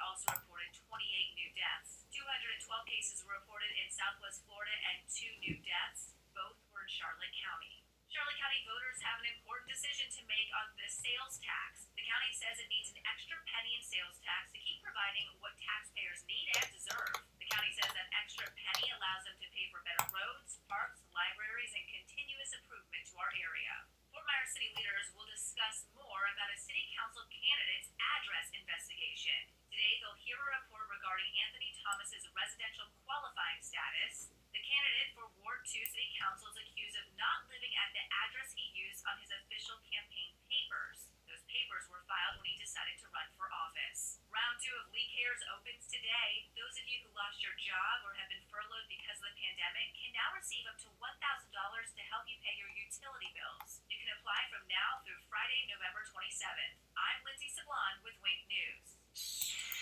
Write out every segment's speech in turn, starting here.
also reported 28 new deaths. 212 cases were reported in Southwest Florida and 2 new deaths. Both were in Charlotte County. Charlotte County voters have an important decision to make on the sales tax. The county says it needs an extra penny in sales tax to keep providing what taxpayers need and deserve. The county says that extra penny allows them to pay for better roads, parks, libraries, and continuous improvement to our area. Fort Myers city leaders will discuss more about a city council candidate's address investigation. Today, they'll hear a report regarding Anthony Thomas's residential qualifying status. The candidate for Ward 2 City Council is accused of not living at the address he used on his official campaign papers. Those papers were filed when he decided to run for office. Round 2 of League Cares opens today. Those of you who lost your job or have been furloughed because of the pandemic can now receive up to $1,000 to help you pay your utility bills. You can apply from now through Friday, November 27th. I'm Lindsay Sablon with Wink News.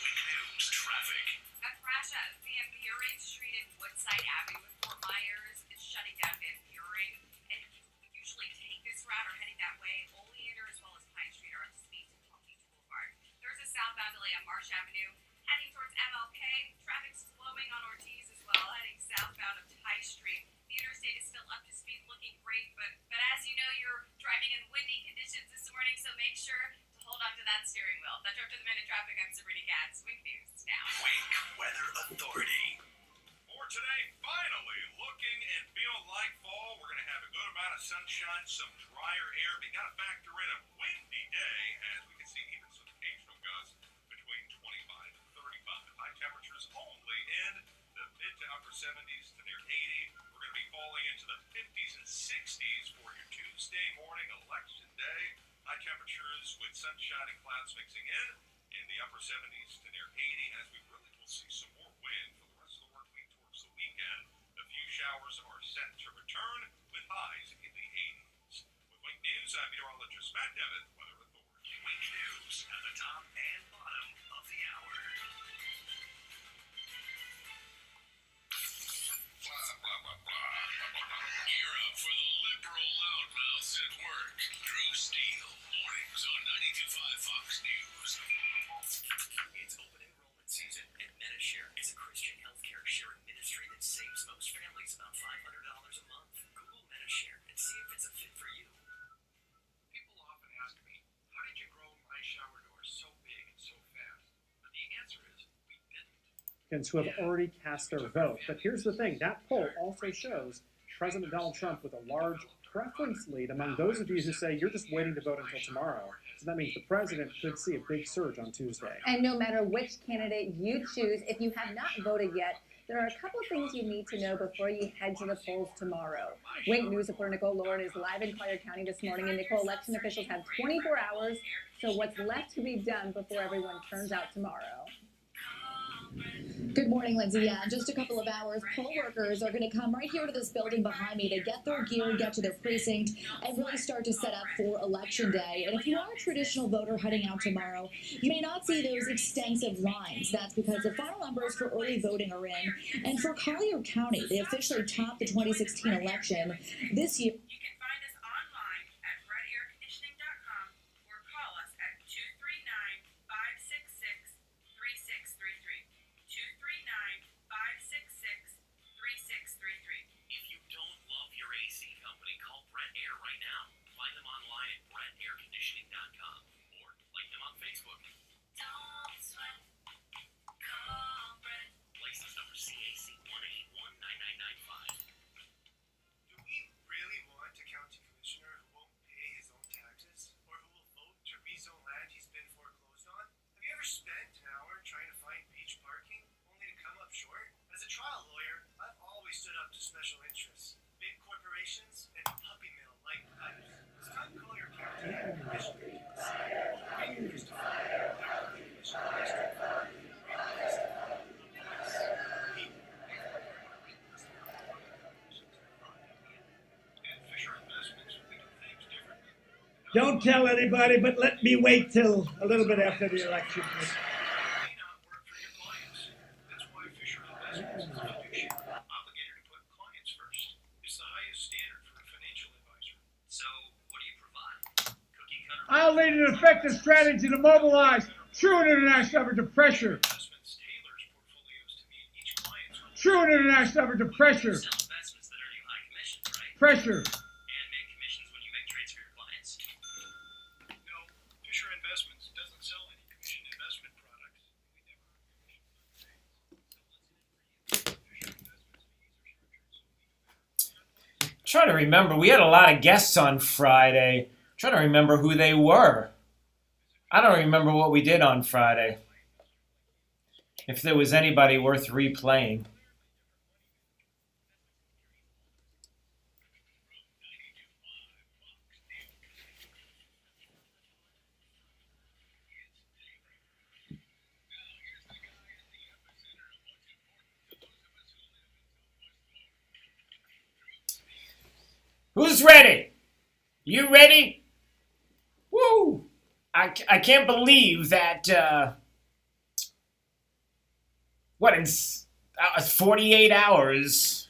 Wink News traffic. A crash at Van Buren Street and Woodside Avenue in Fort Myers is shutting down Van Buren. And people who usually take this route are heading that way. Oleander as well as Pine Street are up to speed to Talking Boulevard. There's a southbound delay on Marsh Avenue. Heading towards MLK, traffic's slowing on Ortiz as well, heading southbound of High Street. The interstate is still up to speed, looking great, but as you know, you're driving in windy conditions this morning, so make sure to hold on to that steering wheel. That's up to the minute traffic. I'm Sabrina Katz. Wink News now. Wink Weather Authority. For today, finally looking and feeling like fall. We're going to have a good amount of sunshine, some drier air. We got to factor in a windy day, as we can see even some occasional gusts between 25 and 35. High temperatures only in the mid to upper 70s to near 80. We're going to be falling into the 50s and 60s for your Tuesday morning election day. High temperatures with sunshine and clouds mixing in the upper 70s to near 80, as we really will see some more wind for the rest of the work week towards the weekend. A few showers are set to return with highs in the 80s. With Wink News, I'm meteorologist Matt Devitt, Weather Authority. Wink News at the top and bottom of the hour. Gear up for the liberal loudmouths at work. Drew Steele, mornings on 92.5 Fox News. It's open enrollment season, and MediShare is a Christian healthcare sharing ministry that saves most families about $500 a month. Google MediShare and see if it's a fit for you. People often ask me, how did you grow my shower door so big and so fast? But the answer is, we didn't. Who have already cast their vote. But here's the thing, that poll also shows President Donald Trump with a large preference lead among those of you who say you're just waiting to vote until tomorrow. So that means the president could see a big surge on Tuesday. And no matter which candidate you choose, if you have not voted yet, there are a couple of things you need to know before you head to the polls tomorrow. Wink News reporter Nicole Lauren is live in Collier County this morning, and Nicole, election officials have 24 hours, so what's left to be done before everyone turns out tomorrow? Good morning, Lindsay. Yeah, in just a couple of hours, poll workers are going to come right here to this building behind me to get their gear, get to their precinct, and really start to set up for Election Day. And if you are a traditional voter heading out tomorrow, you may not see those extensive lines. That's because the final numbers for early voting are in. And for Collier County, they officially topped the 2016 election this year. You can find us online at brettairconditioning.com or call us at 239-566-3633. 239-566-3633. If you don't love your AC company, call Brett Air right now. Find them online at brettairconditioning.com or like them on Facebook. Don't sweat. Call Brett. License number CAC 1819995. Do we really want a county commissioner who won't pay his own taxes? Or who will vote to rezone land he's been foreclosed on? Have you ever spent an hour trying to find beach parking only to come up short? As a trial lawyer, I've always stood up to special interests, big corporations, and puppy mill like others. It's time Collier County had a commissioner to decide what we used to find their commission district. Realistic, the voice, the people. And Fisher Investments, we do things differently. Don't tell anybody, but let me wait till a little bit after the election. May not work for your clients. That's why Fisher Investments is a fiduciary, obligated to put clients first. It's the highest standard for a financial advisor. So, what do you provide? Cookie cutter? I'll lead an effective strategy to mobilize true international effort to pressure True international effort to pressure. Sell investments that earn you high commissions, right? Pressure. And make commissions when you make trades for your clients. No, Fisher Investments doesn't sell any commission investment products. We never earn commission on trades. Fisher Investments fees are structured so we do better. Trying to remember, we had a lot of guests on Friday. Trying to remember who they were. I don't remember what we did on Friday. If there was anybody worth replaying. Who's ready? You ready? Woo! I can't believe that, in 48 hours,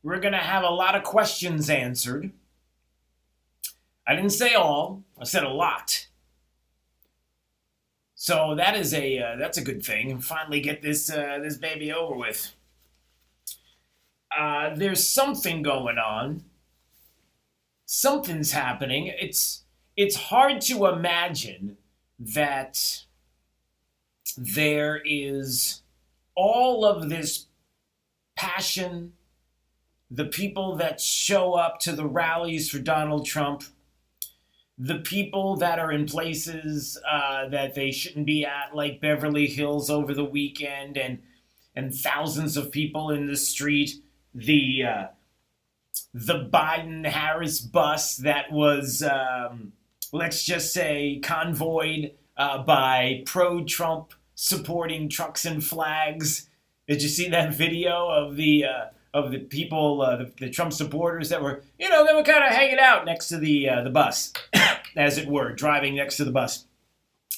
we're going to have a lot of questions answered. I didn't say all, I said a lot. So that is that's a good thing. Finally get this baby over with. There's something going on. Something's happening. It's hard to imagine that there is all of this passion, the people that show up to the rallies for Donald Trump, the people that are in places that they shouldn't be at, like Beverly Hills over the weekend, and thousands of people in the street, the Biden-Harris bus that was, let's just say, convoyed by pro-Trump supporting trucks and flags. Did you see that video of the people, the Trump supporters that were, they were kind of hanging out next to the bus, as it were, driving next to the bus,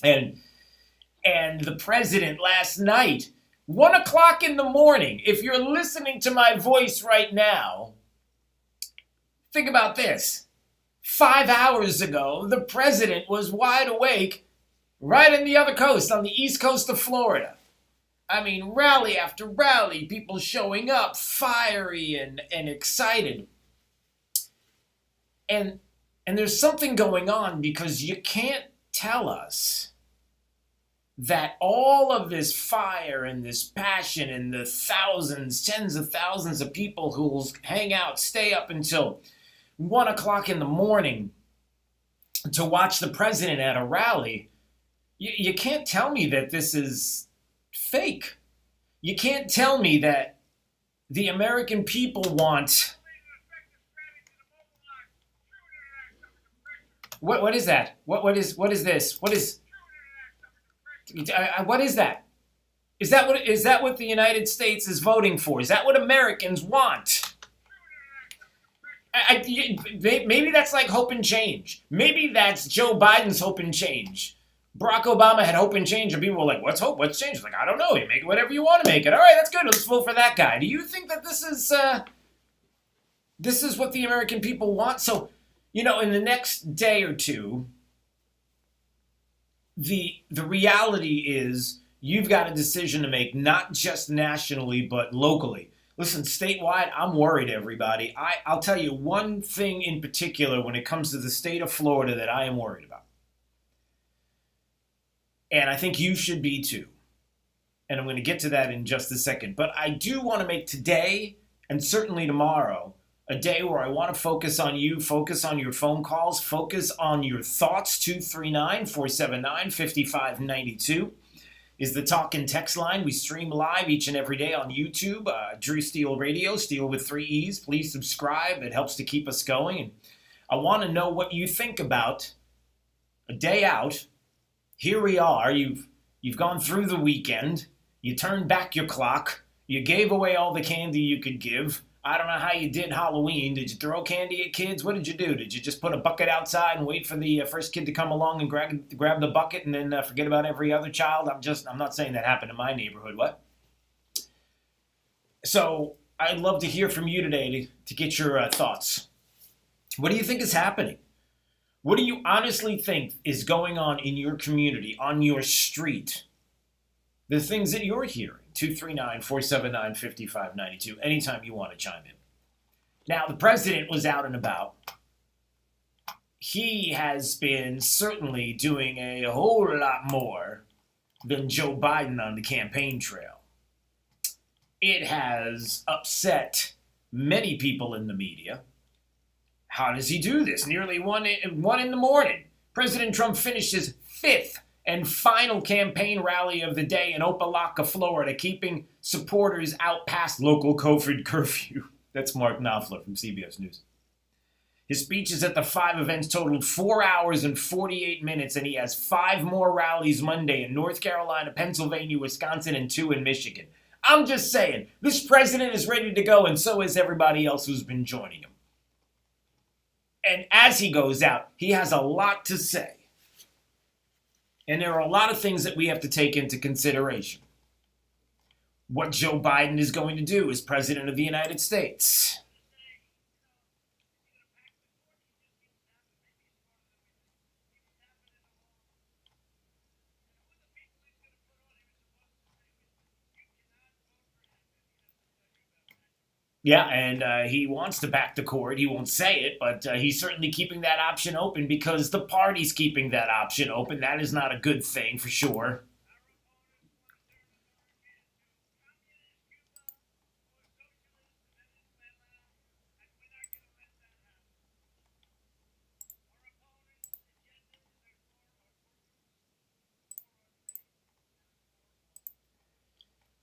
and the president last night, 1 o'clock in the morning. If you're listening to my voice right now, think about this. 5 hours ago, the president was wide awake right on the other coast, on the east coast of Florida. I mean, rally after rally, people showing up, fiery and excited. And there's something going on, because you can't tell us that all of this fire and this passion and the thousands, tens of thousands of people who will hang out, stay up until 1 o'clock in the morning to watch the president at a rally. You can't tell me that this is fake. You can't tell me that the American people want... What is that? What is this? What is that? Is that what the United States is voting for? Is that what Americans want? Maybe that's like hope and change. Maybe that's Joe Biden's hope and change. Barack Obama had hope and change, and people were like, what's hope? What's change? Like, I don't know. You make it whatever you want to make it. All right, that's good. Let's vote for that guy. Do you think that this is what the American people want? So, in the next day or two, the reality is you've got a decision to make, not just nationally, but locally. Listen, statewide, I'm worried, everybody. I'll tell you one thing in particular when it comes to the state of Florida that I am worried about. And I think you should be too. And I'm going to get to that in just a second. But I do want to make today, and certainly tomorrow, a day where I want to focus on you, focus on your phone calls, focus on your thoughts. 239-479-5592 is the talk and text line. We stream live each and every day on YouTube, Drew Steele Radio, Steele with 3 E's. Please subscribe. It helps to keep us going. And I want to know what you think about a day out. Here we are. You've gone through the weekend. You turned back your clock. You gave away all the candy you could give. I don't know how you did Halloween. Did you throw candy at kids? What did you do? Did you just put a bucket outside and wait for the first kid to come along and grab the bucket and then forget about every other child? I'm not saying that happened in my neighborhood. What? So I'd love to hear from you today to get your thoughts. What do you think is happening? What do you honestly think is going on in your community, on your street? The things that you're hearing. 239-479-5592. Anytime you want to chime in. Now, the president was out and about. He has been certainly doing a whole lot more than Joe Biden on the campaign trail. It has upset many people in the media. How does he do this? Nearly 1 in the morning. President Trump finished his 5th and final campaign rally of the day in Opelika, Florida, keeping supporters out past local COVID curfew. That's Mark Knopfler from CBS News. His speeches at the 5 events totaled 4 hours and 48 minutes, and he has 5 more rallies Monday in North Carolina, Pennsylvania, Wisconsin, and 2 in Michigan. I'm just saying, this president is ready to go, and so is everybody else who's been joining him. And as he goes out, he has a lot to say. And there are a lot of things that we have to take into consideration. What Joe Biden is going to do as president of the United States. Yeah, and he wants to back the court. He won't say it, but he's certainly keeping that option open because the party's keeping that option open. That is not a good thing for sure.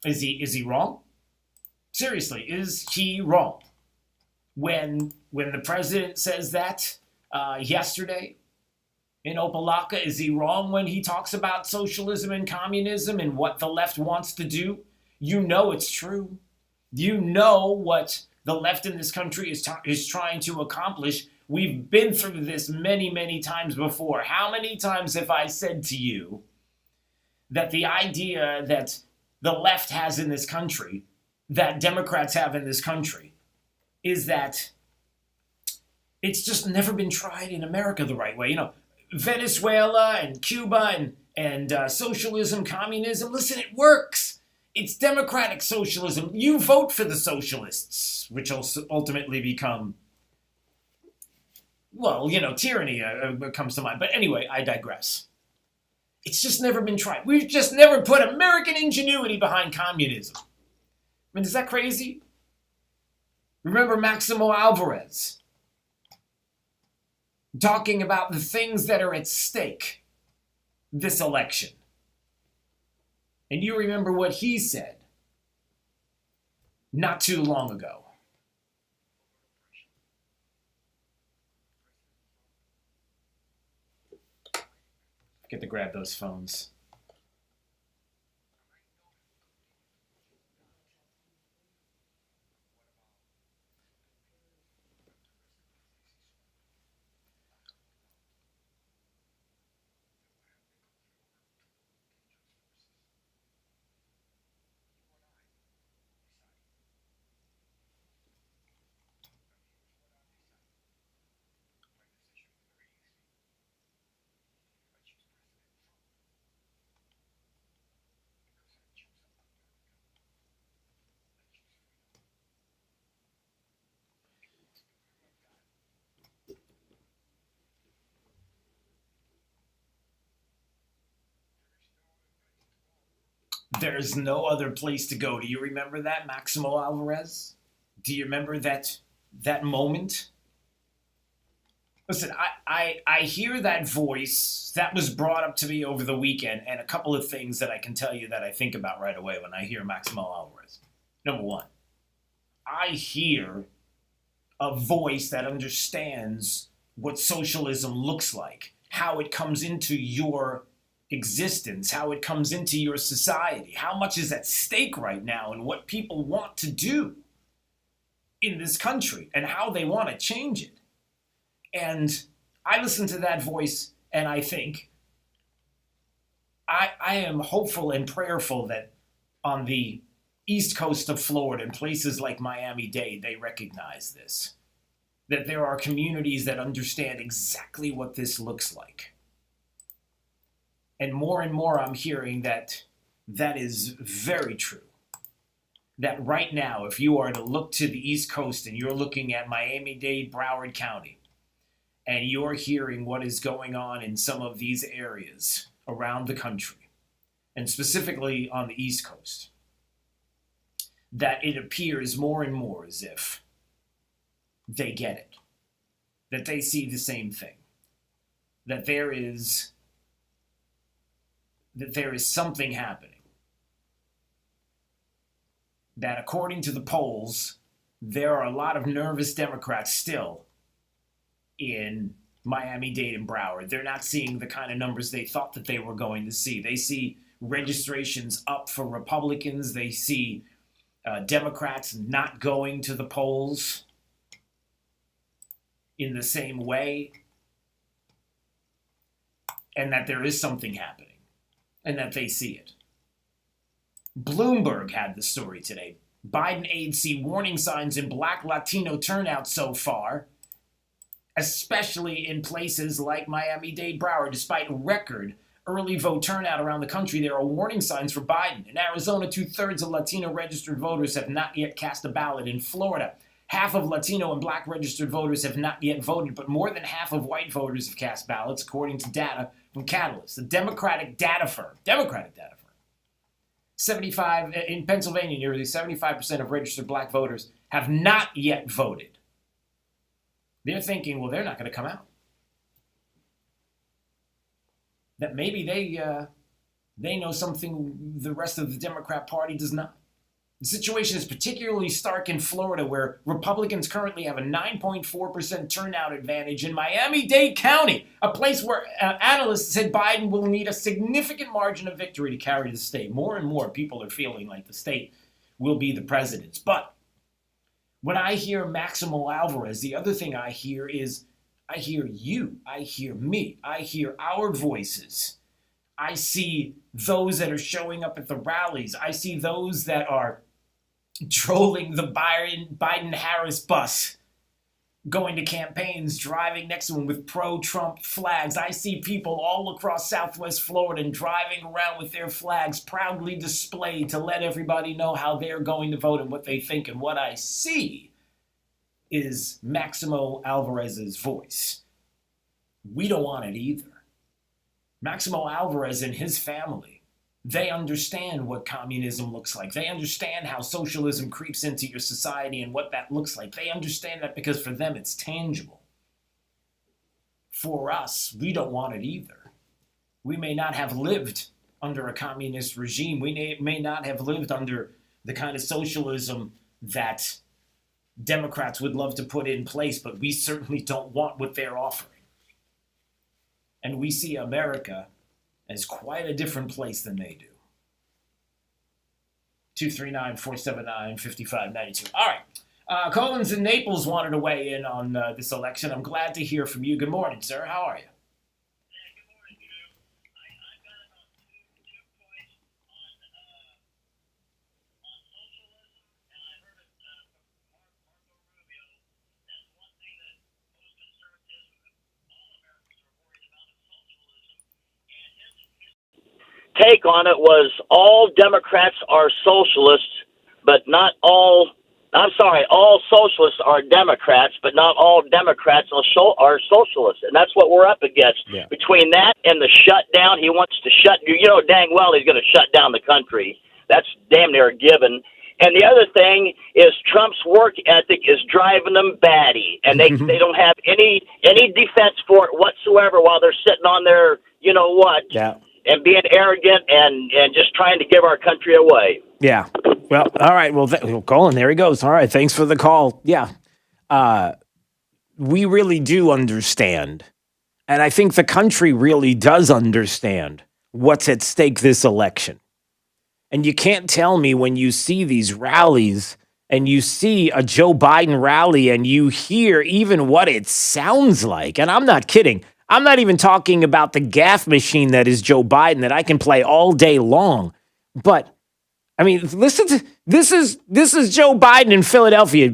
Is he wrong? Seriously, is he wrong? When the president says that yesterday in Opelika, is he wrong when he talks about socialism and communism and what the left wants to do? You know it's true. You know what the left in this country is trying to accomplish. We've been through this many, many times before. How many times have I said to you that the idea that the left has in this country, that Democrats have in this country, is that it's just never been tried in America the right way. You know, Venezuela and Cuba and socialism, communism, listen, it works. It's democratic socialism. You vote for the socialists, which will ultimately become, well, you know, tyranny comes to mind. But anyway, I digress. It's just never been tried. We've just never put American ingenuity behind communism. I mean, is that crazy? Remember Maximo Alvarez talking about the things that are at stake this election. And you remember what he said not too long ago. Get to grab those phones. There's no other place to go. Do you remember that, Maximo Alvarez? Do you remember that moment? Listen, I hear that voice. That was brought up to me over the weekend, and a couple of things that I can tell you that I think about right away when I hear Maximo Alvarez. Number one, I hear a voice that understands what socialism looks like, how it comes into your existence, how it comes into your society, how much is at stake right now and what people want to do in this country and how they want to change it. And I listen to that voice and I think I am hopeful and prayerful that on the east coast of Florida and places like Miami-Dade, they recognize this, that there are communities that understand exactly what this looks like. And more I'm hearing that that is very true. that right now, if you are to look to the East Coast and you're looking at Miami-Dade, Broward County, and you're hearing what is going on in some of these areas around the country, and specifically on the East Coast, that it appears more and more as if they get it, that they see the same thing, that there is something happening, that according to the polls, there are a lot of nervous Democrats still in Miami-Dade and Broward. They're not seeing the kind of numbers they thought that they were going to see. They see registrations up for Republicans. They see Democrats not going to the polls in the same way, and that there is something happening, and that they see it. Bloomberg had the story today. Biden aides see warning signs in Black Latino turnout so far, especially in places like Miami-Dade, Broward. Despite record early vote turnout around the country, there are warning signs for Biden. In Arizona, 2/3 of Latino registered voters have not yet cast a ballot. In Florida, half of Latino and Black registered voters have not yet voted, but more than half of white voters have cast ballots, according to data from Catalyst, the Democratic data firm. 75 in Pennsylvania, nearly 75% of registered Black voters have not yet voted. They're thinking, well, they're not going to come out. That maybe they know something the rest of the Democrat Party does not. The situation is particularly stark in Florida, where Republicans currently have a 9.4% turnout advantage in Miami-Dade County, a place where analysts said Biden will need a significant margin of victory to carry the state. More and more people are feeling like the state will be the president's. But when I hear Maximo Alvarez, the other thing I hear is, I hear you, I hear me, I hear our voices. I see those that are showing up at the rallies. I see those that are trolling the Biden-Harris bus, going to campaigns, driving next to them with pro-Trump flags. I see people all across Southwest Florida and driving around with their flags proudly displayed to let everybody know how they're going to vote and what they think. And what I see is Maximo Alvarez's voice. We don't want it either. Maximo Alvarez and his family, they understand what communism looks like. They understand how socialism creeps into your society and what that looks like. They understand that because for them it's tangible. For us, we don't want it either. We may not have lived under a communist regime. We may not have lived under the kind of socialism that Democrats would love to put in place, but we certainly don't want what they're offering. And we see America as quite a different place than they do. 239-479-5592. All right. Collins in Naples wanted to weigh in on this election. I'm glad to hear from you. Good morning, sir. How are you? Good morning, Drew. I've got about two points on socialism, and I heard it from Marco Rubio. That's one thing that most conservatives, all Americans, are worried about is socialism. And his take on it was all Democrats are socialists, but not all. All socialists are Democrats, but not all Democrats are socialists. And that's what we're up against. Yeah. Between that and the shutdown, he wants to dang well he's going to shut down the country. That's damn near a given. And the other thing is Trump's work ethic is driving them batty. And they don't have any defense for it whatsoever while they're sitting on their, Yeah. and being arrogant and just trying to give our country away. Yeah. Well, all right. Well, Colin, there he goes. All right. Thanks for the call. Yeah. We really do understand. And I think the country really does understand what's at stake this election. And you can't tell me when you see these rallies and you see a Joe Biden rally and you hear even what it sounds like. And I'm not kidding. I'm not even talking about the gaffe machine that is Joe Biden that I can play all day long. But I mean, listen to this is Joe Biden in Philadelphia.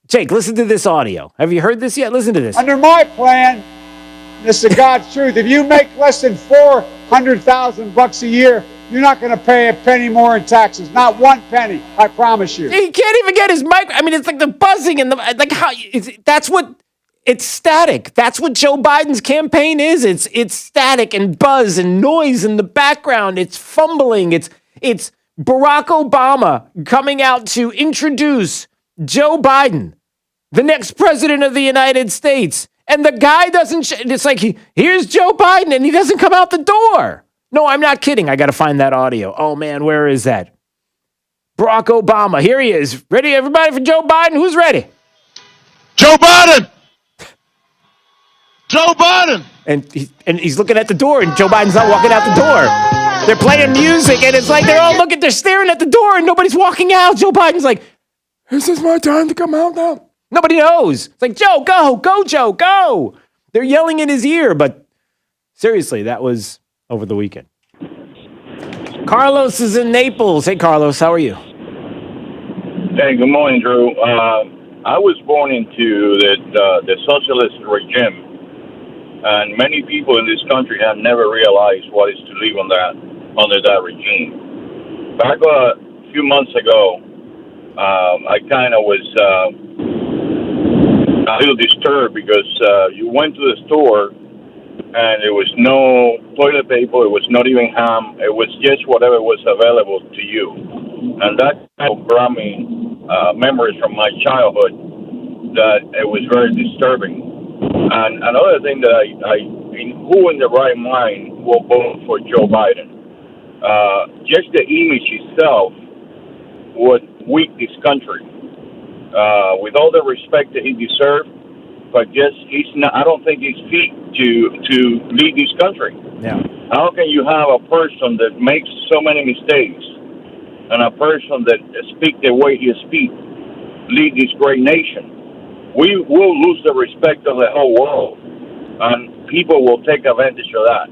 Jake, listen to this audio. Have you heard this yet? Listen to this. Under my plan, this is God's truth. If you make less than $400,000 a year, you're not going to pay a penny more in taxes. Not one penny, I promise you. He can't even get his mic. I mean, it's like the buzzing and the like. How? That's what. It's static. That's what Joe Biden's campaign is. It's static and buzz and noise in the background. It's fumbling. It's Barack Obama coming out to introduce Joe Biden, the next president of the United States. And the guy doesn't, it's like, here's Joe Biden, and he doesn't come out the door. No, I'm not kidding. I got to find that audio. Oh, man, where is that? Barack Obama. Here he is. Ready, everybody, for Joe Biden? Who's ready? Joe Biden! Joe Biden! And he's looking at the door, and Joe Biden's not walking out the door. They're playing music, and it's like they're staring at the door, and nobody's walking out. Joe Biden's like, is this my time to come out now? Nobody knows. It's like, Joe, go, Joe, go. They're yelling in his ear, but seriously, that was over the weekend. Carlos is in Naples. Hey, Carlos, how are you? Hey, good morning, Drew. I was born into the socialist regime, and many people in this country have never realized what is to live under that regime. Back a few months ago, I kind of was a little disturbed because you went to the store and there was no toilet paper, it was not even ham, it was just whatever was available to you. And that kind of brought me memories from my childhood that it was very disturbing. And another thing that who in the right mind will vote for Joe Biden? Just the image itself would weak this country. With all the respect that he deserved, but just he's not. I don't think he's fit to lead this country. Yeah. How can you have a person that makes so many mistakes and a person that speaks the way he speaks lead this great nation? We will lose the respect of the whole world, and people will take advantage of that.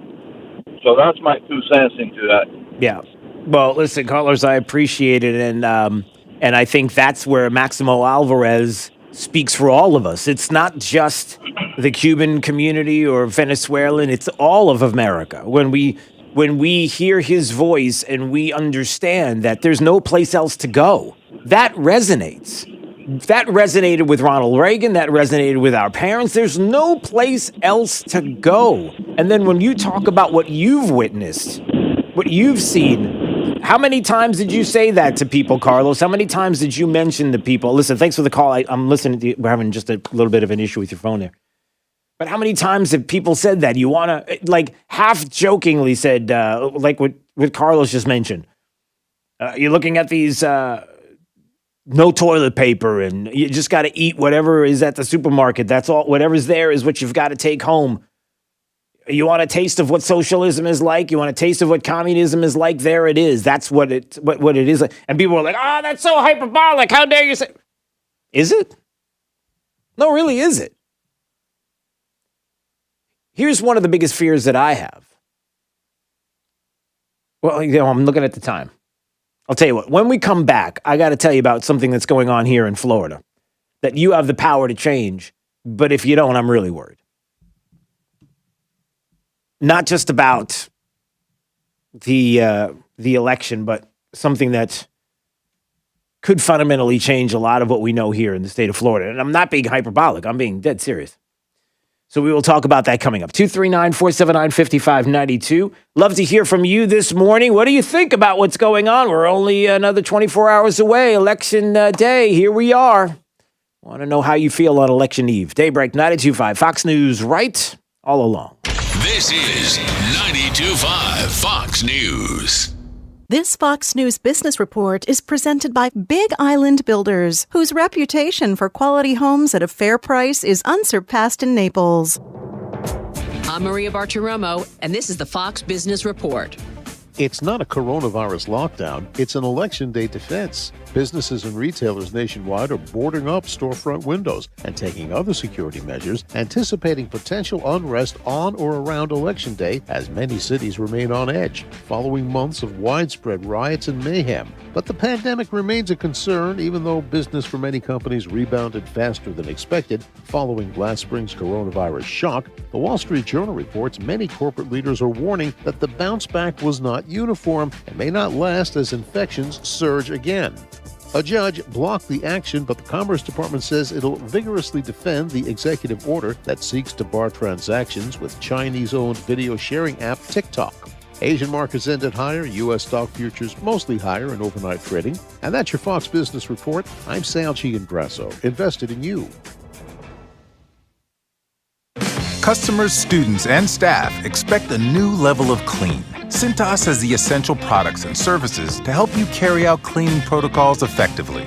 So that's my 2 cents into that. Yeah. Well, listen, Carlos, I appreciate it, and I think that's where Maximo Alvarez speaks for all of us. It's not just the Cuban community or Venezuelan; it's all of America. When we hear his voice and we understand that there's no place else to go, that resonates. That resonated with Ronald Reagan. That resonated with our parents. There's no place else to go. And then when you talk about what you've witnessed, what you've seen, how many times did you say that to people, Carlos? How many times did you mention to people? Listen, thanks for the call. I'm listening to you. We're having just a little bit of an issue with your phone there. But how many times have people said that? You want to, like, half jokingly said, like what Carlos just mentioned. You're looking at these no toilet paper, and you just got to eat whatever is at the supermarket. That's all. Whatever's there is what you've got to take home. You want a taste of what socialism is like? You want a taste of what communism is like? There it is. That's what it is. And people are like, oh, that's so hyperbolic. How dare you say? Is it? No, really, is it? Here's one of the biggest fears that I have. Well, I'm looking at the time. I'll tell you what, when we come back, I got to tell you about something that's going on here in Florida that you have the power to change. But if you don't, I'm really worried. Not just about the election, but something that could fundamentally change a lot of what we know here in the state of Florida. And I'm not being hyperbolic. I'm being dead serious. So we will talk about that coming up. 239-479-5592. Love to hear from you this morning. What do you think about what's going on? We're only another 24 hours away. Election day. Here we are. Want to know how you feel on election eve. Daybreak 92.5. Fox News right all along. This is 92.5 Fox News. This Fox News Business Report is presented by Big Island Builders, whose reputation for quality homes at a fair price is unsurpassed in Naples. I'm Maria Bartiromo, and this is the Fox Business Report. It's not a coronavirus lockdown, it's an election day defense. Businesses and retailers nationwide are boarding up storefront windows and taking other security measures, anticipating potential unrest on or around Election Day as many cities remain on edge, following months of widespread riots and mayhem. But the pandemic remains a concern, even though business for many companies rebounded faster than expected following last spring's coronavirus shock. The Wall Street Journal reports many corporate leaders are warning that the bounce back was not uniform and may not last as infections surge again. A judge blocked the action, but the Commerce Department says it'll vigorously defend the executive order that seeks to bar transactions with Chinese-owned video sharing app TikTok. Asian markets ended higher, U.S. stock futures mostly higher in overnight trading. And that's your Fox Business Report. I'm Sal Giangrasso, invested in you. Customers, students, and staff expect a new level of clean. Cintas has the essential products and services to help you carry out cleaning protocols effectively.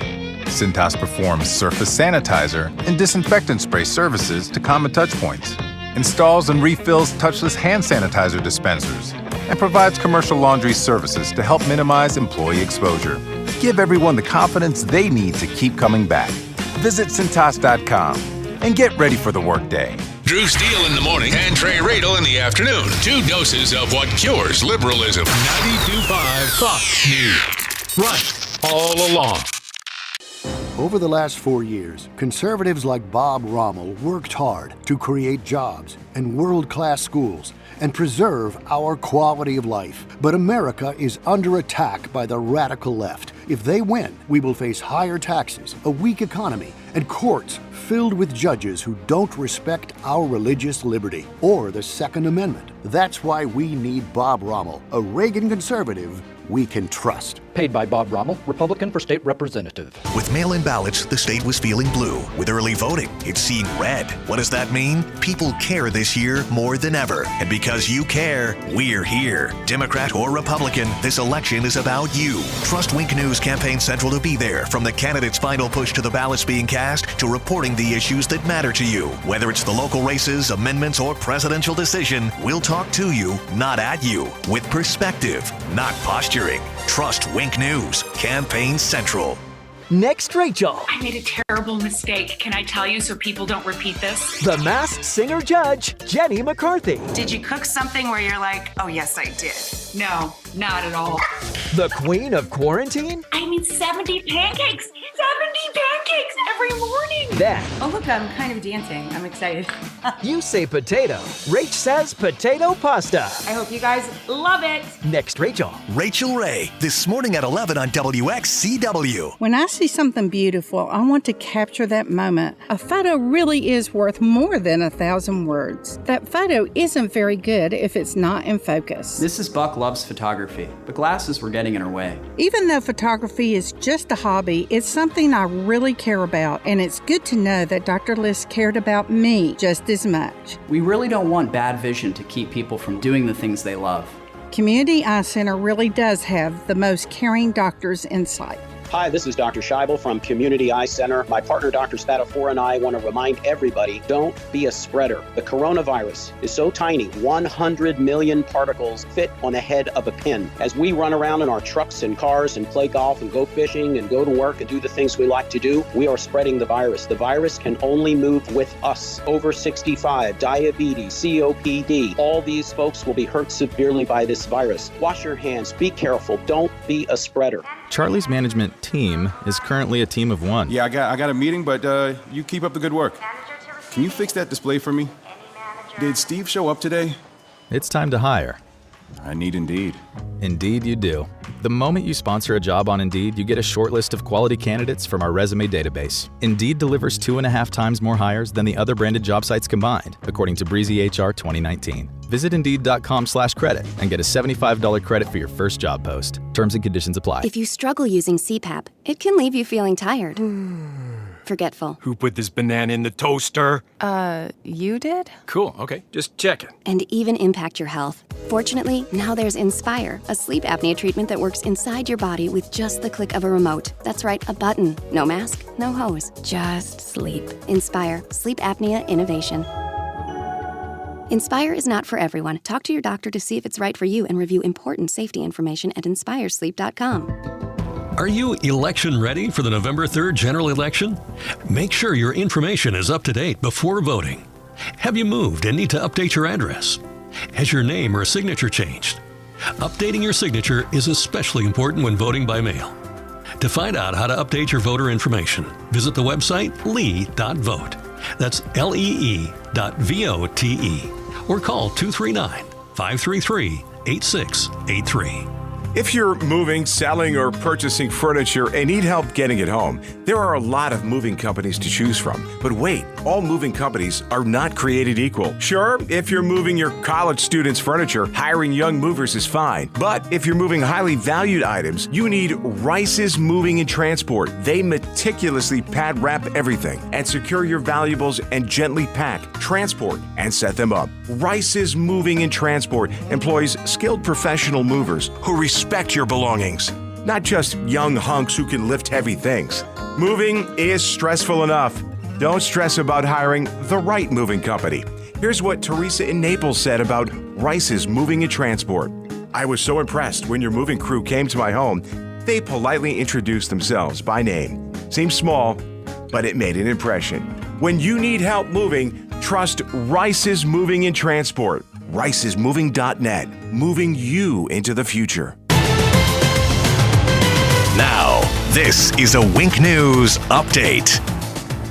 Cintas performs surface sanitizer and disinfectant spray services to common touchpoints, installs and refills touchless hand sanitizer dispensers, and provides commercial laundry services to help minimize employee exposure. Give everyone the confidence they need to keep coming back. Visit Cintas.com and get ready for the workday. Drew Steele in the morning and Trey Radel in the afternoon. 2 doses of what cures liberalism. 92.5 Fox News. Right all along. Over the last 4 years, conservatives like Bob Rommel worked hard to create jobs and world-class schools and preserve our quality of life. But America is under attack by the radical left. If they win, we will face higher taxes, a weak economy, and courts filled with judges who don't respect our religious liberty or the Second Amendment. That's why we need Bob Rommel, a Reagan conservative we can trust. Paid by Bob Rommel, Republican for State Representative. With mail-in ballots, the state was feeling blue. With early voting, it's seeing red. What does that mean? People care this year more than ever. And because you care, we're here. Democrat or Republican, this election is about you. Trust Wink News Campaign Central to be there, from the candidate's final push to the ballots being cast to reporting the issues that matter to you. Whether it's the local races, amendments, or presidential decision, we'll talk to you, not at you. With perspective, not posturing. Trust Wink News Campaign Central. Next, Rachel. I made a terrible mistake. Can I tell you so people don't repeat this? The Masked Singer judge, Jenny McCarthy. Did you cook something where you're like, oh, yes, I did? No, not at all. The Queen of Quarantine. I mean, 70 pancakes. 70 pancakes every morning. Then. Oh, look, I'm kind of dancing. I'm excited. You say potato. Rach says potato pasta. I hope you guys love it. Next, Rachel. Rachel Ray, this morning at 11 on WXCW. When I see something beautiful, I want to capture that moment. A photo really is worth more than 1,000 words. That photo isn't very good if it's not in focus. Mrs. Buck loves photography, but glasses were getting in her way. Even though photography is just a hobby, it's something I really care about, and it's good to know that Dr. Liss cared about me just as much. We really don't want bad vision to keep people from doing the things they love. Community Eye Center really does have the most caring doctor's insight. Hi, this is Dr. Scheibel from Community Eye Center. My partner, Dr. Spatafor, and I want to remind everybody, don't be a spreader. The coronavirus is so tiny, 100 million particles fit on the head of a pin. As we run around in our trucks and cars and play golf and go fishing and go to work and do the things we like to do, we are spreading the virus. The virus can only move with us. Over 65, diabetes, COPD, all these folks will be hurt severely by this virus. Wash your hands, be careful, don't be a spreader. Charlie's management team is currently a team of 1. Yeah, I got a meeting, but you keep up the good work. Can you fix that display for me? Did Steve show up today? It's time to hire. I need Indeed. Indeed you do. The moment you sponsor a job on Indeed, you get a short list of quality candidates from our resume database. Indeed delivers 2.5 times more hires than the other branded job sites combined, according to Breezy HR 2019. Visit Indeed.com/credit and get a $75 credit for your first job post. Terms and conditions apply. If you struggle using CPAP, it can leave you feeling tired, forgetful. Who put this banana in the toaster? You did? Cool, okay, just checking. And even impact your health. Fortunately, now there's Inspire, a sleep apnea treatment that works inside your body with just the click of a remote. That's right, a button. No mask, no hose, just sleep. Inspire, sleep apnea innovation. Inspire is not for everyone. Talk to your doctor to see if it's right for you and review important safety information at inspiresleep.com. Are you election ready for the November 3rd general election? Make sure your information is up to date before voting. Have you moved and need to update your address? Has your name or signature changed? Updating your signature is especially important when voting by mail. To find out how to update your voter information, visit the website lee.vote. That's lee.vote. Or call 239-533-8683. If you're moving, selling, or purchasing furniture and need help getting it home, there are a lot of moving companies to choose from. But wait, all moving companies are not created equal. Sure, if you're moving your college students' furniture, hiring young movers is fine. But if you're moving highly valued items, you need Rice's Moving and Transport. They meticulously pad wrap everything and secure your valuables and gently pack, transport, and set them up. Rice's Moving and Transport employs skilled professional movers who respect your belongings, not just young hunks who can lift heavy things. Moving is stressful enough. Don't stress about hiring the right moving company. Here's what Teresa in Naples said about Rice's Moving and Transport. I was so impressed when your moving crew came to my home. They politely introduced themselves by name. Seems small, but it made an impression. When you need help moving, trust Rice's Moving and Transport. Rice'sMoving.net, moving you into the future. Now, this is a Wink News Update.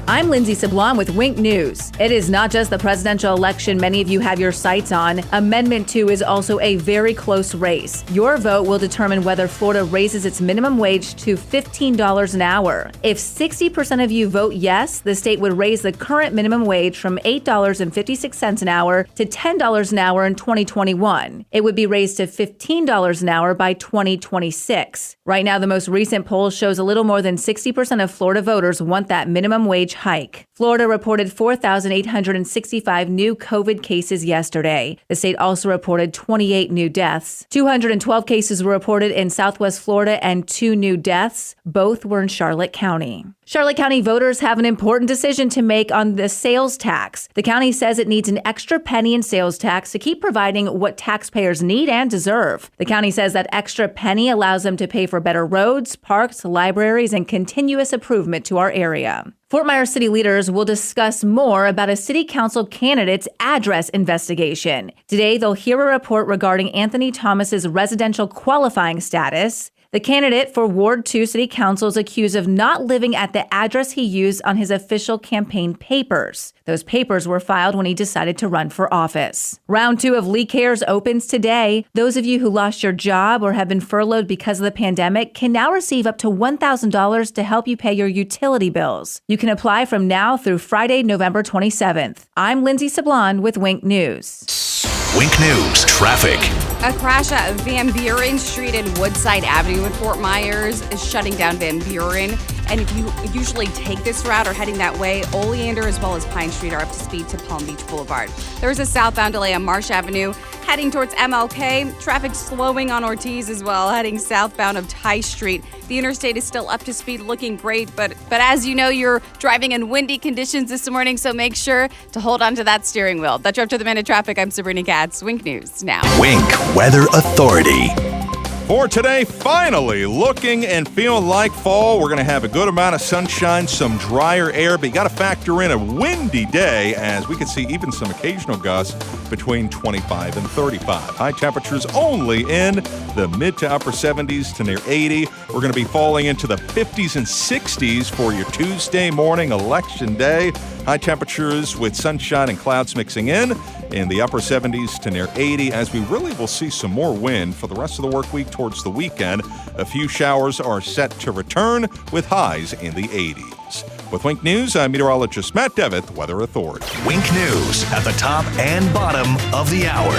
I'm Lindsay Sablon with Wink News. It is not just the presidential election many of you have your sights on. Amendment 2 is also a very close race. Your vote will determine whether Florida raises its minimum wage to $15 an hour. If 60% of you vote yes, the state would raise the current minimum wage from $8.56 an hour to $10 an hour in 2021. It would be raised to $15 an hour by 2026. Right now, the most recent poll shows a little more than 60% of Florida voters want that minimum wage hike. Florida reported 4,865 new COVID cases yesterday. The state also reported 28 new deaths. 212 cases were reported in Southwest Florida and 2 new deaths. Both were in Charlotte County. Charlotte County voters have an important decision to make on the sales tax. The county says it needs an extra penny in sales tax to keep providing what taxpayers need and deserve. The county says that extra penny allows them to pay for better roads, parks, libraries, and continuous improvement to our area. Fort Myers city leaders will discuss more about a city council candidate's address investigation. Today, they'll hear a report regarding Anthony Thomas's residential qualifying status. The candidate for Ward 2 City Council is accused of not living at the address he used on his official campaign papers. Those papers were filed when he decided to run for office. Round 2 of Lee Cares opens today. Those of you who lost your job or have been furloughed because of the pandemic can now receive up to $1,000 to help you pay your utility bills. You can apply from now through Friday, November 27th. I'm Lindsay Sablon with Wink News. Wink News Traffic. A crash at Van Buren Street and Woodside Avenue in Fort Myers is shutting down Van Buren. And if you usually take this route or heading that way, Oleander as well as Pine Street are up to speed to Palm Beach Boulevard. There's a southbound delay on Marsh Avenue heading towards MLK. Traffic slowing on Ortiz as well, heading southbound of Ty Street. The interstate is still up to speed, looking great, but as you know, you're driving in windy conditions this morning, so make sure to hold on to that steering wheel. That's your Up to the Minute Traffic. I'm Sabrina Katz. Wink News now. Wink Weather Authority. For today, finally looking and feeling like fall. We're going to have a good amount of sunshine, some drier air, but you got to factor in a windy day as we can see even some occasional gusts between 25 and 35. High temperatures only in the mid to upper 70s to near 80. We're going to be falling into the 50s and 60s for your Tuesday morning, election day. High temperatures with sunshine and clouds mixing in the upper 70s to near 80 as we really will see some more wind for the rest of the work week towards the weekend. A few showers are set to return with highs in the 80s. With Wink News, I'm meteorologist Matt Devitt, Weather Authority. Wink News at the top and bottom of the hour.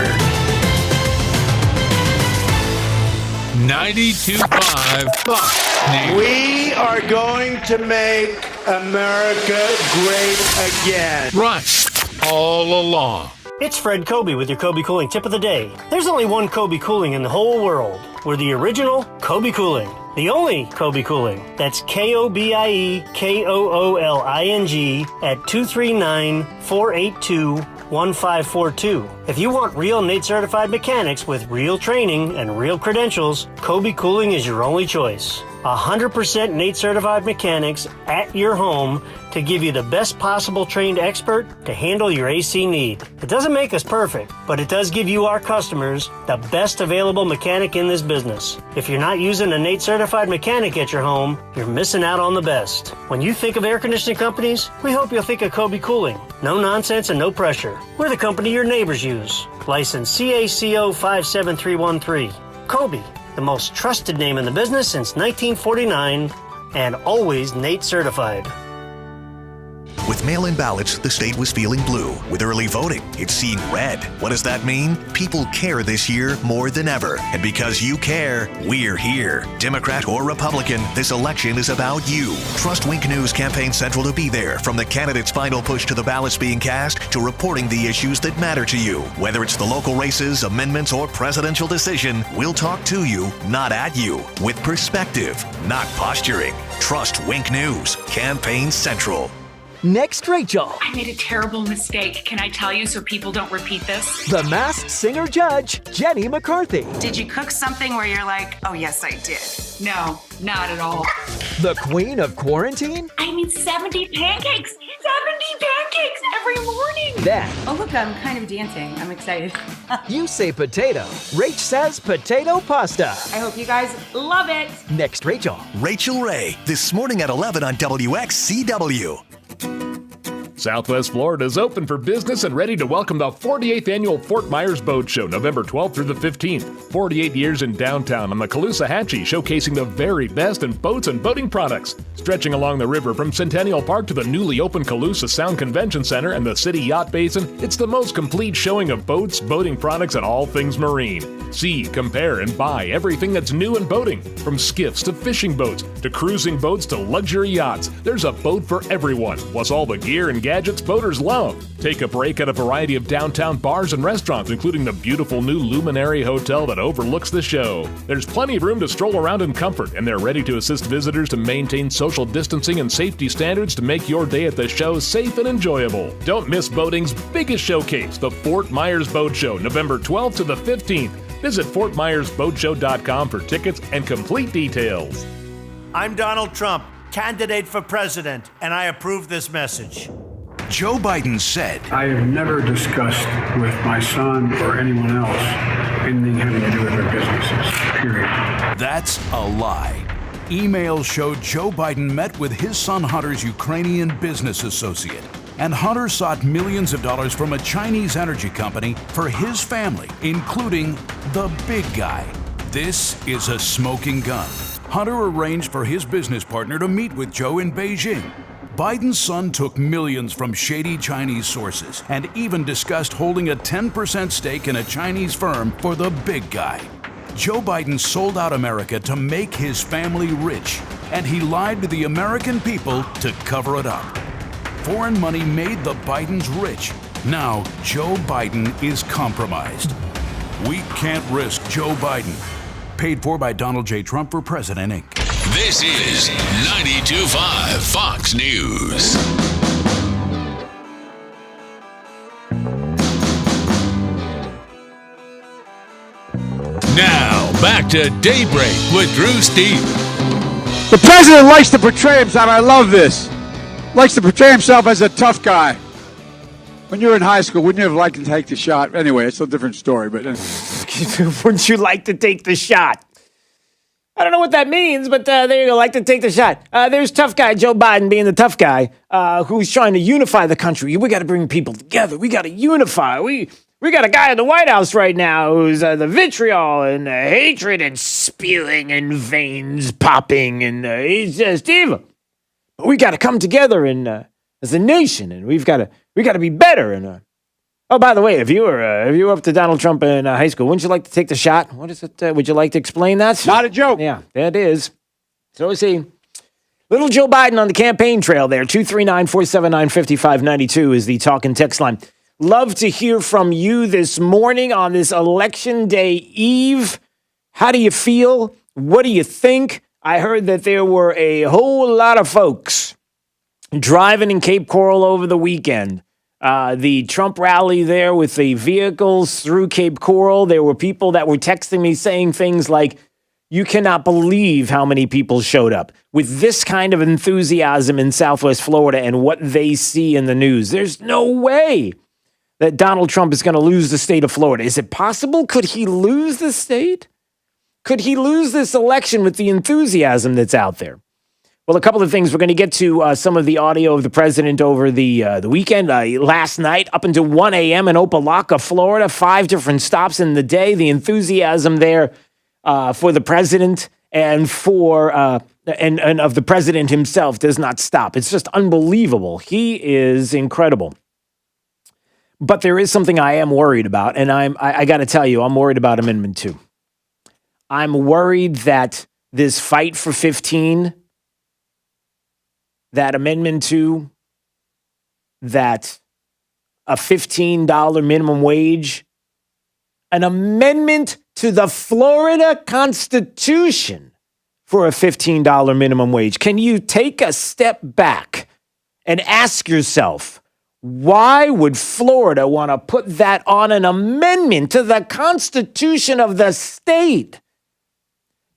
92.5 Fox News. We are going to make America great again. Right, all along. It's Fred Kobe with your Kobe Cooling tip of the day. There's only one Kobe Cooling in the whole world. We're the original Kobe Cooling. The only Kobe Cooling. That's KOBIE KOOLING at 239-482-1542. If you want real NATE certified mechanics with real training and real credentials, Kobe Cooling is your only choice. 100% NATE certified mechanics at your home to give you the best possible trained expert to handle your AC need. It doesn't make us perfect, but it does give you, our customers, the best available mechanic in this business. If you're not using a NATE certified mechanic at your home, you're missing out on the best. When you think of air conditioning companies, we hope you'll think of Kobe Cooling. No nonsense and no pressure. We're the company your neighbors use. License CACO 57313. Kobe, the most trusted name in the business since 1949, and always NATE certified. With mail-in ballots, the state was feeling blue. With early voting, it's seeing red. What does that mean? People care this year more than ever. And because you care, we're here. Democrat or Republican, this election is about you. Trust Wink News Campaign Central to be there, from the candidate's final push to the ballots being cast to reporting the issues that matter to you. Whether it's the local races, amendments, or presidential decision, we'll talk to you, not at you. With perspective, not posturing. Trust Wink News Campaign Central. Next, Rachel. I made a terrible mistake. Can I tell you so people don't repeat this? The Masked Singer Judge, Jenny McCarthy. Did you cook something where you're like, oh, yes, I did? No, not at all. The Queen of Quarantine. I mean, 70 pancakes! 70 pancakes every morning! Then. Oh, look, I'm kind of dancing. I'm excited. You say potato. Rach says potato pasta. I hope you guys love it. Next, Rachel. Rachel Ray, this morning at 11 on WXCW. Southwest Florida is open for business and ready to welcome the 48th annual Fort Myers Boat Show, November 12th through the 15th. 48 years in downtown on the Caloosahatchee, showcasing the very best in boats and boating products. Stretching along the river from Centennial Park to the newly opened Calusa Sound Convention Center and the City Yacht Basin, it's the most complete showing of boats, boating products, and all things marine. See, compare, and buy everything that's new in boating. From skiffs to fishing boats to cruising boats to luxury yachts, there's a boat for everyone, plus all the gear and gadgets boaters love. Take a break at a variety of downtown bars and restaurants, including the beautiful new Luminary Hotel that overlooks the show. There's plenty of room to stroll around in comfort, and they're ready to assist visitors to maintain social distancing and safety standards to make your day at the show safe and enjoyable. Don't miss boating's biggest showcase, the Fort Myers Boat Show, November 12th to the 15th. Visit FortMyersBoatShow.com for tickets and complete details. I'm Donald Trump, candidate for president, and I approve this message. Joe Biden said, I have never discussed with my son or anyone else anything having to do with their businesses, period. That's a lie. Emails showed Joe Biden met with his son Hunter's Ukrainian business associate, and Hunter sought millions of dollars from a Chinese energy company for his family, including the big guy. This is a smoking gun. Hunter arranged for his business partner to meet with Joe in Beijing. Biden's son took millions from shady Chinese sources and even discussed holding a 10% stake in a Chinese firm for the big guy. Joe Biden sold out America to make his family rich, and he lied to the American people to cover it up. Foreign money made the Bidens rich. Now, Joe Biden is compromised. We can't risk Joe Biden. Paid for by Donald J. Trump for President, Inc. This is 92.5 Fox News. Now, back to Daybreak with Drew Steele. The president likes to portray himself, I love this, likes to portray himself as a tough guy. When you were in high school, wouldn't you have liked to take the shot? Anyway, it's a different story. But wouldn't you like to take the shot? I don't know what that means, but there you go, like to take the shot. There's tough guy Joe Biden being the tough guy who's trying to unify the country. We got to bring people together. We got to unify. We got a guy in the White House right now who's the vitriol and the hatred and spewing and veins popping, and he's just evil. But we got to come together and as a nation, and we got to be better. And oh, by the way, if you were up to Donald Trump in high school, wouldn't you like to take the shot? What is it? Would you like to explain that? Not a joke. Yeah, that is. So is he. Little Joe Biden on the campaign trail there. 239-479-5592 is the talk and text line. Love to hear from you this morning on this Election Day Eve. How do you feel? What do you think? I heard that there were a whole lot of folks driving in Cape Coral over the weekend. The Trump rally there with the vehicles through Cape Coral. There were people that were texting me saying things like, You cannot believe how many people showed up with this kind of enthusiasm in Southwest Florida and what they see in the news. There's no way that Donald Trump is going to lose the state of Florida. Is it possible? Could he lose the state? Could he lose this election with the enthusiasm that's out there? Well, a couple of things. We're going to get to some of the audio of the president over the weekend. Last night, up until 1 a.m. in Opelika, Florida, 5 different stops in the day. The enthusiasm there for the president and for and of the president himself does not stop. It's just unbelievable. He is incredible. But there is something I am worried about, and I got to tell you, I'm worried about Amendment 2. I'm worried that this fight for 15, that Amendment 2, that a $15 minimum wage, an amendment to the Florida Constitution for a $15 minimum wage. Can you take a step back and ask yourself, why would Florida want to put that on an amendment to the Constitution of the state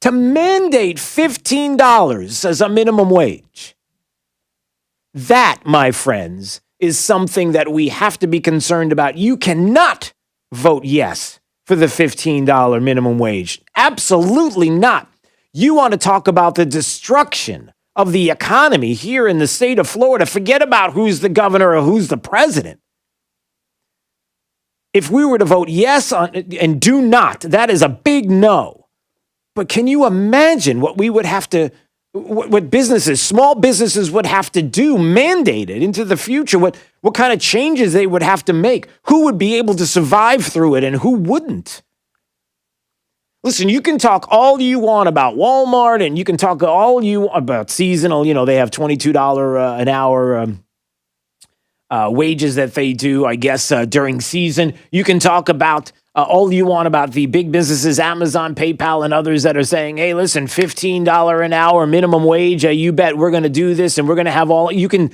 to mandate $15 as a minimum wage? That, my friends, is something that we have to be concerned about. You cannot vote yes for the $15 minimum wage. Absolutely not. You want to talk about the destruction of the economy here in the state of Florida. Forget about who's the governor or who's the president. If we were to vote yes on and do not, that is a big no. But can you imagine what we would have to, what businesses, small businesses would have to do, mandated into the future, what kind of changes they would have to make? Who would be able to survive through it and who wouldn't? Listen, you can talk all you want about Walmart and you can talk all you about seasonal. You know, they have $22 an hour wages that they do, I guess, during season. You can talk about all you want about the big businesses, Amazon, PayPal, and others that are saying, hey, listen, $15 an hour minimum wage. You bet we're going to do this and we're going to have all. You can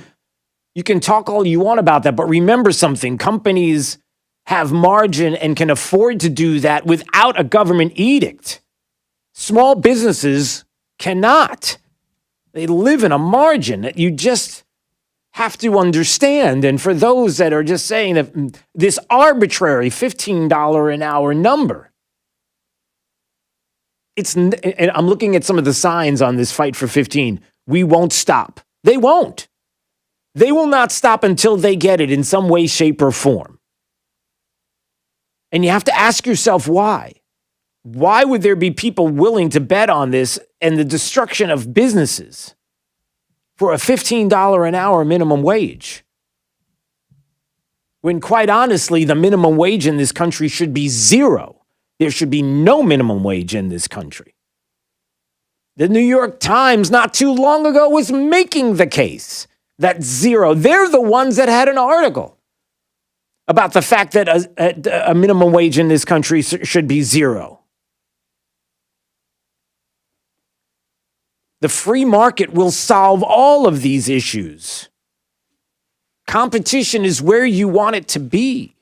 talk all you want about that. But remember something, companies have margin and can afford to do that without a government edict. Small businesses cannot. They live in a margin that you just have to understand. And for those that are just saying that this arbitrary $15 an hour number, and I'm looking at some of the signs on this fight for 15. We won't stop. They won't. They will not stop until they get it in some way, shape, or form. And you have to ask yourself why. Why would there be people willing to bet on this and the destruction of businesses for a $15 an hour minimum wage? When quite honestly, the minimum wage in this country should be zero. There should be no minimum wage in this country. The New York Times not too long ago was making the case that zero. They're the ones that had an article about the fact that a minimum wage in this country should be zero. The free market will solve all of these issues. Competition is where you want it to be.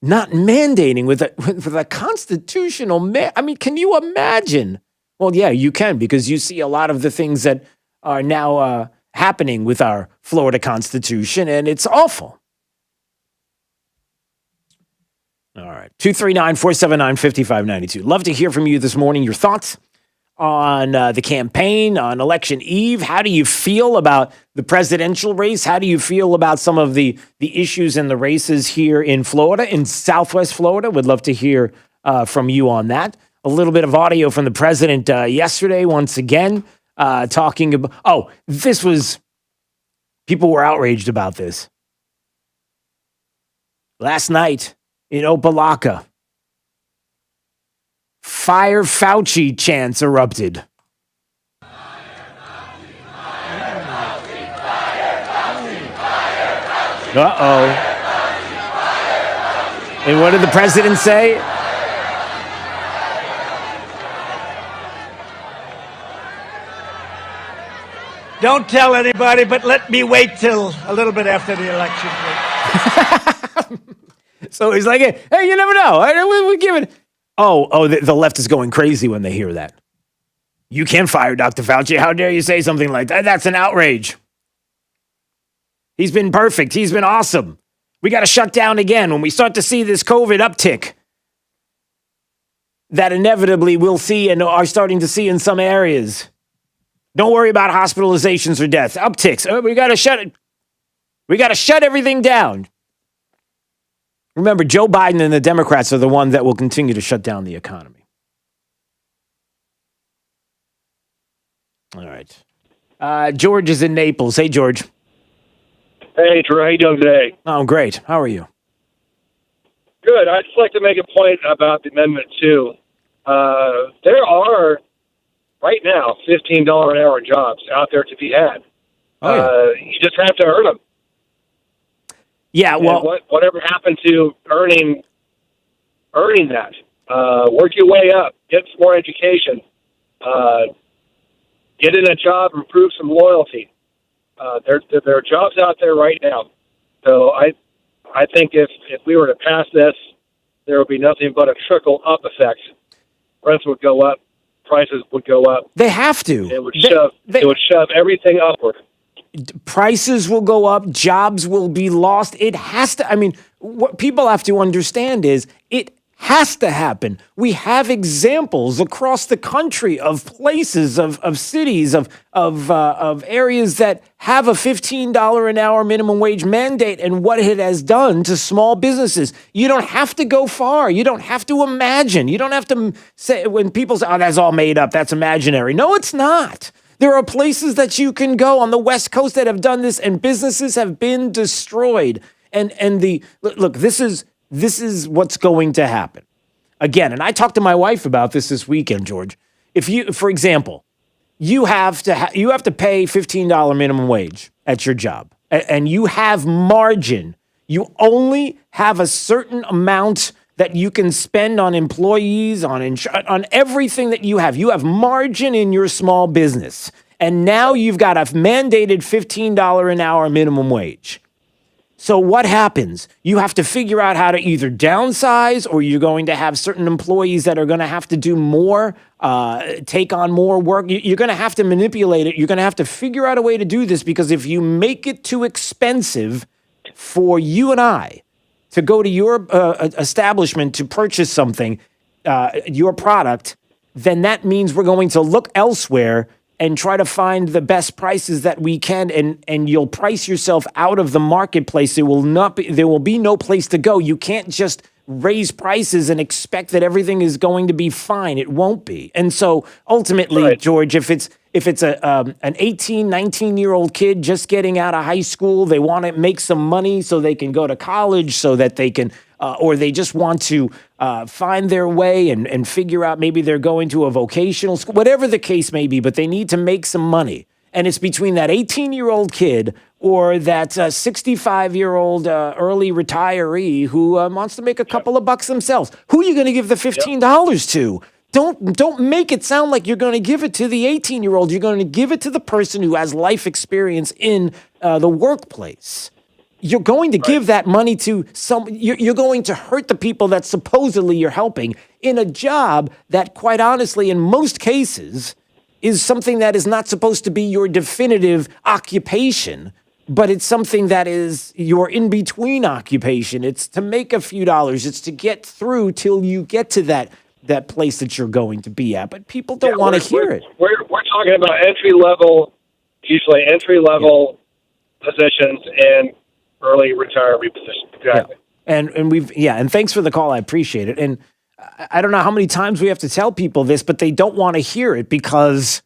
Not mandating with a constitutional I mean, can you imagine? Well, yeah, you can, because you see a lot of the things that are now happening with our Florida Constitution, and it's awful. All right. 239-479-5592. Love to hear from you this morning. Your thoughts on the campaign, on election eve. How do you feel about the presidential race? How do you feel about some of the issues in the races here in Florida, in Southwest Florida? Would love to hear from you on that. A little bit of audio from the president yesterday, once again, talking about, people were outraged about this. Last night in Opelika, Fire Fauci chants erupted. Uh-oh. And what did the president say? Don't tell anybody, but let me wait till a little bit after the election. So he's like, hey, you never know. We're giving. The left is going crazy when they hear that. You can't fire Dr. Fauci. How dare you say something like that? That's an outrage. He's been perfect. He's been awesome. We got to shut down again when we start to see this COVID uptick that inevitably we'll see and are starting to see in some areas. Don't worry about hospitalizations or deaths. Upticks. We got to shut it. We got to shut everything down. Remember, Joe Biden and the Democrats are the ones that will continue to shut down the economy. All right. George is in Naples. Hey, George. Hey, Drew. How you doing today? Oh, great. How are you? Good. I'd just like to make a point about the Amendment 2. There are, right now, $15 an hour jobs out there to be had. You just have to earn them. Yeah, well, and whatever happened to earning that? Work your way up, get some more education, get in a job, improve some loyalty. There are jobs out there right now. So I think if we were to pass this, there would be nothing but a trickle up effect. Rents would go up, prices would go up. They have to. It would shove everything upward. Prices will go up, jobs will be lost. It has to. I mean, what people have to understand is it has to happen. We have examples across the country of places, of cities, of areas that have a $15 an hour minimum wage mandate and what it has done to small businesses. You don't have to go far. You don't have to imagine. You don't have to say, when people say, oh, that's all made up, that's imaginary. No, it's not. There are places that you can go on the West Coast that have done this, and businesses have been destroyed. Look, this is what's going to happen. Again, and I talked to my wife about this weekend, George. If you, for example, you have to pay $15 minimum wage at your job, and you have margin. You only have a certain amount that you can spend on employees, on everything that you have. You have margin in your small business. And now you've got a mandated $15 an hour minimum wage. So what happens? You have to figure out how to either downsize, or you're going to have certain employees that are going to have to do more, take on more work. You're going to have to manipulate it. You're going to have to figure out a way to do this, because if you make it too expensive for you and I to go to your establishment to purchase something, your product, then that means we're going to look elsewhere and try to find the best prices that we can, and you'll price yourself out of the marketplace. There will be no place to go. You can't just raise prices and expect that everything is going to be fine. It won't be. And so ultimately, right, George, if it's an 18, 19-year-old kid just getting out of high school, they want to make some money so they can go to college, so that they can, or they just want to find their way and figure out, maybe they're going to a vocational school, whatever the case may be, but they need to make some money. And it's between that 18-year-old kid or that 65-year-old early retiree who wants to make a couple of bucks themselves. Who are you going to give the $15 to? Don't make it sound like you're going to give it to the 18-year-old. You're going to give it to the person who has life experience in the workplace. You're going to give that money to you're going to hurt the people that supposedly you're helping in a job that, quite honestly, in most cases, is something that is not supposed to be your definitive occupation, but it's something that is your in-between occupation. It's to make a few dollars. It's to get through till you get to that place that you're going to be at. But people don't want to hear it. We're talking about usually entry-level positions and early retiree positions. Exactly. Yeah. And thanks for the call. I appreciate it. And I don't know how many times we have to tell people this, but they don't want to hear it because,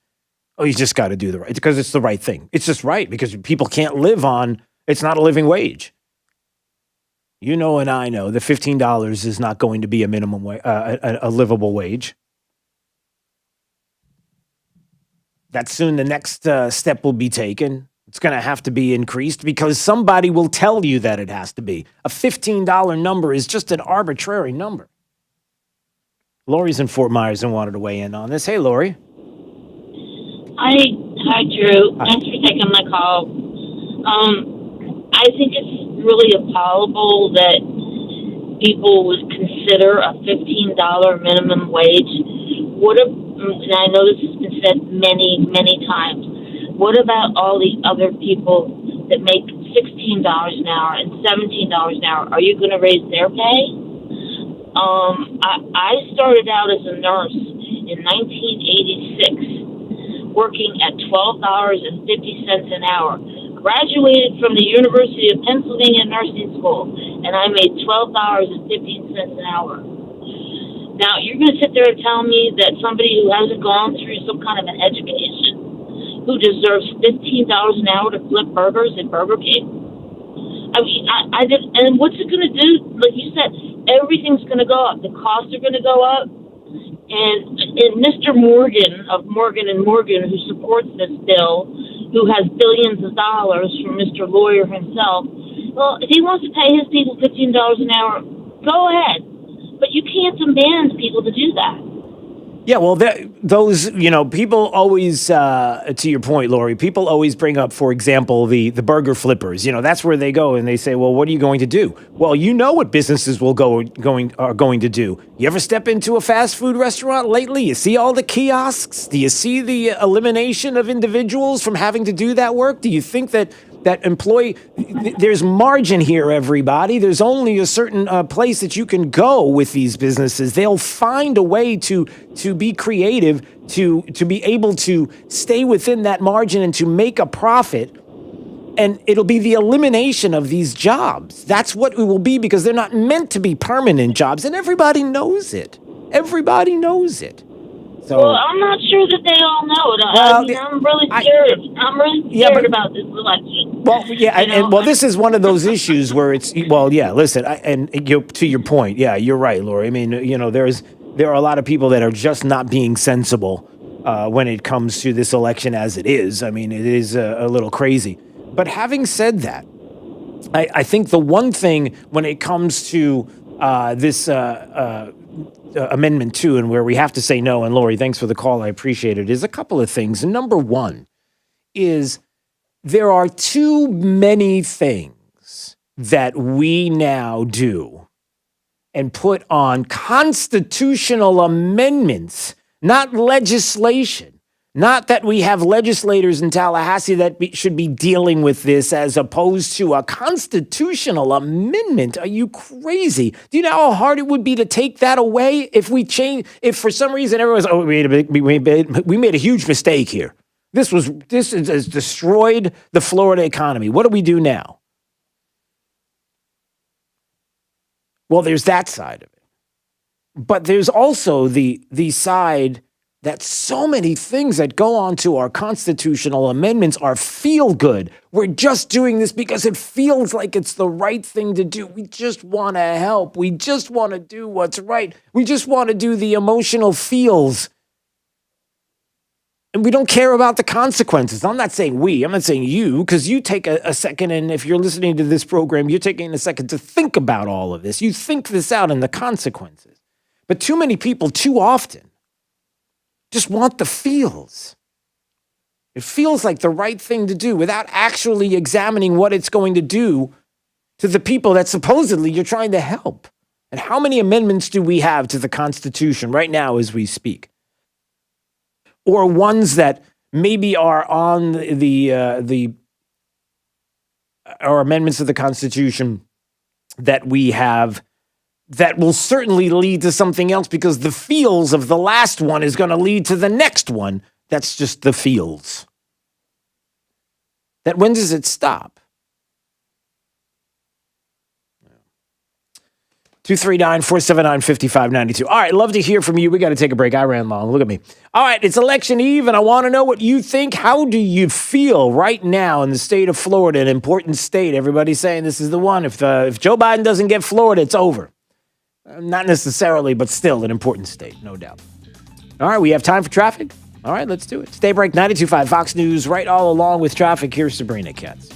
you just got to do because it's the right thing. It's just right, because people can't live on, it's not a living wage. You know, and I know that $15 is not going to be a minimum wage, a livable wage. That soon the next step will be taken. It's going to have to be increased because somebody will tell you that it has to be. A $15 number is just an arbitrary number. Lori's in Fort Myers and wanted to weigh in on this. Hey, Lori. Hi, Drew. Hi. Thanks for taking my call. I think it's really appallable that people would consider a $15 minimum wage? And I know this has been said many, many times. What about all the other people that make $16 an hour and $17 an hour? Are you going to raise their pay? I started out as a nurse in 1986, working at $12.50 an hour. Graduated from the University of Pennsylvania Nursing School, and I made $12.15 an hour. Now, you're going to sit there and tell me that somebody who hasn't gone through some kind of an education, who deserves $15 an hour to flip burgers at Burger King? I mean, I did, and what's it going to do? Like you said, everything's going to go up. The costs are going to go up. And Mr. Morgan of Morgan & Morgan, who supports this bill, who has billions of dollars from Mr. Lawyer himself, well, if he wants to pay his people $15 an hour, go ahead. But you can't demand people to do that. Yeah, well, those, people always, to your point, Lori, people always bring up, for example, the burger flippers. That's where they go and they say, well, what are you going to do? Well, you know what businesses are going to do. You ever step into a fast food restaurant lately? You see all the kiosks? Do you see the elimination of individuals from having to do that work? Do you think that employee, there's margin here, everybody. There's only a certain place that you can go with these businesses. They'll find a way to be creative, to be able to stay within that margin and to make a profit. And it'll be the elimination of these jobs. That's what it will be, because they're not meant to be permanent jobs. And everybody knows it. Everybody knows it. So, well, I'm not sure that they all know it. I'm really scared. I'm really scared about this election. Well, yeah, and this is one of those issues where it's, listen, to your point, yeah, you're right, Lori. I mean, there are a lot of people that are just not being sensible when it comes to this election as it is. I mean, it is a little crazy. But having said that, I think the one thing when it comes to this Amendment 2 and where we have to say no, and Lori, thanks for the call, I appreciate it, is a couple of things. And number one is there are too many things that we now do and put on constitutional amendments, not legislation. Not that we have legislators in Tallahassee that should be dealing with this as opposed to a constitutional amendment. Are you crazy? Do you know how hard it would be to take that away if for some reason everyone's, we made a huge mistake here. This has destroyed the Florida economy. What do we do now? Well, there's that side of it. But there's also the side that so many things that go on to our constitutional amendments are feel good. We're just doing this because it feels like it's the right thing to do. We just want to help. We just want to do what's right. We just want to do the emotional feels. And we don't care about the consequences. I'm not saying I'm not saying you, because you take a second, and if you're listening to this program, you're taking a second to think about all of this. You think this out and the consequences. But too many people, too often, just want the feels. It feels like the right thing to do without actually examining what it's going to do to the people that supposedly you're trying to help. And how many amendments do we have to the Constitution right now as we speak? Or ones that maybe are on or amendments to the Constitution that we have that will certainly lead to something else, because the feels of the last one is going to lead to the next one. That's just the feels. That when does it stop? 239-479-5592. All right, love to hear from you. We got to take a break. I ran long. Look at me. All right, it's election eve, and I want to know what you think. How do you feel right now in the state of Florida, an important state? Everybody's saying this is the one. If Joe Biden doesn't get Florida, it's over. Not necessarily, but still an important state, no doubt. All right, we have time for traffic? All right, let's do it. Stay break 92.5 Fox News, right all along with traffic. Here's Sabrina Katz.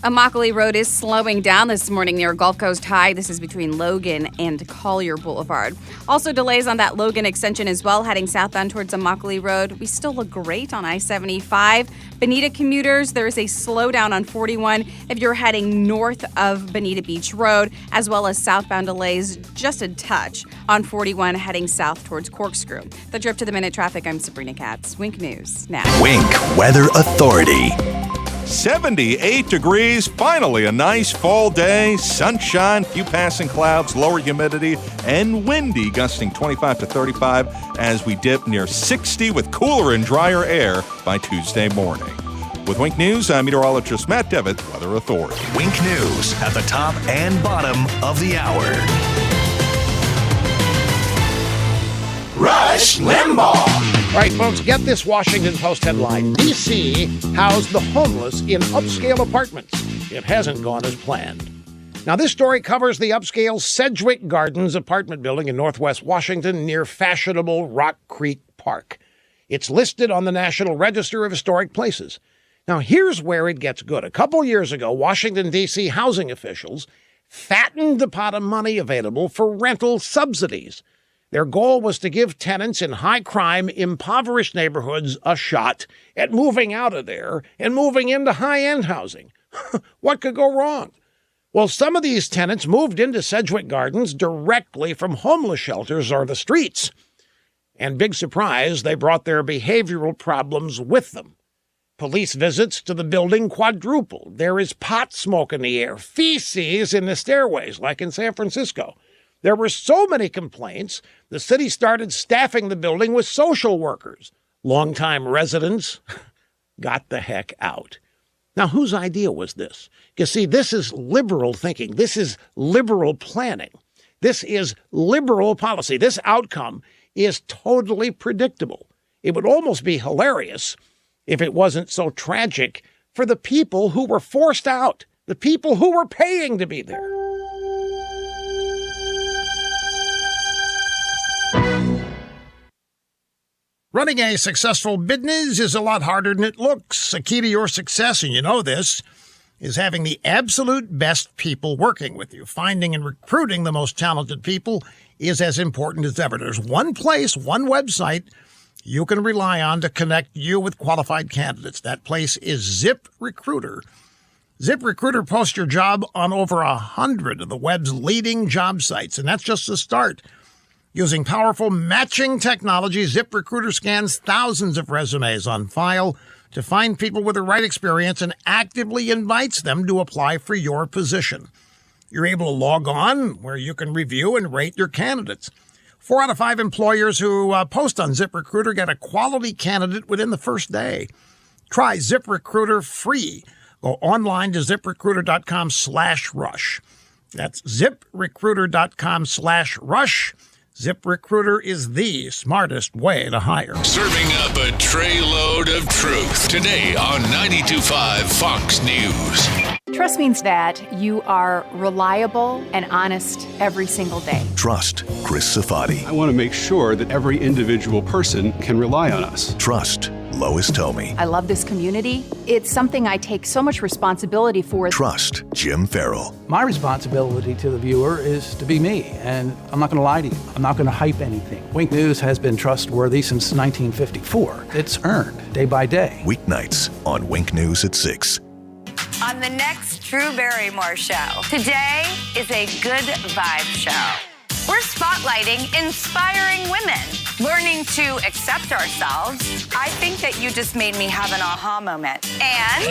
Immokalee Road is slowing down this morning near Gulf Coast High. This is between Logan and Collier Boulevard. Also delays on that Logan extension as well, heading southbound towards Immokalee Road. We still look great on I-75. Bonita commuters, there is a slowdown on 41 if you're heading north of Bonita Beach Road, as well as southbound delays just a touch on 41 heading south towards Corkscrew. The Drip to the Minute traffic, I'm Sabrina Katz. Wink News now. Wink Weather Authority. 78 degrees, finally a nice fall day, sunshine, few passing clouds, lower humidity, and windy, gusting 25 to 35 as we dip near 60 with cooler and drier air by Tuesday morning. With Wink News, I'm meteorologist Matt Devitt, Weather Authority. Wink News at the top and bottom of the hour. Rush Limbaugh. All right, folks, get this Washington Post headline. D.C. housed the homeless in upscale apartments. It hasn't gone as planned. Now, this story covers the upscale Sedgwick Gardens apartment building in northwest Washington near fashionable Rock Creek Park. It's listed on the National Register of Historic Places. Now, here's where it gets good. A couple years ago, Washington, D.C. housing officials fattened the pot of money available for rental subsidies. Their goal was to give tenants in high-crime, impoverished neighborhoods a shot at moving out of there and moving into high-end housing. What could go wrong? Well, some of these tenants moved into Sedgwick Gardens directly from homeless shelters or the streets. And big surprise, they brought their behavioral problems with them. Police visits to the building quadrupled. There is pot smoke in the air, feces in the stairways, like in San Francisco. There were so many complaints, the city started staffing the building with social workers. Longtime residents got the heck out. Now, whose idea was this? You see, this is liberal thinking. This is liberal planning. This is liberal policy. This outcome is totally predictable. It would almost be hilarious if it wasn't so tragic for the people who were forced out, the people who were paying to be there. Running a successful business is a lot harder than it looks. The key to your success, and you know this, is having the absolute best people working with you. Finding and recruiting the most talented people is as important as ever. There's one place, one website you can rely on to connect you with qualified candidates. That place is ZipRecruiter. ZipRecruiter posts your job on over 100 of the web's leading job sites, and that's just the start. Using powerful matching technology, ZipRecruiter scans thousands of resumes on file to find people with the right experience and actively invites them to apply for your position. You're able to log on where you can review and rate your candidates. 4 out of 5 employers who post on ZipRecruiter get a quality candidate within the first day. Try ZipRecruiter free. Go online to ZipRecruiter.com/rush. That's ZipRecruiter.com/rush. ZipRecruiter is the smartest way to hire. Serving up a tray load of truth today on 92.5 Fox News. Trust means that you are reliable and honest every single day. Trust Chris Safadi. I want to make sure that every individual person can rely on us. Trust Lois Tomey. I love this community. It's something I take so much responsibility for. Trust Jim Farrell. My responsibility to the viewer is to be me, and I'm not going to lie to you. I'm not going to hype anything. Wink News has been trustworthy since 1954. It's earned day by day. Weeknights on Wink News at 6. On the next Drew Barrymore show, today is a good vibe show. We're spotlighting inspiring women, learning to accept ourselves. I think that you just made me have an aha moment. And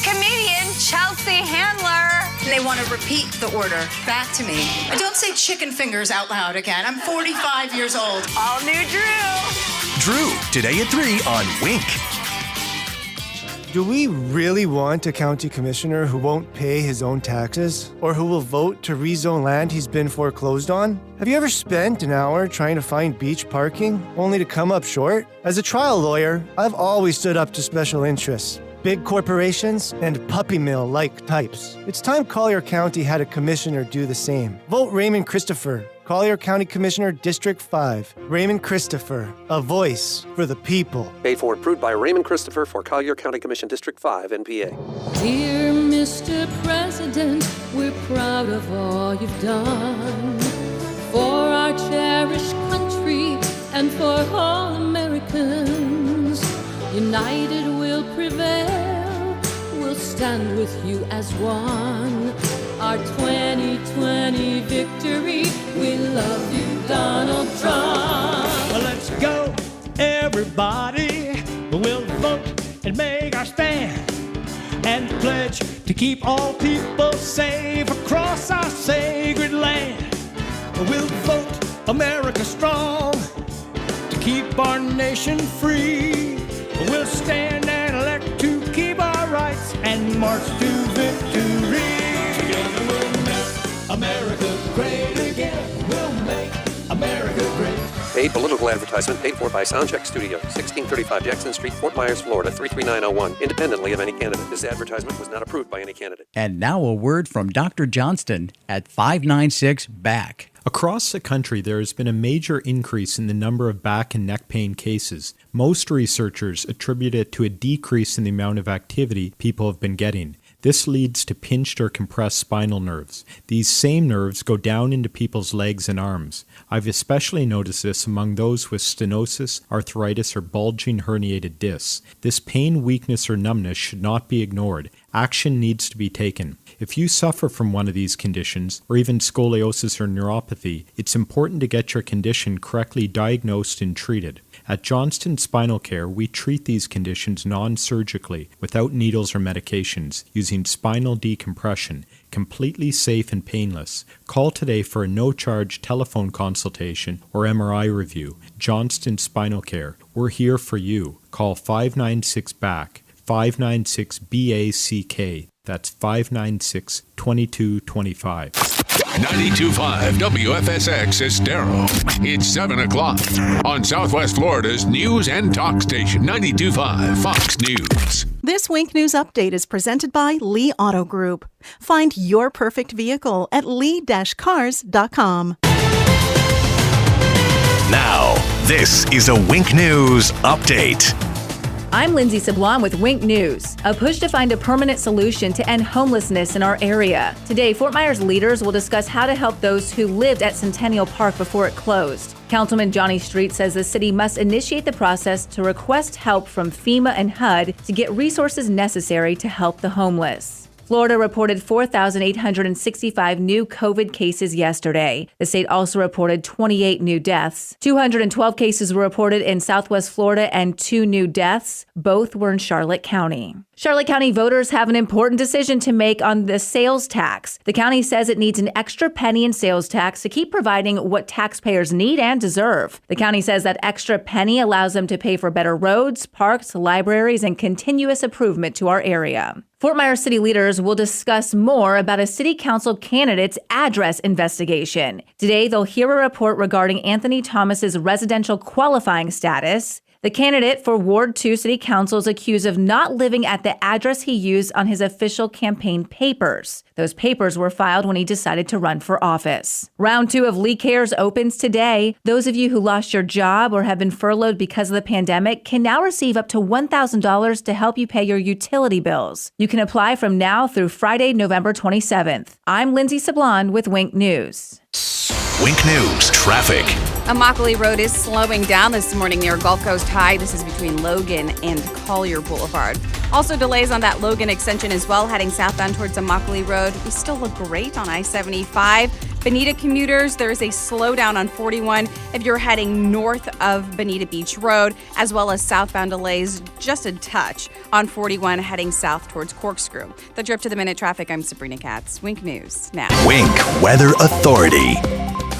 comedian Chelsea Handler. They want to repeat the order back to me. Don't say chicken fingers out loud again. I'm 45 years old. All new Drew. Drew, today at 3 on Wink. Do we really want a county commissioner who won't pay his own taxes? Or who will vote to rezone land he's been foreclosed on? Have you ever spent an hour trying to find beach parking, only to come up short? As a trial lawyer, I've always stood up to special interests, big corporations, and puppy mill-like types. It's time Collier County had a commissioner do the same. Vote Raymond Christopher. Collier County Commissioner, District 5. Raymond Christopher, a voice for the people. Paid for and approved by Raymond Christopher for Collier County Commission, District 5, NPA. Dear Mr. President, we're proud of all you've done for our cherished country and for all Americans. United we'll prevail, we'll stand with you as one. Our 2020 victory, we love you, Donald Trump. Well, let's go, everybody. We'll vote and make our stand and pledge to keep all people safe across our sacred land. We'll vote America strong to keep our nation free. We'll stand and elect to keep our rights and march to victory. Together we'll make America great again. We'll make America great. Paid political advertisement paid for by Soundcheck Studio, 1635 Jackson Street, Fort Myers, Florida, 33901, independently of any candidate. This advertisement was not approved by any candidate. And now a word from Dr. Johnston at 596 BACK. Across the country, there has been a major increase in the number of back and neck pain cases. Most researchers attribute it to a decrease in the amount of activity people have been getting. This leads to pinched or compressed spinal nerves. These same nerves go down into people's legs and arms. I've especially noticed this among those with stenosis, arthritis, or bulging herniated discs. This pain, weakness, or numbness should not be ignored. Action needs to be taken. If you suffer from one of these conditions, or even scoliosis or neuropathy, it's important to get your condition correctly diagnosed and treated. At Johnston Spinal Care, we treat these conditions non-surgically, without needles or medications, using spinal decompression, completely safe and painless. Call today for a no-charge telephone consultation or MRI review. Johnston Spinal Care. We're here for you. Call 596-BACK, 596-BACK. That's 596-2225. 92.5 WFSX Estero. It's 7 o'clock on Southwest Florida's news and talk station, 92.5 Fox News. This Wink News Update is presented by Lee Auto Group. Find your perfect vehicle at lee-cars.com. Now, this is a Wink News Update. I'm Lindsay Sablon with Wink News, a push to find a permanent solution to end homelessness in our area. Today, Fort Myers leaders will discuss how to help those who lived at Centennial Park before it closed. Councilman Johnny Street says the city must initiate the process to request help from FEMA and HUD to get resources necessary to help the homeless. Florida reported 4,865 new COVID cases yesterday. The state also reported 28 new deaths. 212 cases were reported in Southwest Florida and 2 new deaths. Both were in Charlotte County. Charlotte County voters have an important decision to make on the sales tax. The county says it needs an extra penny in sales tax to keep providing what taxpayers need and deserve. The county says that extra penny allows them to pay for better roads, parks, libraries, and continuous improvement to our area. Fort Myers city leaders will discuss more about a city council candidate's address investigation. Today, they'll hear a report regarding Anthony Thomas's residential qualifying status. The candidate for Ward 2 City Council is accused of not living at the address he used on his official campaign papers. Those papers were filed when he decided to run for office. Round 2 of Lee Cares opens today. Those of you who lost your job or have been furloughed because of the pandemic can now receive up to $1,000 to help you pay your utility bills. You can apply from now through Friday, November 27th. I'm Lindsay Sablon with Wink News. Wink News Traffic. Immokalee Road is slowing down this morning near Gulf Coast High. This is between Logan and Collier Boulevard. Also delays on that Logan extension as well, heading southbound towards Immokalee Road. We still look great on I-75. Bonita commuters, there is a slowdown on 41 if you're heading north of Bonita Beach Road, as well as southbound delays just a touch on 41 heading south towards Corkscrew. That's your up to the minute traffic. I'm Sabrina Katz. Wink News now. Wink Weather Authority.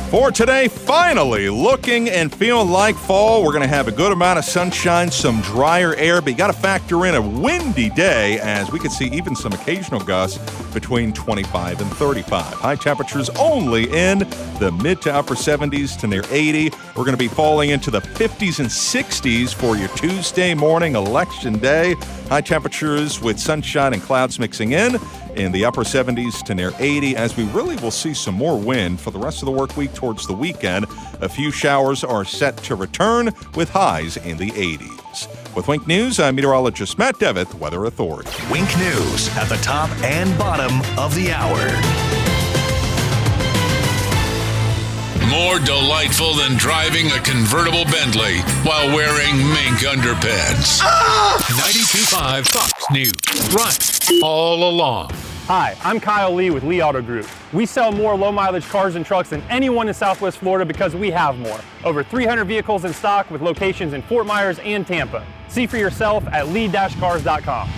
For today, finally looking and feeling like fall. We're going to have a good amount of sunshine, some drier air, but you got to factor in a windy day as we could see even some occasional gusts between 25 and 35. High temperatures only in the mid to upper 70s to near 80. We're going to be falling into the 50s and 60s for your Tuesday morning, election day. High temperatures with sunshine and clouds mixing in. in the upper 70s to near 80, as we really will see some more wind for the rest of the work week towards the weekend. A few showers are set to return with highs in the 80s. With Wink News, I'm meteorologist Matt Devitt, Weather Authority. Wink News at the top and bottom of the hour. More delightful than driving a convertible Bentley while wearing mink underpants. 92.5 Fox News. Right all along. Hi, I'm Kyle Lee with Lee Auto Group. We sell more low-mileage cars and trucks than anyone in Southwest Florida because we have more. Over 300 vehicles in stock with locations in Fort Myers and Tampa. See for yourself at lee-cars.com.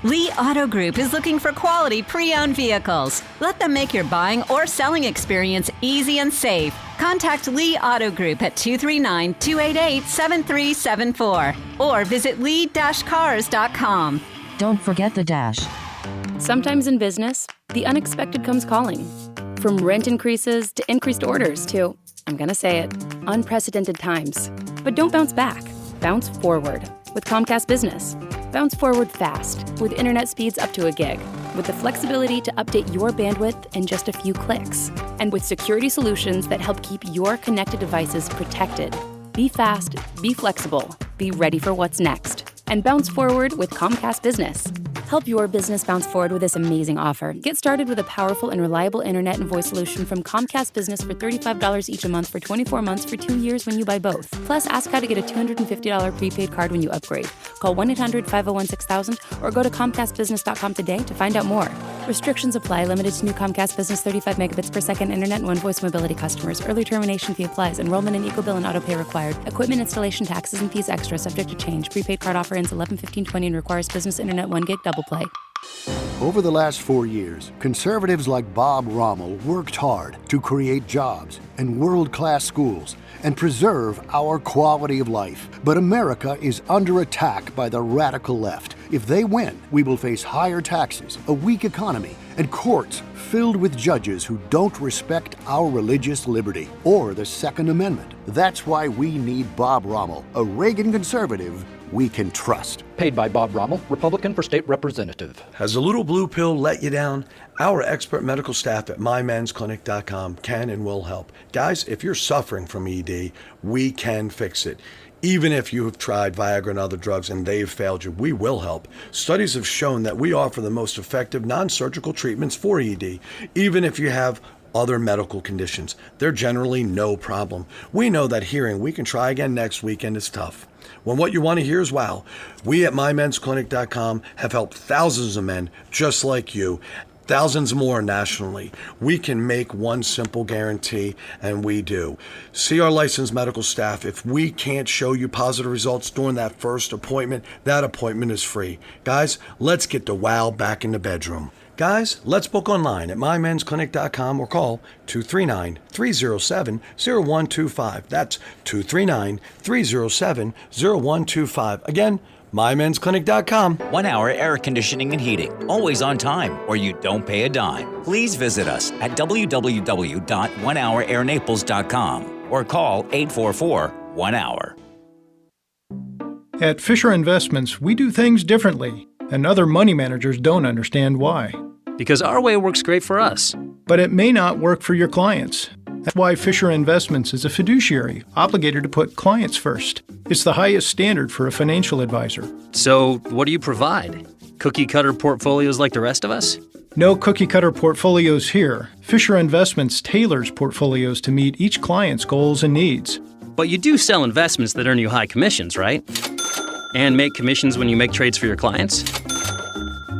Lee Auto Group is looking for quality pre-owned vehicles. Let them make your buying or selling experience easy and safe. Contact Lee Auto Group at 239-288-7374 or visit lee-cars.com. Don't forget the dash. Sometimes in business, the unexpected comes calling. From rent increases to increased orders to, I'm gonna say it, unprecedented times. But don't bounce back. Bounce forward with Comcast Business. Bounce forward fast with internet speeds up to a gig, with the flexibility to update your bandwidth in just a few clicks, and with security solutions that help keep your connected devices protected. Be fast, be flexible, be ready for what's next, and bounce forward with Comcast Business. Help your business bounce forward with this amazing offer. Get started with a powerful and reliable internet and voice solution from Comcast Business for $35 each a month for 24 months for 2 years when you buy both. Plus, ask how to get a $250 prepaid card when you upgrade. Call 1-800-501-6000 or go to ComcastBusiness.com today to find out more. Restrictions apply. Limited to new Comcast Business 35 megabits per second internet and one voice mobility customers. Early termination fee applies. Enrollment in EcoBill and autopay required. Equipment installation taxes and fees extra. Subject to change. Prepaid card offer ends 11/15/20 and requires business internet 1 gig double play. Over the last 4 years, conservatives like Bob Rommel worked hard to create jobs and world-class schools and preserve our quality of life. But America is under attack by the radical left. If they win, we will face higher taxes, a weak economy, and courts filled with judges who don't respect our religious liberty or the Second Amendment. That's why we need Bob Rommel, a Reagan conservative we can trust. Paid by Bob Rommel, Republican for State Representative. Has a little blue pill let you down? Our expert medical staff at mymensclinic.com can and will help. Guys, if you're suffering from ED, we can fix it. Even if you have tried Viagra and other drugs and they've failed you, we will help. Studies have shown that we offer the most effective non-surgical treatments for ED, even if you have other medical conditions. They're generally no problem. We know that hearing we can try again next weekend is tough. When what you want to hear is wow, we at mymensclinic.com have helped thousands of men just like you, thousands more nationally. We can make one simple guarantee, and we do. See our licensed medical staff. If we can't show you positive results during that first appointment, that appointment is free. Guys, let's get the wow back in the bedroom. Guys, let's book online at mymensclinic.com or call 239-307-0125. That's 239-307-0125. Again, mymensclinic.com. 1 hour air conditioning and heating, always on time, or you don't pay a dime. Please visit us at www.onehourairnaples.com or call 844-1HOUR. At Fisher Investments, we do things differently, and other money managers don't understand why. Because our way works great for us. But it may not work for your clients. That's why Fisher Investments is a fiduciary, obligated to put clients first. It's the highest standard for a financial advisor. So, what do you provide? Cookie-cutter portfolios like the rest of us? No cookie-cutter portfolios here. Fisher Investments tailors portfolios to meet each client's goals and needs. But you do sell investments that earn you high commissions, right? And make commissions when you make trades for your clients?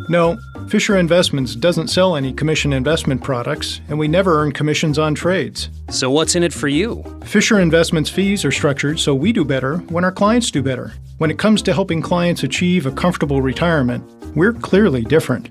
No, Fisher Investments doesn't sell any commission investment products, and we never earn commissions on trades. So what's in it for you? Fisher Investments fees are structured so we do better when our clients do better. When it comes to helping clients achieve a comfortable retirement, we're clearly different.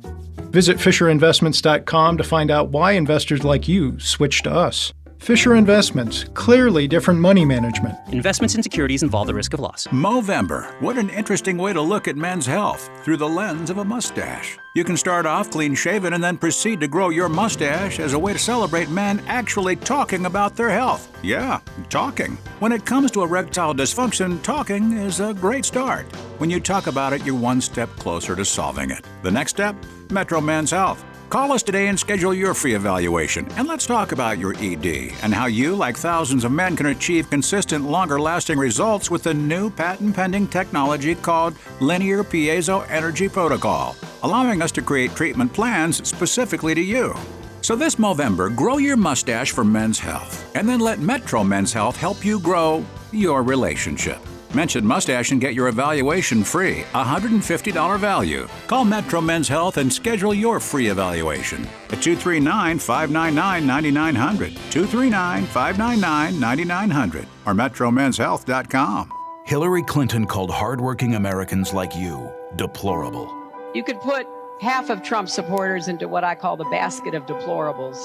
Visit FisherInvestments.com to find out why investors like you switch to us. Fisher Investments, clearly different money management. Investments in securities involve the risk of loss. Movember. What an interesting way to look at men's health through the lens of a mustache. You can start off clean-shaven and then proceed to grow your mustache as a way to celebrate men actually talking about their health. Yeah, talking. When it comes to erectile dysfunction, talking is a great start. When you talk about it, you're one step closer to solving it. The next step? Metro Men's Health. Call us today and schedule your free evaluation. And let's talk about your ED and how you, like thousands of men, can achieve consistent, longer-lasting results with the new patent-pending technology called Linear Piezo Energy Protocol, allowing us to create treatment plans specifically to you. So this Movember, grow your mustache for men's health, and then let Metro Men's Health help you grow your relationship. Mention mustache and get your evaluation free, $150 value. Call Metro Men's Health and schedule your free evaluation at 239-599-9900, 239-599-9900, or metromenshealth.com. Hillary Clinton called hardworking Americans like you deplorable. You could put half of Trump supporters into what I call the basket of deplorables.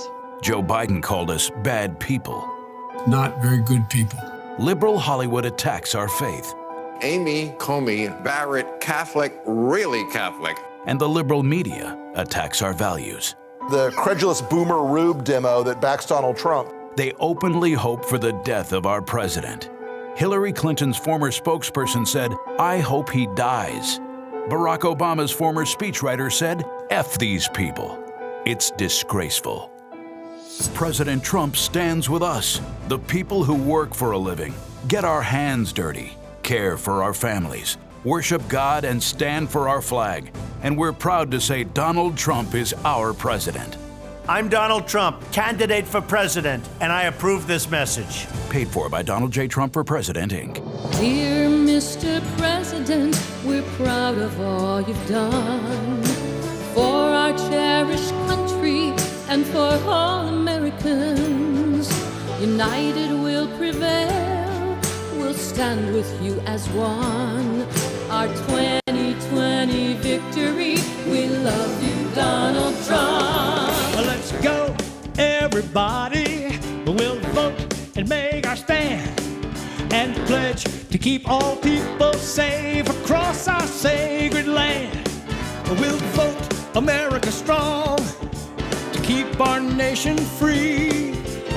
Joe Biden called us bad people. Not very good people. Liberal Hollywood attacks our faith. Amy Comey Barrett, Catholic, really Catholic. And the liberal media attacks our values. The credulous boomer Rube demo that backs Donald Trump. They openly hope for the death of our president. Hillary Clinton's former spokesperson said, "I hope he dies." Barack Obama's former speechwriter said, "F these people." It's disgraceful. President Trump stands with us, the people who work for a living, get our hands dirty, care for our families, worship God, and stand for our flag. And we're proud to say Donald Trump is our president. I'm Donald Trump, candidate for president, and I approve this message. Paid for by Donald J. Trump for President, Inc. Dear Mr. President, we're proud of all you've done for our cherished country and for all Americans. United we'll prevail, we'll stand with you as one. Our 2020 victory, we love you, Donald Trump. Let's go, everybody. We'll vote and make our stand and pledge to keep all people safe across our sacred land. We'll vote America strong to keep our nation free.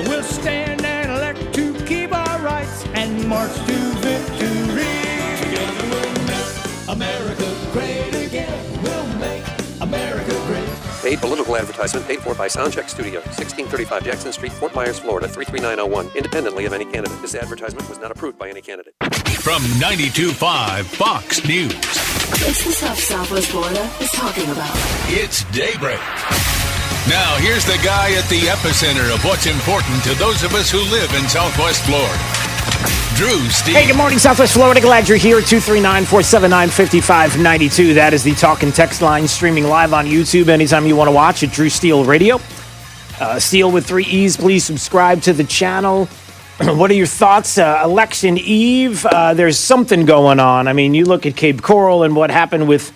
We'll stand and elect to keep our rights and march to victory. Together we'll make America great again. We'll make America great. Paid political advertisement paid for by Soundcheck Studio, 1635 Jackson Street, Fort Myers, Florida, 33901, independently of any candidate. This advertisement was not approved by any candidate. From 92.5 Fox News. It's the stuff Southwest Florida is talking about. It's Daybreak. Now, here's the guy at the epicenter of what's important to those of us who live in Southwest Florida. Drew Steve. Hey, good morning, Southwest Florida. Glad you're here. 239-479-5592. That is the talk and text line, streaming live on YouTube anytime you want to watch at Drew Steele Radio. Steele with 3 E's. Please subscribe to the channel. What are your thoughts? Election Eve, there's something going on. I mean, you look at Cape Coral and what happened with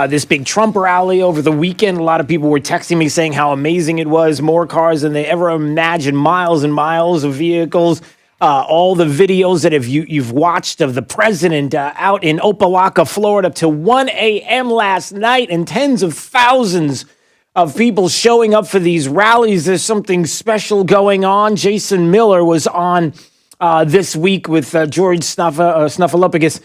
this big Trump rally over the weekend. A lot of people were texting me saying how amazing it was. More cars than they ever imagined. Miles and miles of vehicles. All the videos that you've watched of the president out in Opelika, Florida, up to 1 a.m. last night, and tens of thousands of people showing up for these rallies. There's something special going on. Jason Miller was on this week with George Snuffleupagus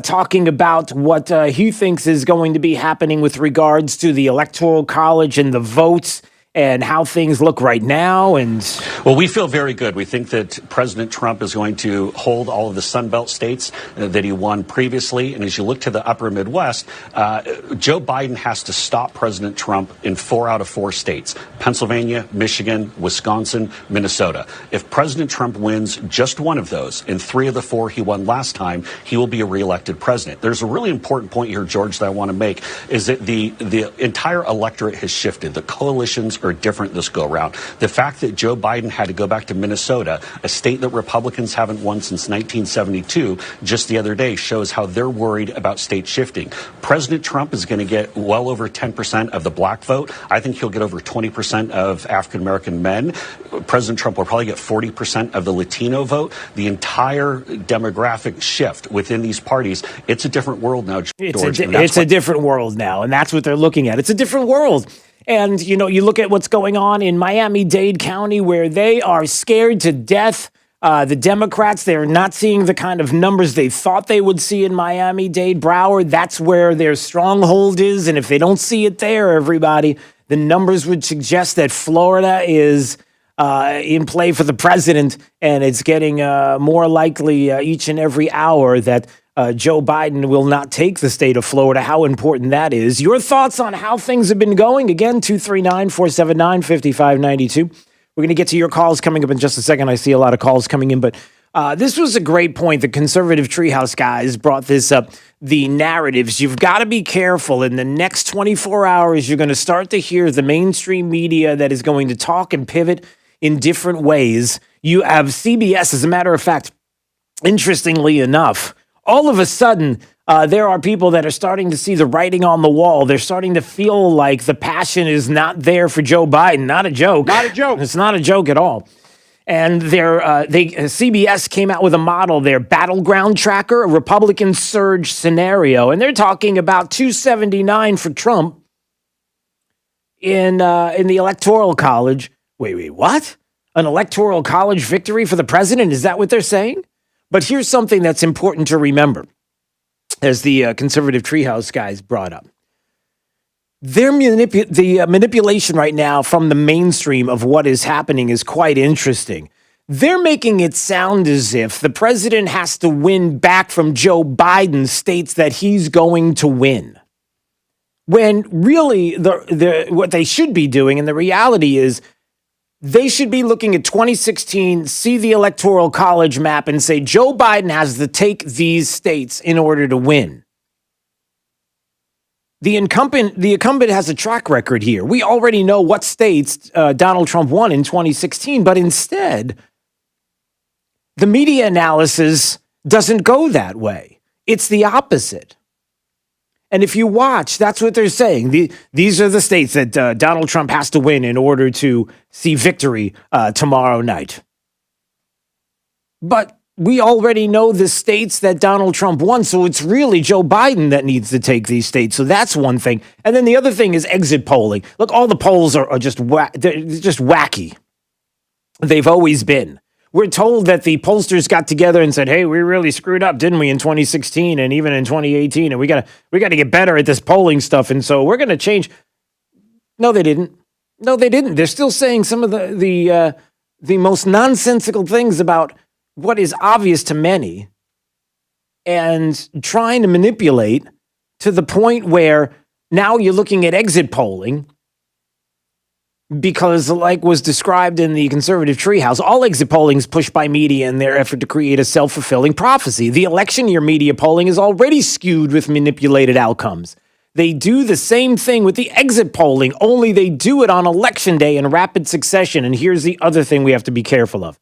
talking about what he thinks is going to be happening with regards to the Electoral College and the votes, and how things look right now. And well, we feel very good. We think that President Trump is going to hold all of the Sun Belt states that he won previously. And as you look to the upper Midwest, Joe Biden has to stop President Trump in 4 out of 4 states: Pennsylvania, Michigan, Wisconsin, Minnesota. If President Trump wins just one of those in 3 of the 4 he won last time, he will be a reelected president. There's a really important point here, George, that I want to make, is that the entire electorate has shifted. The coalitions are different this go around. The fact that Joe Biden had to go back to Minnesota, a state that Republicans haven't won since 1972, just the other day, shows how they're worried about state shifting. President Trump is going to get well over 10% of the black vote. I think he'll get over 20% of African-American men. President Trump will probably get 40% of the Latino vote. The entire demographic shift within these parties, it's a different world now, George. It's a different world now, and that's what they're looking at. It's a different world. And, you know, you look at what's going on in Miami-Dade County, where they are scared to death. The Democrats, they're not seeing the kind of numbers they thought they would see in Miami-Dade, Broward. That's where their stronghold is. And if they don't see it there, everybody, The numbers would suggest that Florida is in play for the president, and it's getting more likely each and every hour that Joe Biden will not take the state of Florida. How important that is. Your thoughts on how things have been going? Again, 239-479-5592. We're going to get to your calls coming up in just a second. I see a lot of calls coming in, but this was a great point. The conservative treehouse guys brought this up. The narratives, you've got to be careful. In the next 24 hours, you're going to start to hear the mainstream media that is going to talk and pivot in different ways. You have CBS, as a matter of fact, interestingly enough, all of a sudden, there are people that are starting to see the writing on the wall. They're starting to feel like the passion is not there for Joe Biden. Not a joke. Not a joke. It's not a joke at all. And CBS came out with a model, their battleground tracker, a Republican surge scenario. And they're talking about 279 for Trump in the Electoral College. Wait, what? An Electoral College victory for the president? Is that what they're saying? But here's something that's important to remember, as the conservative treehouse guys brought up. The manipulation right now from the mainstream of what is happening is quite interesting. They're making it sound as if the president has to win back from Joe Biden states that he's going to win. When really what they should be doing, and the reality is, they should be looking at 2016, see the Electoral College map, and say Joe Biden has to take these states in order to win. The incumbent has a track record here. We already know what states Donald Trump won in 2016, but instead, the media analysis doesn't go that way. It's the opposite. And if you watch, that's what they're saying. These are the states that Donald Trump has to win in order to see victory tomorrow night. But we already know the states that Donald Trump won, so it's really Joe Biden that needs to take these states. So that's one thing. And then the other thing is exit polling. Look, all the polls are just they're just wacky. They've always been. We're told that the pollsters got together and said, hey, we really screwed up, didn't we, in 2016 and even in 2018, and we got to get better at this polling stuff, and so we're going to change. No, they didn't. No, they didn't. They're still saying some of the most nonsensical things about what is obvious to many and trying to manipulate to the point where now you're looking at exit polling. Because, like was described in the conservative treehouse, all exit polling is pushed by media in their effort to create a self-fulfilling prophecy. The election year media polling is already skewed with manipulated outcomes. They do the same thing with the exit polling, only they do it on election day in rapid succession. And here's the other thing we have to be careful of.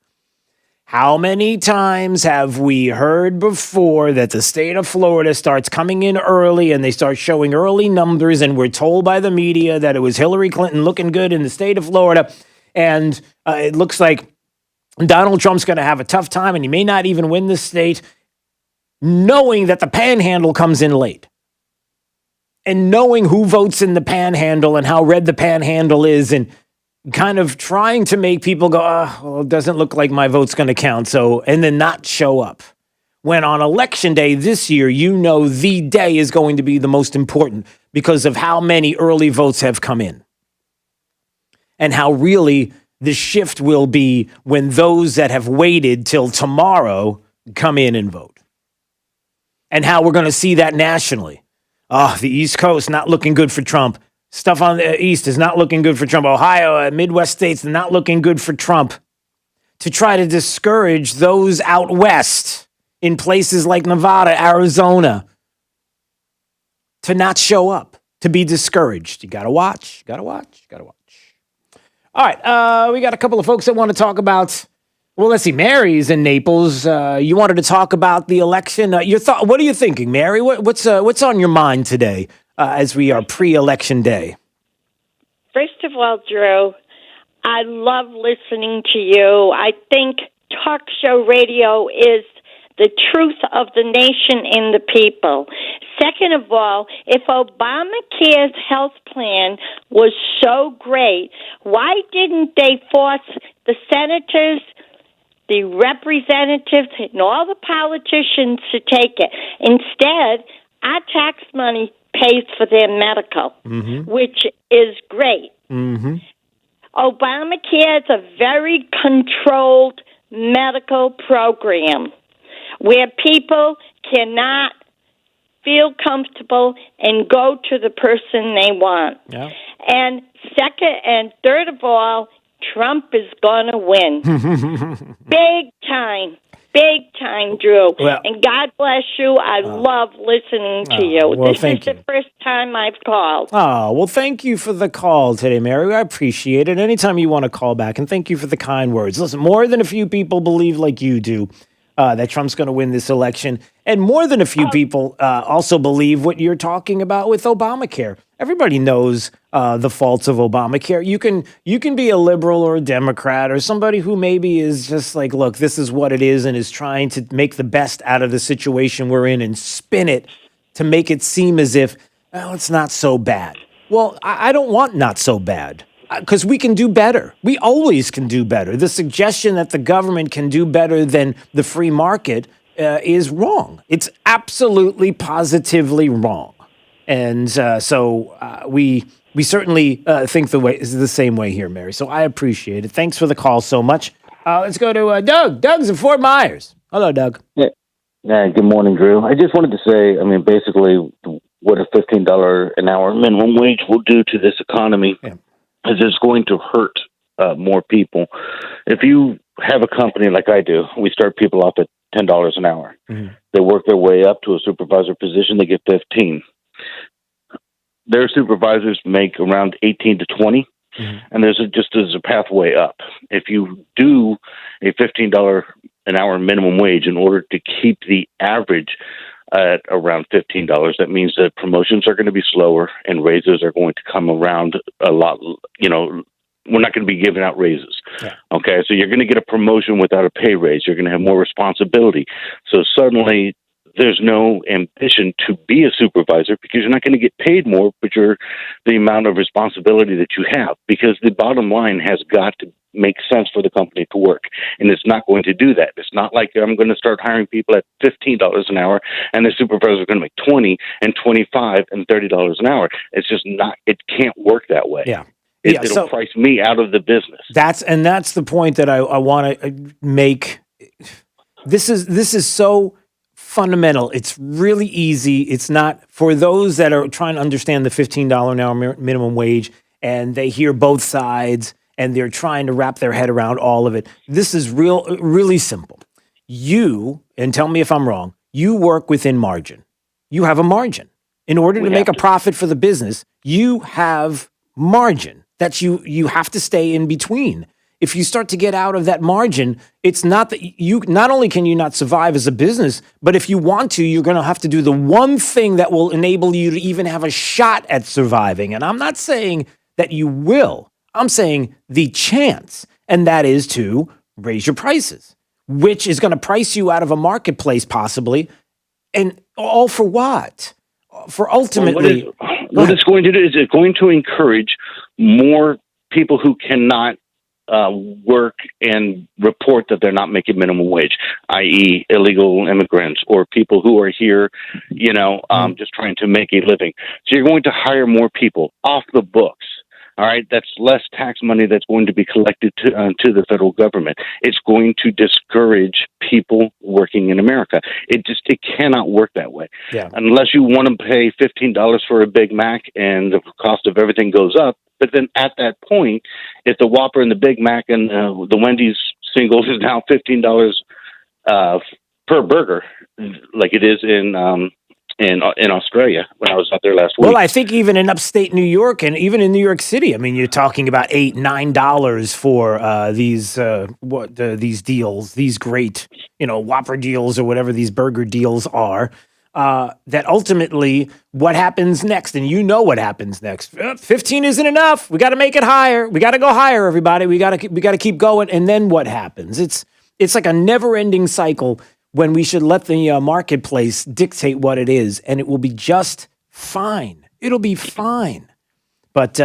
How many times have we heard before that the state of Florida starts coming in early and they start showing early numbers, and we're told by the media that it was Hillary Clinton looking good in the state of Florida, and it looks like Donald Trump's going to have a tough time and he may not even win the state, knowing that the panhandle comes in late. And knowing who votes in the panhandle and how red the panhandle is, and kind of trying to make people go, well, it doesn't look like my vote's going to count. So, and then not show up. When on election day this year, you know the day is going to be the most important because of how many early votes have come in. And how really the shift will be when those that have waited till tomorrow come in and vote. And how we're going to see that nationally. The East Coast not looking good for Trump. Stuff on the East is not looking good for Trump. Ohio, Midwest states not looking good for Trump. To try to discourage those out west in places like Nevada, Arizona, to not show up, to be discouraged. You got to watch. All right, we got a couple of folks that want to talk about. Well, let's see. Mary's in Naples. You wanted to talk about the election. Your thought? What are you thinking, Mary? What's on your mind today? As we are pre-election day? First of all, Drew, I love listening to you. I think talk show radio is the truth of the nation and the people. Second of all, if Obamacare's health plan was so great, why didn't they force the senators, the representatives, and all the politicians to take it? Instead, our tax money pays for their medical, which is great. Obamacare is a very controlled medical program where people cannot feel comfortable and go to the person they want. Yeah. And second and third of all, Trump is going to win. Big time, Drew. Well, and God bless you. I love listening to you. Well, This thank is the first time I've called. Oh, well, thank you for the call today, Mary. I appreciate it. Anytime you want to call back, and thank you for the kind words. Listen, more than a few people believe like you do that Trump's going to win this election. And more than a few people also believe what you're talking about with Obamacare. Everybody knows the faults of Obamacare. You can be a liberal or a Democrat or somebody who maybe is just like, look, this is what it is and is trying to make the best out of the situation we're in and spin it to make it seem as if, well, it's not so bad. Well, I don't want not so bad. Because we can do better. We always can do better. The suggestion that the government can do better than the free market is wrong. It's absolutely, positively wrong. And so we certainly think the same way here, Mary. So I appreciate it. Thanks for the call so much. Let's go to Doug. Doug's in Fort Myers. Hello, Doug. Yeah, good morning, Drew. I just wanted to say, basically, what a $15 an hour minimum wage will do to this economy. Yeah. Is it's going to hurt more people. If you have a company like I do, we start people off at $10 an hour. They work their way up to a supervisor position, they get 15. Their supervisors make around 18 to 20, and there's a pathway up. If you do a $15 an hour minimum wage in order to keep the average at around $15, that means that promotions are going to be slower and raises are going to come around a lot. We're not going to be giving out raises. Yeah. Okay, so you're going to get a promotion without a pay raise. You're going to have more responsibility. So suddenly there's no ambition to be a supervisor because you're not going to get paid more, but the amount of responsibility that you have, because the bottom line has got to make sense for the company to work. And it's not going to do that. It's not like I'm going to start hiring people at $15 an hour and the supervisors are going to make $20 and $25 and $30 an hour. It's just not, it can't work that way. Yeah. It'll price me out of the business. That's the point that I want to make. This is so fundamental. It's really easy. It's not for those that are trying to understand the $15 an hour minimum wage and they hear both sides and they're trying to wrap their head around all of it. This is really simple. You, and tell me if I'm wrong, you work within margin. You have a margin. In order to make a profit for the business, you have margin that you have to stay in between. If you start to get out of that margin, it's not that not only can you not survive as a business, but if you want to, you're going to have to do the one thing that will enable you to even have a shot at surviving. And I'm not saying that you will. I'm saying the chance, and that is to raise your prices, which is going to price you out of a marketplace possibly. And all for what? For ultimately... What it's going to do is it's going to encourage more people who cannot work and report that they're not making minimum wage, i.e. illegal immigrants or people who are here, just trying to make a living. So you're going to hire more people off the books. All right, that's less tax money that's going to be collected to the federal government. It's going to discourage people working in America. It cannot work that way. Yeah. Unless you want to pay $15 for a Big Mac and the cost of everything goes up. But then at that point, if the Whopper and the Big Mac and the Wendy's single is now $15 per burger, like it is in Australia when I was out there last week. Well, I think even in upstate New York and even in New York City, I mean, you're talking about $8, $9 for these deals, these great, Whopper deals or whatever these burger deals are. That ultimately, what happens next? And you know what happens next. 15 isn't enough. We got to make it higher. We got to go higher, everybody. We got to keep going. And then what happens? It's like a never-ending cycle. When we should let the marketplace dictate what it is, and it will be just fine. It'll be fine. But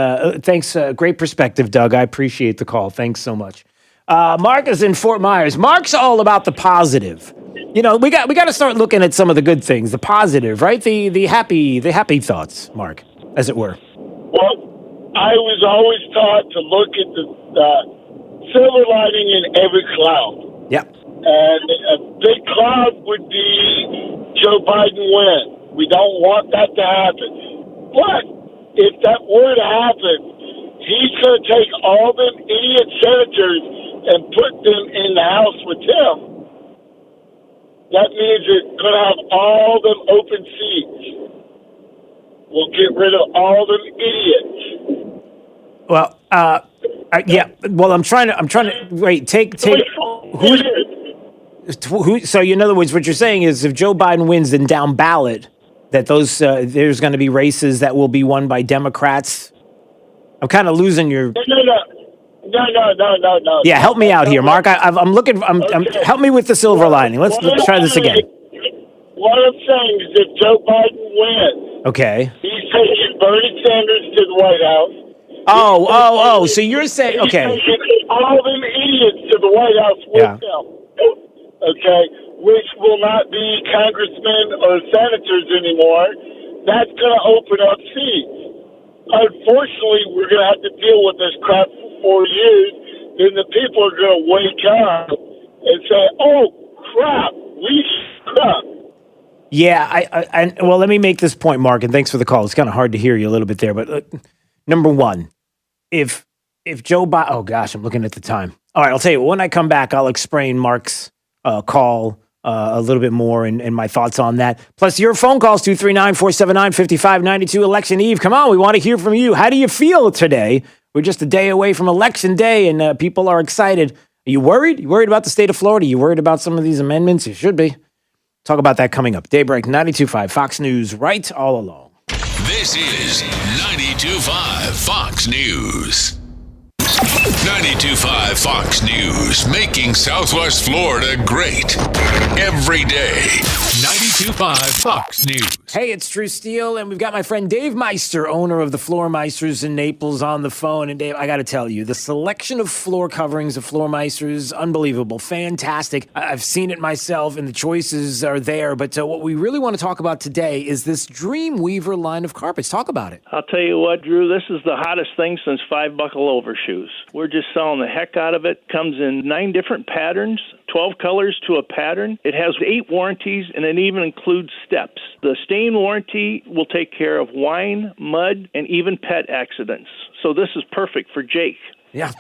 thanks. Great perspective, Doug. I appreciate the call. Thanks so much. Mark is in Fort Myers. Mark's all about the positive. You know, we got to start looking at some of the good things, the positive, right? The happy thoughts, Mark, as it were. Well, I was always taught to look at the silver lining in every cloud. Yep. And a big cloud would be Joe Biden win. We don't want that to happen. But if that were to happen, he's going to take all them idiot senators and put them in the House with him. That means it's going to have all them open seats. We'll get rid of all them idiots. Well, yeah. Well, I'm trying to wait. Take who? So, in other words, what you're saying is, if Joe Biden wins, then down ballot, that those there's going to be races that will be won by Democrats. I'm kind of losing your. No. Yeah, help me out here, Mark. I'm looking. Help me with the silver lining. Let's try this again. What I'm saying is, if Joe Biden wins, okay, he's taking Bernie Sanders to the White House. Oh. So you're saying, okay. He's taking all them idiots to the White House with him. Okay, which will not be congressmen or senators anymore. That's going to open up seats. Unfortunately, we're going to have to deal with this crap for 4 years. Then the people are going to wake up and say, "Oh crap, we suck." Yeah, well, let me make this point, Mark, and thanks for the call. It's kind of hard to hear you a little bit there, but number one, if Joe Biden, oh gosh, I'm looking at the time. All right, I'll tell you, when I come back, I'll explain Mark's call a little bit more and my thoughts on that. Plus, your phone calls, 239-479-5592, Election Eve. Come on, we want to hear from you. How do you feel today? We're just a day away from Election Day, and people are excited. Are you worried? You worried about the state of Florida? You worried about some of these amendments? You should be. Talk about that coming up. Daybreak 92.5 Fox News, right all along. This is 92.5 Fox News. 92.5 Fox News, making Southwest Florida great every day. 92.5 Fox News. Hey, it's Drew Steele, and we've got my friend Dave Meister, owner of the Floor Meisters in Naples, on the phone. And Dave, I got to tell you, the selection of floor coverings of Floor Meisters, unbelievable, fantastic. I've seen it myself, and the choices are there. But what we really want to talk about today is this Dreamweaver line of carpets. Talk about it. I'll tell you what, Drew, this is the hottest thing since 5 buckle overshoes. We're just selling the heck out of it. Comes in 9 different patterns, 12 colors to a pattern. It has 8 warranties, and it even includes steps. The stain warranty will take care of wine, mud, and even pet accidents. So this is perfect for Jake. Yeah,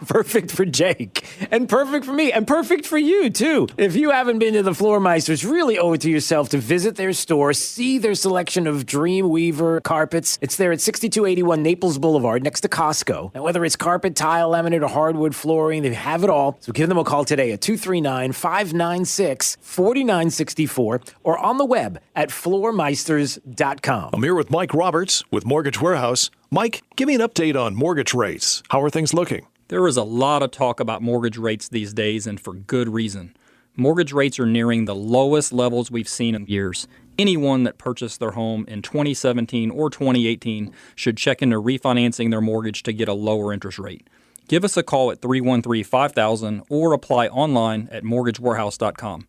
perfect for Jake, and perfect for me, and perfect for you, too. If you haven't been to the Floor Meisters, really owe it to yourself to visit their store, see their selection of Dreamweaver carpets. It's there at 6281 Naples Boulevard, next to Costco. And whether it's carpet, tile, laminate, or hardwood flooring, they have it all. So give them a call today at 239-596-4964 or on the web at floormeisters.com. I'm here with Mike Roberts with Mortgage Warehouse. Mike, give me an update on mortgage rates. How are things looking? There is a lot of talk about mortgage rates these days, and for good reason. Mortgage rates are nearing the lowest levels we've seen in years. Anyone that purchased their home in 2017 or 2018 should check into refinancing their mortgage to get a lower interest rate. Give us a call at 313-5000 or apply online at mortgagewarehouse.com.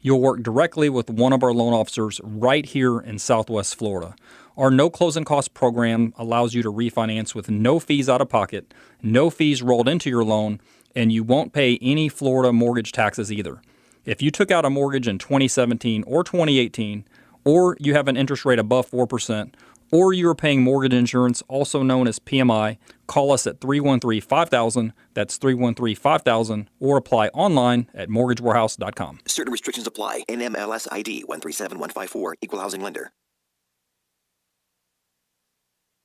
You'll work directly with one of our loan officers right here in Southwest Florida. Our no closing costs program allows you to refinance with no fees out of pocket, no fees rolled into your loan, and you won't pay any Florida mortgage taxes either. If you took out a mortgage in 2017 or 2018, or you have an interest rate above 4%, or you are paying mortgage insurance, also known as PMI, call us at 313-5000, that's 313-5000, or apply online at mortgagewarehouse.com. Certain restrictions apply. NMLS ID 137154, Equal Housing Lender.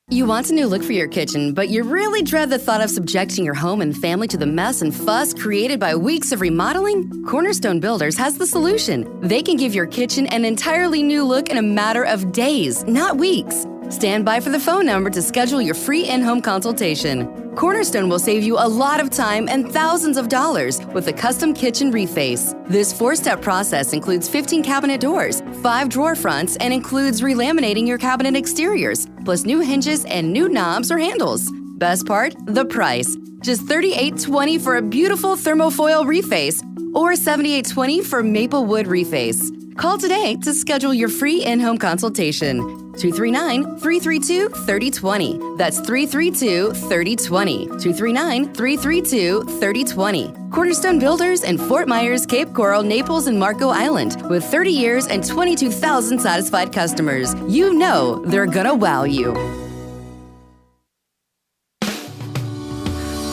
You want a new look for your kitchen, but you really dread the thought of subjecting your home and family to the mess and fuss created by weeks of remodeling? Cornerstone Builders has the solution. They can give your kitchen an entirely new look in a matter of days, not weeks. Stand by for the phone number to schedule your free in-home consultation. Cornerstone will save you a lot of time and thousands of dollars with a custom kitchen reface. This 4-step process includes 15 cabinet doors, 5 drawer fronts, and includes relaminating your cabinet exteriors, plus new hinges and new knobs or handles. Best part? The price. just $38.20 for a beautiful thermofoil reface, or $78.20 for maple wood reface. Call today to schedule your free in-home consultation. 239-332-3020. That's 332-3020. 239-332-3020. Cornerstone Builders in Fort Myers, Cape Coral, Naples, and Marco Island. With 30 years and 22,000 satisfied customers. You know they're gonna wow you.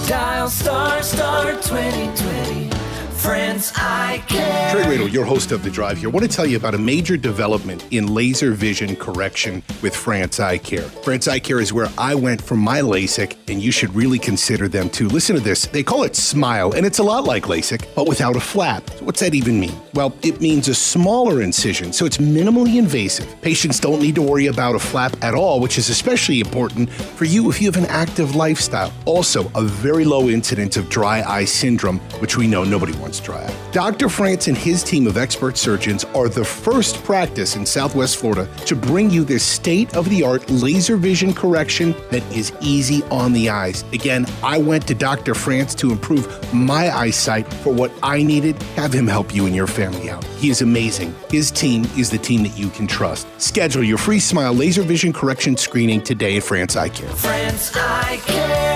Dial star 2020. Friends, I care. Trey Radel, your host of The Drive here. I want to tell you about a major development in laser vision correction with France Eye Care. France Eye Care is where I went for my LASIK, and you should really consider them too. Listen to this. They call it Smile, and it's a lot like LASIK, but without a flap. So what's that even mean? Well, it means a smaller incision, so it's minimally invasive. Patients don't need to worry about a flap at all, which is especially important for you if you have an active lifestyle. Also, a very low incidence of dry eye syndrome, which we know nobody wants dry eye. Dr. France and his team of expert surgeons are the first practice in Southwest Florida to bring you this state-of-the-art laser vision correction that is easy on the eyes. Again, I went to Dr. France to improve my eyesight for what I needed. Have him help you and your family out. He is amazing. His team is the team that you can trust. Schedule your free Smile laser vision correction screening today at France Eye Care. France Eye Care.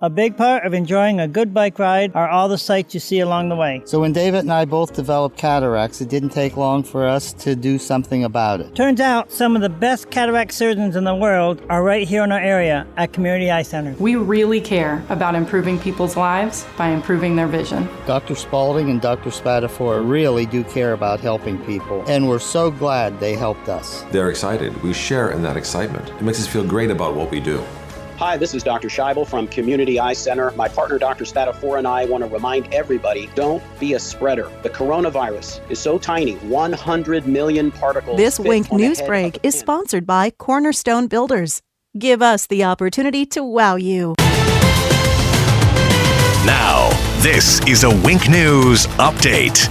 A big part of enjoying a good bike ride are all the sights you see along the way. So when David and I both developed cataracts, it didn't take long for us to do something about it. Turns out some of the best cataract surgeons in the world are right here in our area at Community Eye Center. We really care about improving people's lives by improving their vision. Dr. Spalding and Dr. Spatafora really do care about helping people, and we're so glad they helped us. They're excited. We share in that excitement. It makes us feel great about what we do. Hi, this is Dr. Scheibel from Community Eye Center. My partner, Dr. Spatafora, and I want to remind everybody, don't be a spreader. The coronavirus is so tiny, 100 million particles. This Wink News Break is sponsored by Cornerstone Builders. Give us the opportunity to wow you. Now, this is a Wink News Update.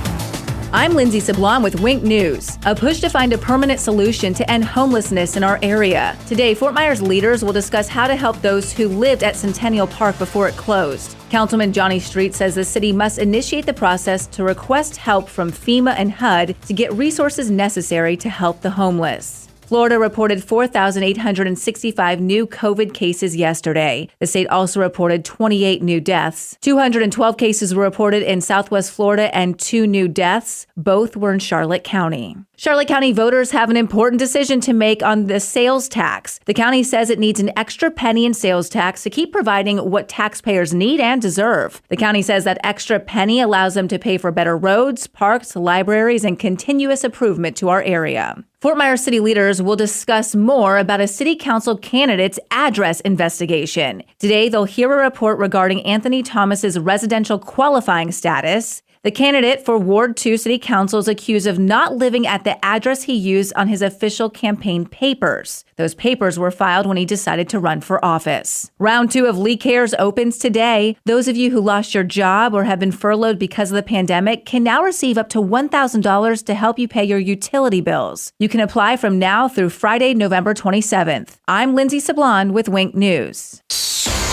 I'm Lindsay Sablon with Wink News, a push to find a permanent solution to end homelessness in our area. Today, Fort Myers leaders will discuss how to help those who lived at Centennial Park before it closed. Councilman Johnny Street says the city must initiate the process to request help from FEMA and HUD to get resources necessary to help the homeless. Florida reported 4,865 new COVID cases yesterday. The state also reported 28 new deaths. 212 cases were reported in Southwest Florida and 2 new deaths. Both were in Charlotte County. Charlotte County voters have an important decision to make on the sales tax. The county says it needs an extra penny in sales tax to keep providing what taxpayers need and deserve. The county says that extra penny allows them to pay for better roads, parks, libraries, and continuous improvement to our area. Fort Myers city leaders will discuss more about a city council candidate's address investigation. Today, they'll hear a report regarding Anthony Thomas's residential qualifying status. The candidate for Ward 2 City Council is accused of not living at the address he used on his official campaign papers. Those papers were filed when he decided to run for office. Round 2 of Lee Cares opens today. Those of you who lost your job or have been furloughed because of the pandemic can now receive up to $1,000 to help you pay your utility bills. You can apply from now through Friday, November 27th. I'm Lindsay Sablon with Wink News.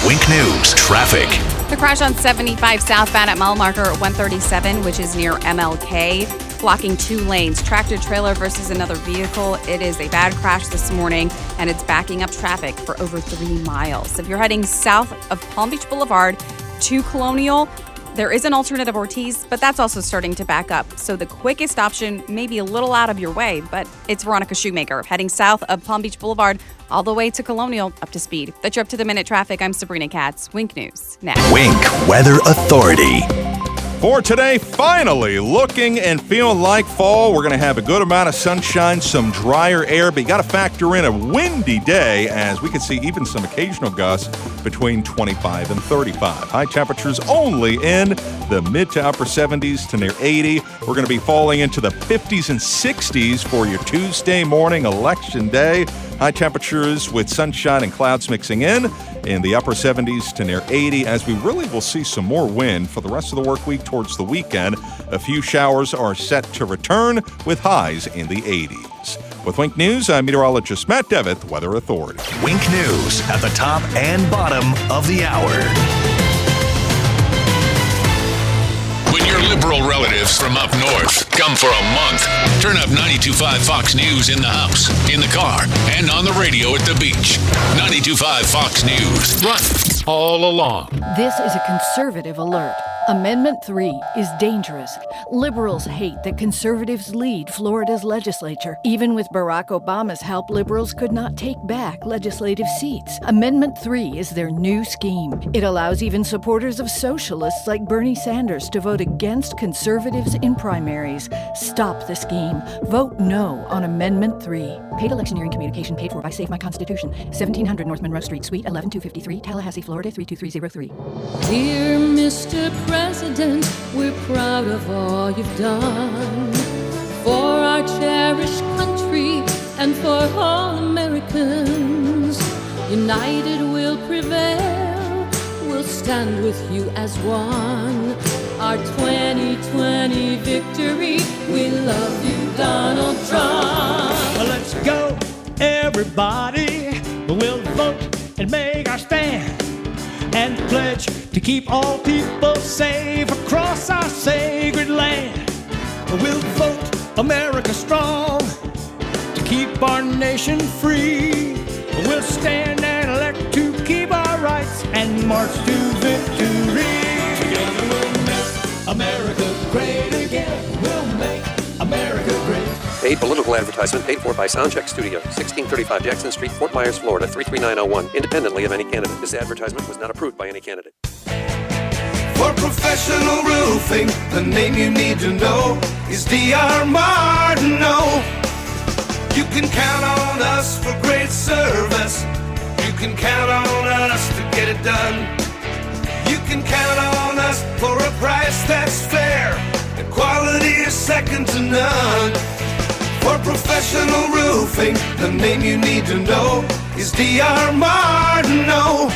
Wink News Traffic. The crash on 75 southbound at mile marker 137, which is near MLK, blocking 2 lanes. Tractor trailer versus another vehicle. It is a bad crash this morning, and it's backing up traffic for over 3 miles. If you're heading south of Palm Beach Boulevard to Colonial, there is an alternative Ortiz, but that's also starting to back up. So the quickest option may be a little out of your way, but it's Veronica Shoemaker heading south of Palm Beach Boulevard all the way to Colonial, up to speed. That's your up-to-the-minute traffic. I'm Sabrina Katz. Wink News next. Wink Weather Authority. For today, finally looking and feeling like fall. We're going to have a good amount of sunshine, some drier air, but you got to factor in a windy day as we could see even some occasional gusts between 25 and 35. High temperatures only in the mid to upper 70s to near 80. We're going to be falling into the 50s and 60s for your Tuesday morning, election day. High temperatures with sunshine and clouds mixing in the upper 70s to near 80 as we really will see some more wind for the rest of the work week towards the weekend. A few showers are set to return with highs in the 80s. With Wink News, I'm meteorologist Matt Devitt, Weather Authority. Wink News at the top and bottom of the hour. When your liberal relatives from up north come for a month, turn up 92.5 Fox News in the house, in the car, and on the radio at the beach. 92.5 Fox News. Run all along. This is a conservative alert. Amendment 3 is dangerous. Liberals hate that conservatives lead Florida's legislature. Even with Barack Obama's help, liberals could not take back legislative seats. Amendment 3 is their new scheme. It allows even supporters of socialists like Bernie Sanders to vote against conservatives in primaries. Stop the scheme. Vote no on Amendment 3. Paid electioneering communication paid for by Save My Constitution. 1700 North Monroe Street, Suite 11253, Tallahassee, Florida 32303. Dear Mr. President, we're proud of all you've done for our cherished country and for all Americans. United we'll prevail, we'll stand with you as one. Our 2020 victory, we love you, Donald Trump. Let's go, everybody. We'll vote and make our stand and pledge to keep all people safe across our sacred land. We'll vote America strong to keep our nation free. We'll stand and elect to keep our rights and march to victory. Together we'll make America great again. We'll make America great. Paid political advertisement paid for by Soundcheck Studio, 1635 Jackson Street, Fort Myers, Florida, 33901, independently of any candidate. This advertisement was not approved by any candidate. For professional roofing, the name you need to know is D.R. Martineau. You can count on us for great service. You can count on us to get it done. You can count on us for a price that's fair. The quality is second to none. For professional roofing, the name you need to know is D.R. Martineau.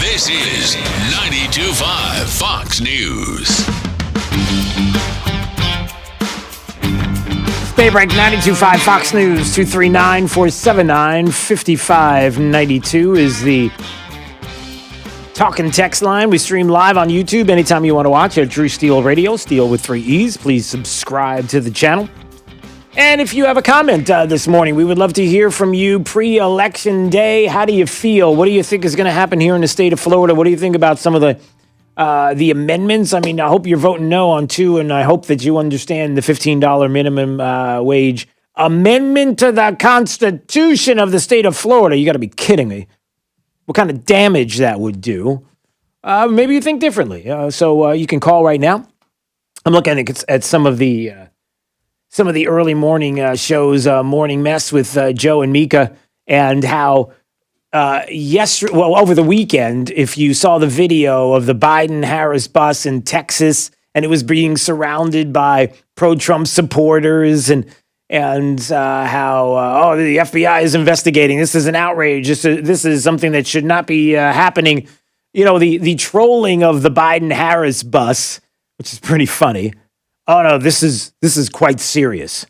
This is 92.5 Fox News. Daybreak 92.5 Fox News, 239-479-5592 is the talk and text line. We stream live on YouTube anytime you want to watch at Drew Steele Radio, Steele with 3 E's. Please subscribe to the channel. And if you have a comment this morning, we would love to hear from you pre-election day. How do you feel? What do you think is going to happen here in the state of Florida? What do you think about some of the amendments? I mean, I hope you're voting no on 2, and I hope that you understand the $15 minimum wage amendment to the Constitution of the state of Florida. You got to be kidding me. What kind of damage that would do? Maybe you think differently. So you can call right now. I'm looking at some of the early morning shows, Morning Mess with Joe and Mika, and how over the weekend, if you saw the video of the Biden-Harris bus in Texas, and it was being surrounded by pro-Trump supporters, and how the FBI is investigating. This is an outrage. This is something that should not be happening. You know, the trolling of the Biden-Harris bus, which is pretty funny. Oh no, this is quite serious.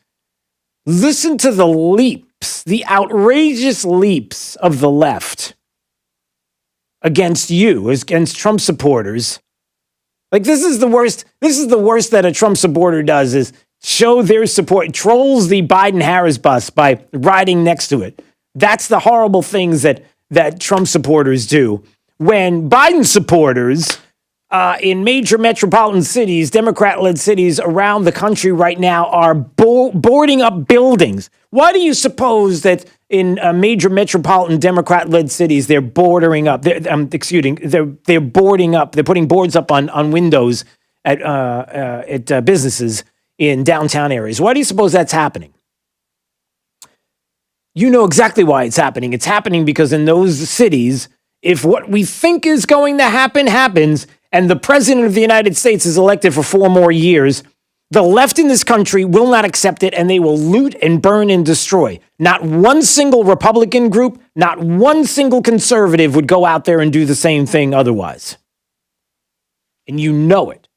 Listen to the leaps, the outrageous leaps of the left against Trump supporters. Like, this is the worst that a Trump supporter does, is show their support, trolls the Biden-Harris bus by riding next to it. That's the horrible things that Trump supporters do. When Biden supporters in major metropolitan cities, Democrat-led cities around the country right now are boarding up buildings. Why do you suppose that in major metropolitan Democrat-led cities they're boarding up? They're boarding up. They're putting boards up on windows at businesses in downtown areas. Why do you suppose that's happening? You know exactly why it's happening. It's happening because in those cities, if what we think is going to happen happens, and the president of the United States is elected for 4 more years, the left in this country will not accept it, and they will loot and burn and destroy. Not one single Republican group, not one single conservative would go out there and do the same thing otherwise. And you know it.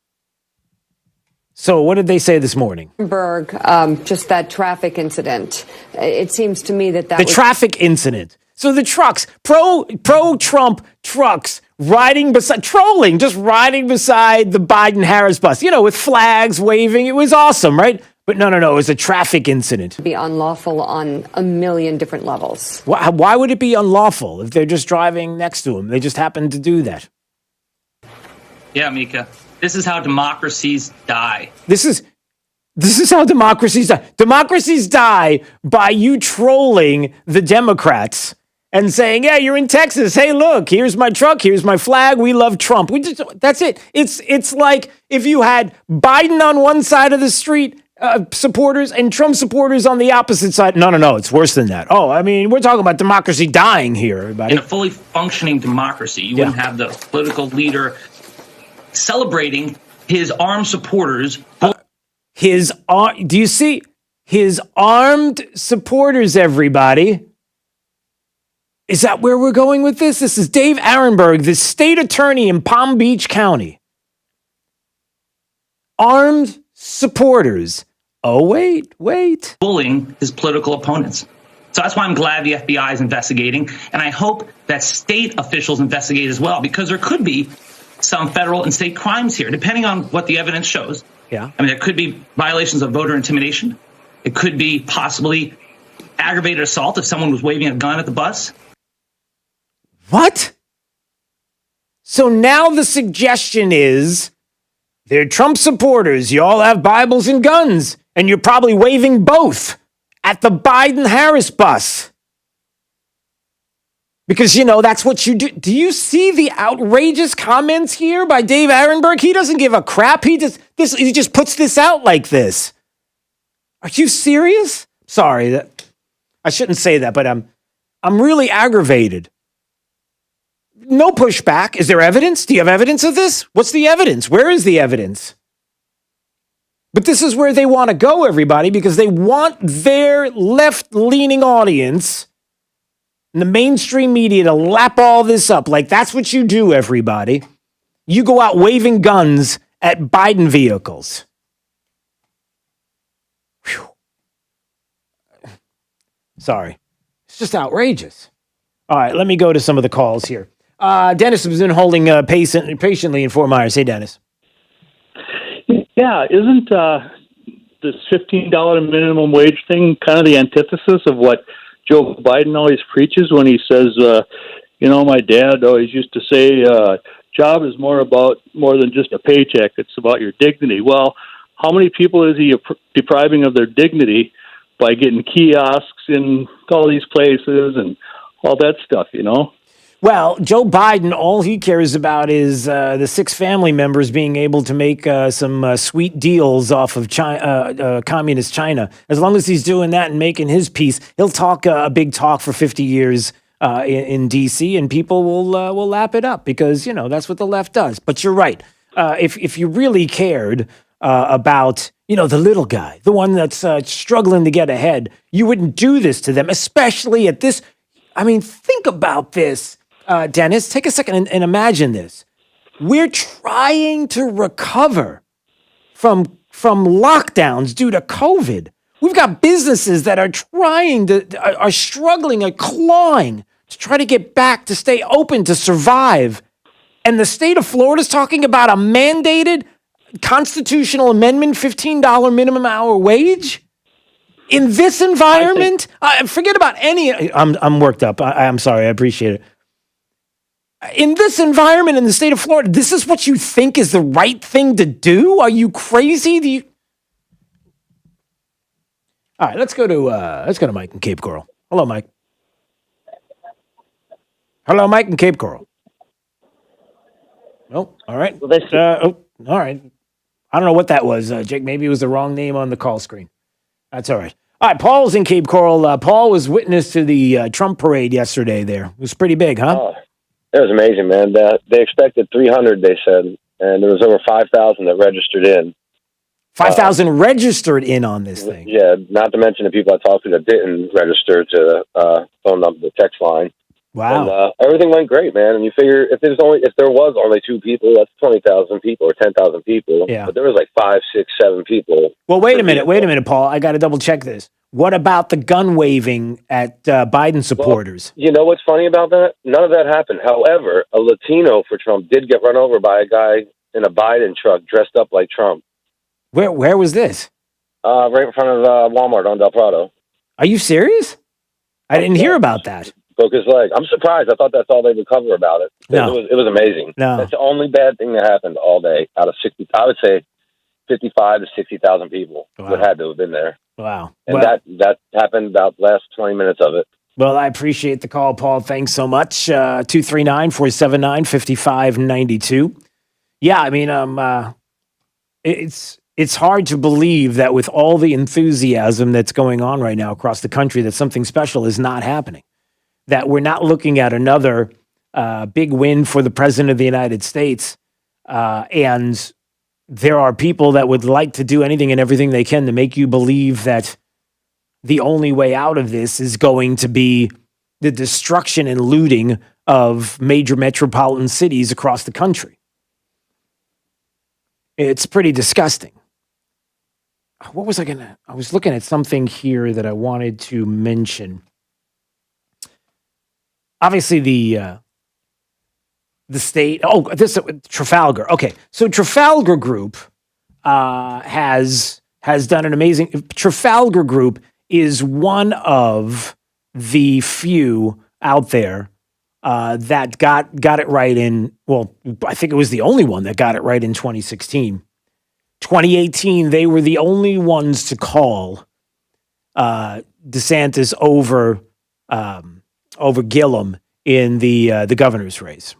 So what did they say this morning? Just that traffic incident. It seems to me that was traffic incident. So the trucks, pro-Trump trucks riding beside, trolling, just riding beside the Biden-Harris bus, with flags waving. It was awesome, right? But no, it was a traffic incident. be unlawful on a million different levels. Why would it be unlawful if they're just driving next to him? They just happen to do that. Yeah, Mika. This is how democracies die. This is how democracies die. Democracies die by you trolling the Democrats and saying, yeah, you're in Texas. Hey, look, here's my truck. Here's my flag. We love Trump. That's it. It's like if you had Biden on one side of the street, supporters, and Trump supporters on the opposite side. No. It's worse than that. Oh, I mean, we're talking about democracy dying here, everybody. In a fully functioning democracy, you wouldn't have the political leader celebrating his armed supporters. Do you see his armed supporters, everybody? Is that where we're going with this? This is Dave Arenberg, the state attorney in Palm Beach County. Armed supporters. Oh, wait. Bullying his political opponents. So that's why I'm glad the FBI is investigating. And I hope that state officials investigate as well, because there could be some federal and state crimes here, depending on what the evidence shows. Yeah. I mean, there could be violations of voter intimidation. It could be possibly aggravated assault if someone was waving a gun at the bus. What? So now the suggestion is they're Trump supporters. You all have Bibles and guns, and you're probably waving both at the Biden-Harris bus. Because, that's what you do. Do you see the outrageous comments here by Dave Arenberg? He doesn't give a crap. He just puts this out like this. Are you serious? Sorry, I shouldn't say that, but I'm really aggravated. No pushback. Is there evidence? Do you have evidence of this? What's the evidence? Where is the evidence? But this is where they want to go, everybody, because they want their left-leaning audience and the mainstream media to lap all this up. Like, that's what you do, everybody. You go out waving guns at Biden vehicles. Whew. Sorry. It's just outrageous. All right, let me go to some of the calls here. Dennis has been holding patiently in Fort Myers. Hey, Dennis. Yeah, isn't this $15 minimum wage thing kind of the antithesis of what Joe Biden always preaches when he says, my dad always used to say, job is more than just a paycheck. It's about your dignity. Well, how many people is he depriving of their dignity by getting kiosks in all these places and all that stuff, Well, Joe Biden, all he cares about is the 6 family members being able to make some sweet deals off of communist China. As long as he's doing that and making his piece, he'll talk a big talk for 50 years in D.C. and people will lap it up because, that's what the left does. But you're right. If you really cared about, the little guy, the one that's struggling to get ahead, you wouldn't do this to them, especially at this. I mean, think about this. Dennis, take a second and imagine this. We're trying to recover from lockdowns due to COVID. We've got businesses that are are struggling, are clawing to try to get back, to stay open, to survive. And the state of Florida is talking about a mandated constitutional amendment, $15 minimum hour wage. In this environment, forget about any. I'm worked up. I'm sorry. I appreciate it. In this environment in the state of Florida, this is what you think is the right thing to do? Are you crazy? All right, let's go to Mike in Cape Coral. Hello, Mike. Hello, Mike in Cape Coral. Oh, all right. All right. I don't know what that was, Jake. Maybe it was the wrong name on the call screen. That's all right. All right, Paul's in Cape Coral. Paul was witness to the Trump parade yesterday there. It was pretty big, huh? Oh, it was amazing, man. They expected 300, they said, and there was over 5,000 that registered in. 5,000 registered in on this thing. Yeah, not to mention the people I talked to that didn't register to phone up the text line. Wow. And everything went great, man. And you figure if there was only 2 people, that's 20,000 people or 10,000 people. Yeah. But there was like 5, 6, 7 people. Well, wait a minute, Paul. I got to double check this. What about the gun waving at Biden supporters? Well, you know what's funny about that? None of that happened. However, a Latino for Trump did get run over by a guy in a Biden truck dressed up like Trump. Where was this? Right in front of Walmart on Del Prado. Are you serious? I didn't hear about that. Broke his leg. I'm surprised. I thought that's all they would cover about it. No. It was amazing. No. That's the only bad thing that happened all day out of 60. I would say 55 to 60,000 people would had to have been there. Wow. And that happened about the last 20 minutes of it. Well, I appreciate the call, Paul. Thanks so much. 239-479-5592. Yeah, I mean, it's hard to believe that with all the enthusiasm that's going on right now across the country, that something special is not happening. That we're not looking at another big win for the President of the United States. And there are people that would like to do anything and everything they can to make you believe that the only way out of this is going to be the destruction and looting of major metropolitan cities across the country. It's pretty disgusting. What was I was looking at something here that I wanted to mention. Obviously, the state. Oh, this Trafalgar. Okay, so Trafalgar Group has done an amazing. Trafalgar Group is one of the few out there that got it right in. Well, I think it was the only one that got it right in 2016. 2018, they were the only ones to call DeSantis over Gillum in the governor's race.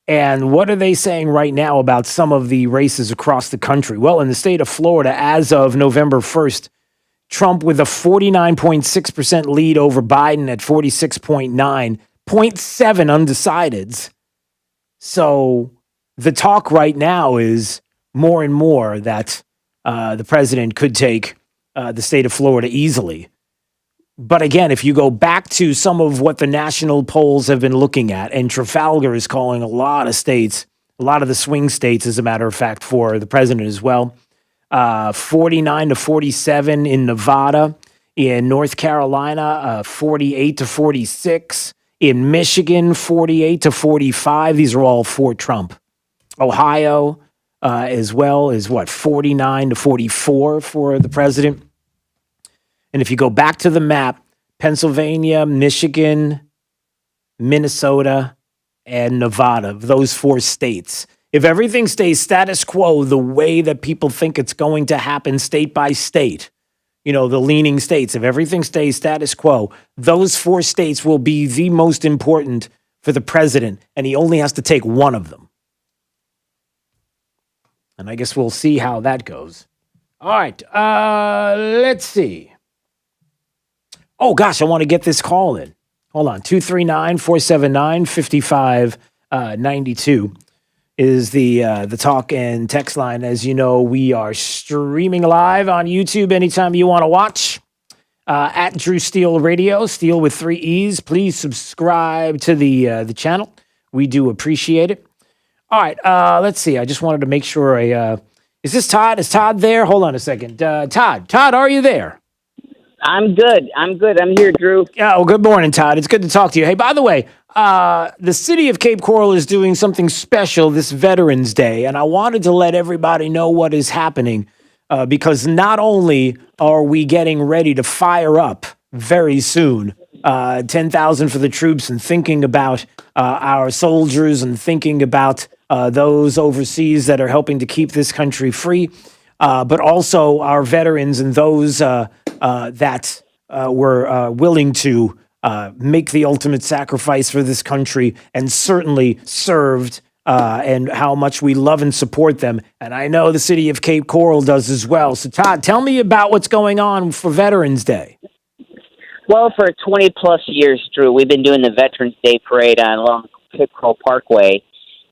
And what are they saying right now about some of the races across the country? Well, in the state of Florida, as of November 1st, Trump with a 49.6% lead over Biden at 46.9, 0.7 undecideds. So the talk right now is more and more that the president could take the state of Florida easily. But again, if you go back to some of what the national polls have been looking at, and Trafalgar is calling a lot of states, a lot of the swing states, as a matter of fact, for the president as well. 49 to 47 in Nevada. In North Carolina, 48 to 46. In Michigan, 48 to 45. These are all for Trump. Ohio, as well, is 49 to 44 for the president. And if you go back to the map, Pennsylvania, Michigan, Minnesota, and Nevada, those 4 states. If everything stays status quo the way that people think it's going to happen state by state, the leaning states, if everything stays status quo, those 4 states will be the most important for the president, and he only has to take one of them. And I guess we'll see how that goes. All right, let's see. Oh, gosh, I want to get this call in. Hold on. 239-479-5592 is the talk and text line. As you know, we are streaming live on YouTube anytime you want to watch. At Drew Steele Radio, Steele with 3 E's. Please subscribe to the channel. We do appreciate it. All right, let's see. I just wanted to make sure is this Todd? Is Todd there? Hold on a second. Todd, are you there? I'm good. I'm here, Drew. Yeah, well, good morning, Todd. It's good to talk to you. Hey, by the way, the city of Cape Coral is doing something special this Veterans Day, and I wanted to let everybody know what is happening because not only are we getting ready to fire up very soon, 10,000 for the troops and thinking about our soldiers and thinking about those overseas that are helping to keep this country free, but also our veterans and those that were willing to make the ultimate sacrifice for this country and certainly served and how much we love and support them. And I know the city of Cape Coral does as well. So, Todd, tell me about what's going on for Veterans Day. Well, for 20-plus years, Drew, we've been doing the Veterans Day Parade along Cape Coral Parkway.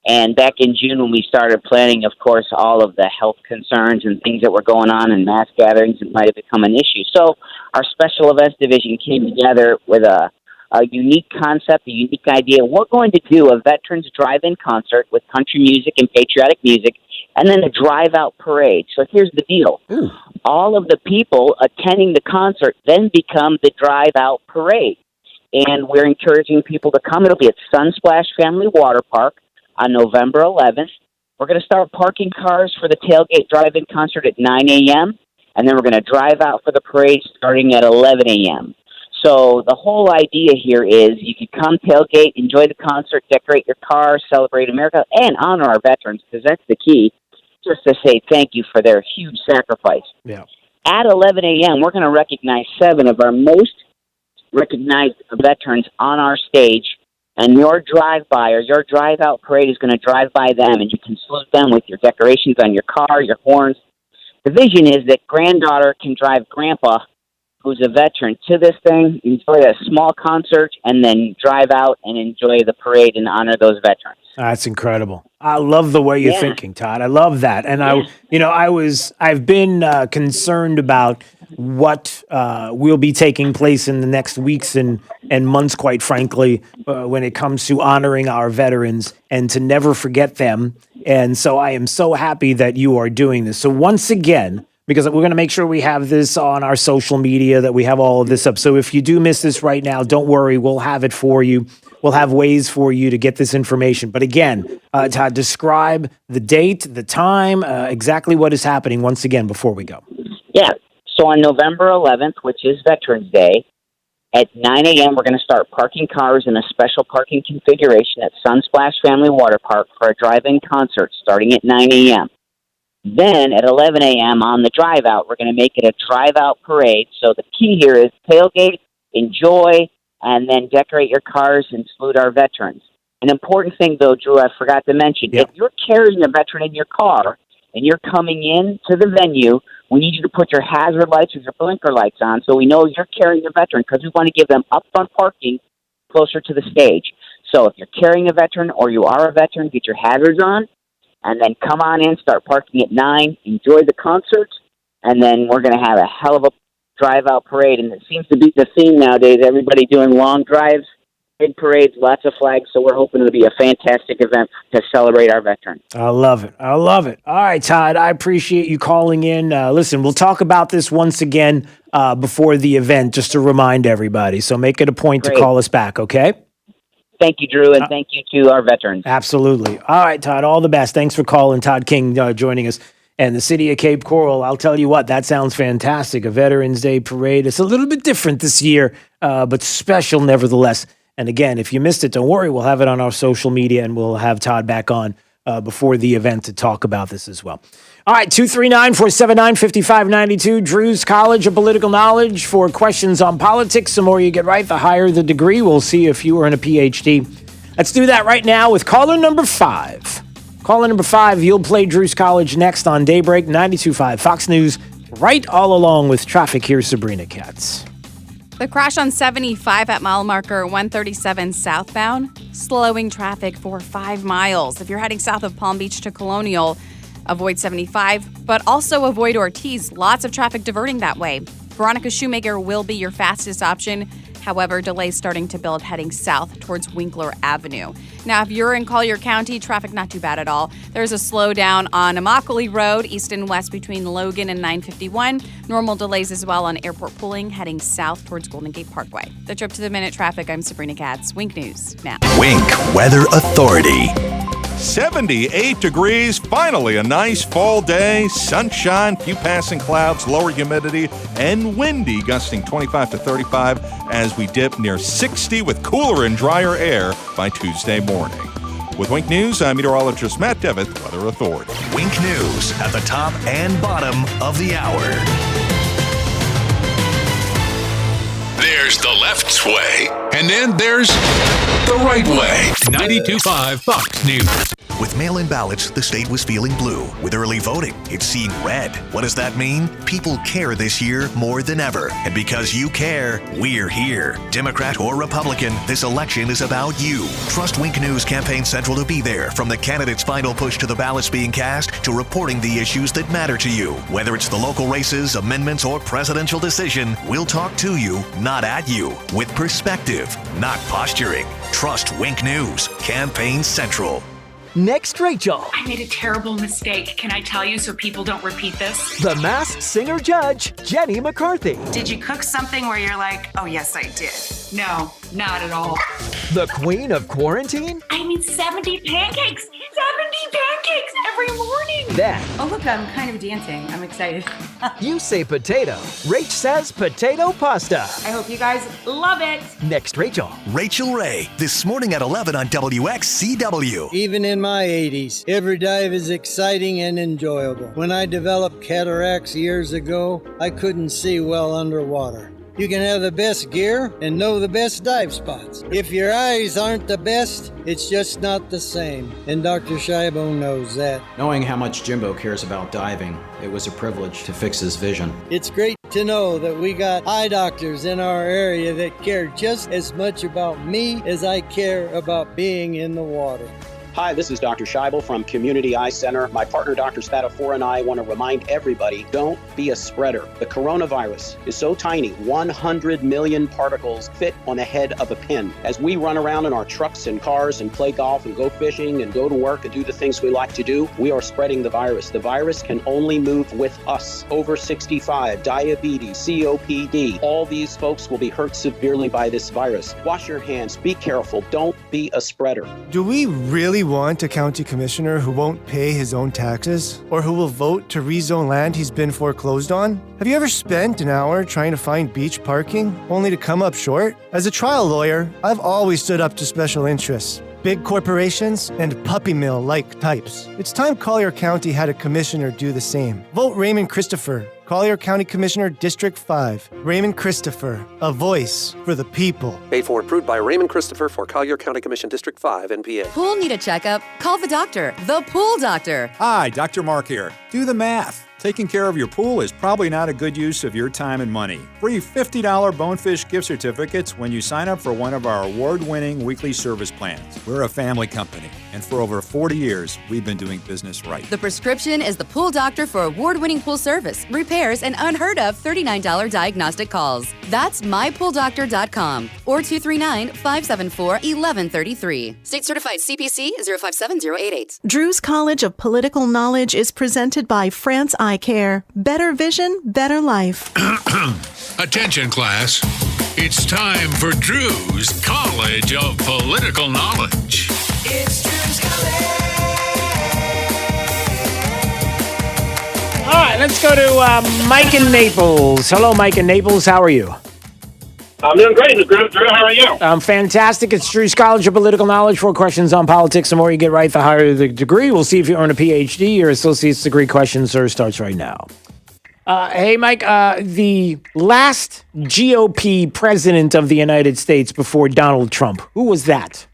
And back in June when we started planning, of course, all of the health concerns and things that were going on and mass gatherings that might have become an issue. So our special events division came together with a a unique concept, a unique idea. We're going to do a veterans drive-in concert with country music and patriotic music, and then a drive-out parade. So here's the deal. All of the people attending the concert then become the drive-out parade. And we're encouraging people to come. It'll be at Sunsplash Family Water Park on November 11th. We're going to start parking cars for the tailgate drive-in concert at 9 a.m., and then we're going to drive out for the parade starting at 11 a.m. So the whole idea here is you can come tailgate, enjoy the concert, decorate your car, celebrate America, and honor our veterans, because that's the key, just to say thank you for their huge sacrifice. Yeah. At 11 a.m., we're going to recognize 7 of our most recognized veterans on our stage, and your drive-by or your drive-out parade is going to drive by them, and you can salute them with your decorations on your car, your horns. The vision is that granddaughter can drive grandpa, who's a veteran, to this thing, enjoy a small concert, and then drive out and enjoy the parade and honor those veterans. That's incredible. I love the way you're thinking, Todd. I love that. And I've been concerned about what will be taking place in the next weeks and months, quite frankly, when it comes to honoring our veterans and to never forget them. And so I am so happy that you are doing this. So once again, because we're going to make sure we have this on our social media, that we have all of this up. So if you do miss this right now, don't worry. We'll have it for you. We'll have ways for you to get this information. But again, Todd, describe the date, the time, exactly what is happening once again before we go. Yeah. So on November 11th, which is Veterans Day, at 9 a.m., we're going to start parking cars in a special parking configuration at Sunsplash Family Water Park for a drive-in concert starting at 9 a.m. Then at 11 a.m. on the drive-out, we're going to make it a drive-out parade. So the key here is tailgate, enjoy, and then decorate your cars and salute our veterans. An important thing, though, Drew, I forgot to mention, if you're carrying a veteran in your car and you're coming in to the venue, we need you to put your hazard lights or your blinker lights on so we know you're carrying a veteran, because we want to give them upfront parking closer to the stage. So if you're carrying a veteran or you are a veteran, get your hazards on, and then come on in, start parking at 9, enjoy the concert, and then we're going to have a hell of a drive-out parade. And it seems to be the theme nowadays, everybody doing long drives, big parades, lots of flags, so we're hoping it'll be a fantastic event to celebrate our veterans. I love it. I love it. All right, Todd, I appreciate you calling in. Listen, we'll talk about this once again before the event, just to remind everybody. So make it a point to call us back, okay? Thank you, Drew, and thank you to our veterans. Absolutely. All right, Todd, all the best. Thanks for calling. Todd King joining us. And the city of Cape Coral, I'll tell you what, that sounds fantastic. A Veterans Day parade. It's a little bit different this year, but special nevertheless. And again, if you missed it, don't worry. We'll have it on our social media, and we'll have Todd back on before the event to talk about this as well. All right, 239-479-5592. Drew's College of Political Knowledge for questions on politics. The more you get right, the higher the degree. We'll see if you earn a PhD. Let's do that right now with caller number 5. Caller number 5, you'll play Drew's College next on Daybreak 92.5 Fox News, right all along with traffic. Here's Sabrina Katz. The crash on 75 at mile marker 137 southbound, slowing traffic for 5 miles. If you're heading south of Palm Beach to Colonial, avoid 75, but also avoid Ortiz. Lots of traffic diverting that way. Veronica Shoemaker will be your fastest option. However, delays starting to build heading south towards Winkler Avenue. Now, if you're in Collier County, traffic not too bad at all. There's a slowdown on Immokalee Road, east and west between Logan and 951. Normal delays as well on Airport Pulling, heading south towards Golden Gate Parkway. The Trip to the Minute traffic, I'm Sabrina Katz. Wink News now. Wink Weather Authority. 78 degrees, finally a nice fall day, sunshine, few passing clouds, lower humidity, and windy, gusting 25 to 35 as we dip near 60 with cooler and drier air by Tuesday morning. With Wink News, I'm meteorologist Matt Devitt, Weather Authority. Wink News at the top and bottom of the hour. There's the left way, and then there's the right way. 92.5 Fox News. With mail-in ballots, the state was feeling blue. With early voting, it's seeing red. What does that mean? People care this year more than ever. And because you care, we're here. Democrat or Republican, this election is about you. Trust Wink News Campaign Central to be there, from the candidate's final push to the ballots being cast to reporting the issues that matter to you. Whether it's the local races, amendments, or presidential decision, we'll talk to you, not at you. With perspective, not posturing. Trust Wink News Campaign Central. Next, Rachel. I made a terrible mistake. Can I tell you so people don't repeat this? The Masked Singer judge, Jenny McCarthy. Did you cook something where you're like, oh, yes, I did? No, not at all. The Queen of Quarantine. I mean, 70 pancakes. 70 pancakes every morning. Then. Oh, look, I'm kind of dancing. I'm excited. You say potato. Rach says potato pasta. I hope you guys love it. Next, Rachel. Rachel Ray, this morning at 11 on WXCW. Even in my 80s, every dive is exciting and enjoyable. When I developed cataracts years ago, I couldn't see well underwater. You can have the best gear and know the best dive spots. If your eyes aren't the best, it's just not the same. And Dr. Scheibo knows that. Knowing how much Jimbo cares about diving, it was a privilege to fix his vision. It's great to know that we got eye doctors in our area that care just as much about me as I care about being in the water. Hi, this is Dr. Scheibel from Community Eye Center. My partner, Dr. Spatafor, and I want to remind everybody, don't be a spreader. The coronavirus is so tiny, 100 million particles fit on the head of a pin. As we run around in our trucks and cars and play golf and go fishing and go to work and do the things we like to do, we are spreading the virus. The virus can only move with us. Over 65, diabetes, COPD, all these folks will be hurt severely by this virus. Wash your hands, be careful, don't be a spreader. Do we really want a county commissioner who won't pay his own taxes, or who will vote to rezone land he's been foreclosed on? Have you ever spent an hour trying to find beach parking only to come up short? As a trial lawyer, I've always stood up to special interests, big corporations, and puppy mill-like types. It's time Collier County had a commissioner do the same. Vote Raymond Christopher, Collier County Commissioner, District 5. Raymond Christopher, a voice for the people. Paid for, approved by Raymond Christopher for Collier County Commission, District 5, NPA. Pool need a checkup? Call the doctor, the pool doctor. Hi, Dr. Mark here. Do the math. Taking care of your pool is probably not a good use of your time and money. Free $50 Bonefish gift certificates when you sign up for one of our award-winning weekly service plans. We're a family company, and for over 40 years, we've been doing business right. The prescription is the pool doctor for award-winning pool service, repairs, and unheard of $39 diagnostic calls. That's mypooldoctor.com or 239-574-1133. State certified CPC 057088. Drew's College of Political Knowledge is presented by France Eye Care. Better vision, better life. Attention, class. It's time for Drew's College of Political Knowledge. It's Drew's College. All right, let's go to Mike in Naples. Hello, Mike in Naples. How are you? I'm doing great, Drew. How are you? I'm fantastic. It's Drew's College of Political Knowledge. 4 questions on politics. The more you get right, the higher the degree. We'll see if you earn a PhD. Your associate's degree question, sir, starts right now. Hey, Mike, the last GOP president of the United States before Donald Trump, who was that?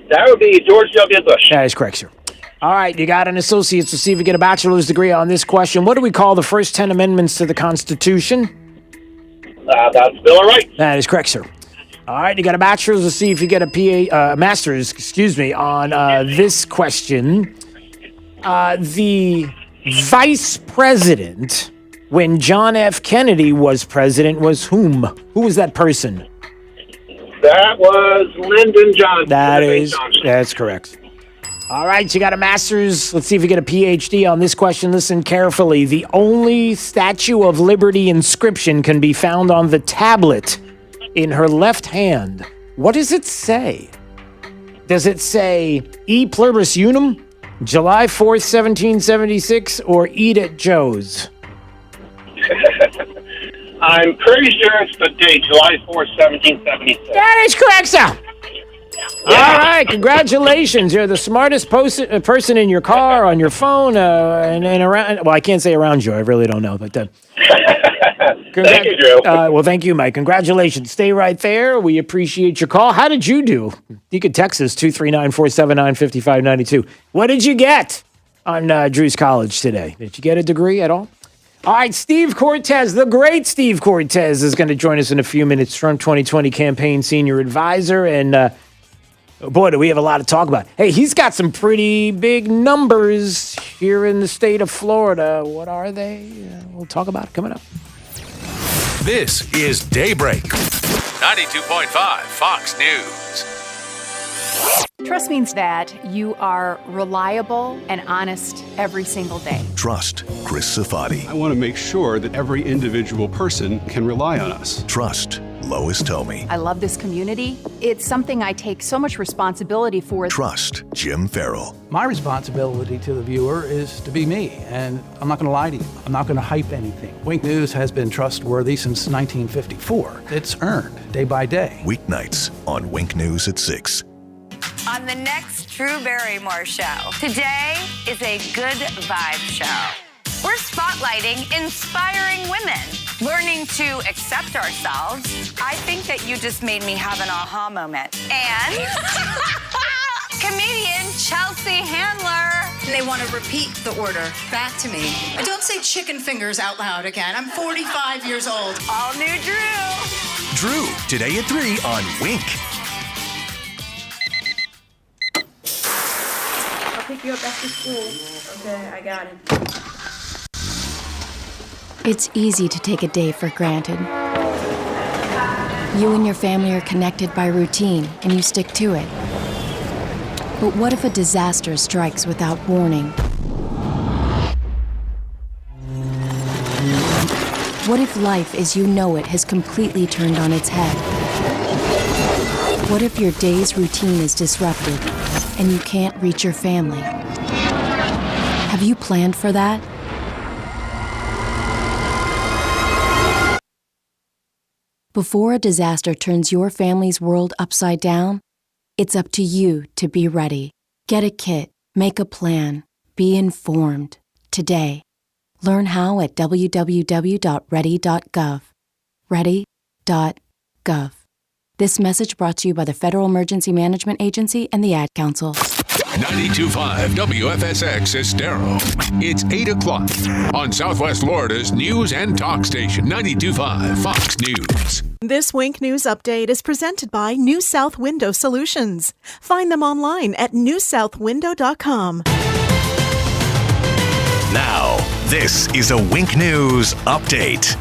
That would be George W. Bush. That is correct, sir. All right, you got an associate's. We'll see if you get a bachelor's degree on this question. What do we call the first 10 amendments to the Constitution? That's Bill of Rights. That is correct, sir. All right, you got a bachelor's. Let's see if you get a master's, on this question. The vice president, when John F. Kennedy was president, was whom? Who was that person? That was Lyndon Johnson. That's correct. All right, you got a master's. Let's see if you get a PhD on this question. Listen carefully. The only Statue of Liberty inscription can be found on the tablet in her left hand. What does it say? Does it say E Pluribus Unum, July 4th, 1776, or Eat at Joe's? I'm pretty sure it's the date, July 4th, 1776. That is correct, sir. Yeah. All right, congratulations. You're the smartest person in your car, on your phone, and around. Well, I can't say around you. I really don't know. But Thank you, Drew. Well, thank you, Mike. Congratulations. Stay right there. We appreciate your call. How did you do? You could text us 239-479-5592. What did you get on Drew's College today? Did you get a degree at all? All right, Steve Cortez, the great Steve Cortez, is going to join us in a few minutes. Trump 2020 campaign senior advisor. And boy, do we have a lot to talk about. Hey, he's got some pretty big numbers here in the state of Florida. What are they? We'll talk about it coming up. This is Daybreak. 92.5 Fox News. Trust means that you are reliable and honest every single day. Trust Chris Safadi. I want to make sure that every individual person can rely on us. Trust Lois Tomey. I love this community. It's something I take so much responsibility for. Trust Jim Farrell. My responsibility to the viewer is to be me, and I'm not going to lie to you. I'm not going to hype anything. Wink News has been trustworthy since 1954. It's earned day by day. Weeknights on Wink News at 6. On the next Drew Barrymore show, today is a good vibe show. We're spotlighting inspiring women, learning to accept ourselves. I think that you just made me have an aha moment. And comedian Chelsea Handler. They want to repeat the order back to me. Don't say chicken fingers out loud again. I'm 45 years old. All new Drew. Drew, today at 3 on Wink. Pick you up after school. Okay, I got it. It's easy to take a day for granted. You and your family are connected by routine, and you stick to it. But what if a disaster strikes without warning? What if life as you know it has completely turned on its head? What if your day's routine is disrupted and you can't reach your family? Have you planned for that? Before a disaster turns your family's world upside down, it's up to you to be ready. Get a kit, make a plan, be informed today. Learn how at www.ready.gov. Ready.gov. This message brought to you by the Federal Emergency Management Agency and the Ad Council. 92.5 WFSX Estero. It's 8 o'clock on Southwest Florida's news and talk station, 92.5 Fox News. This Wink News update is presented by New South Window Solutions. Find them online at newsouthwindow.com. Now, this is a Wink News update.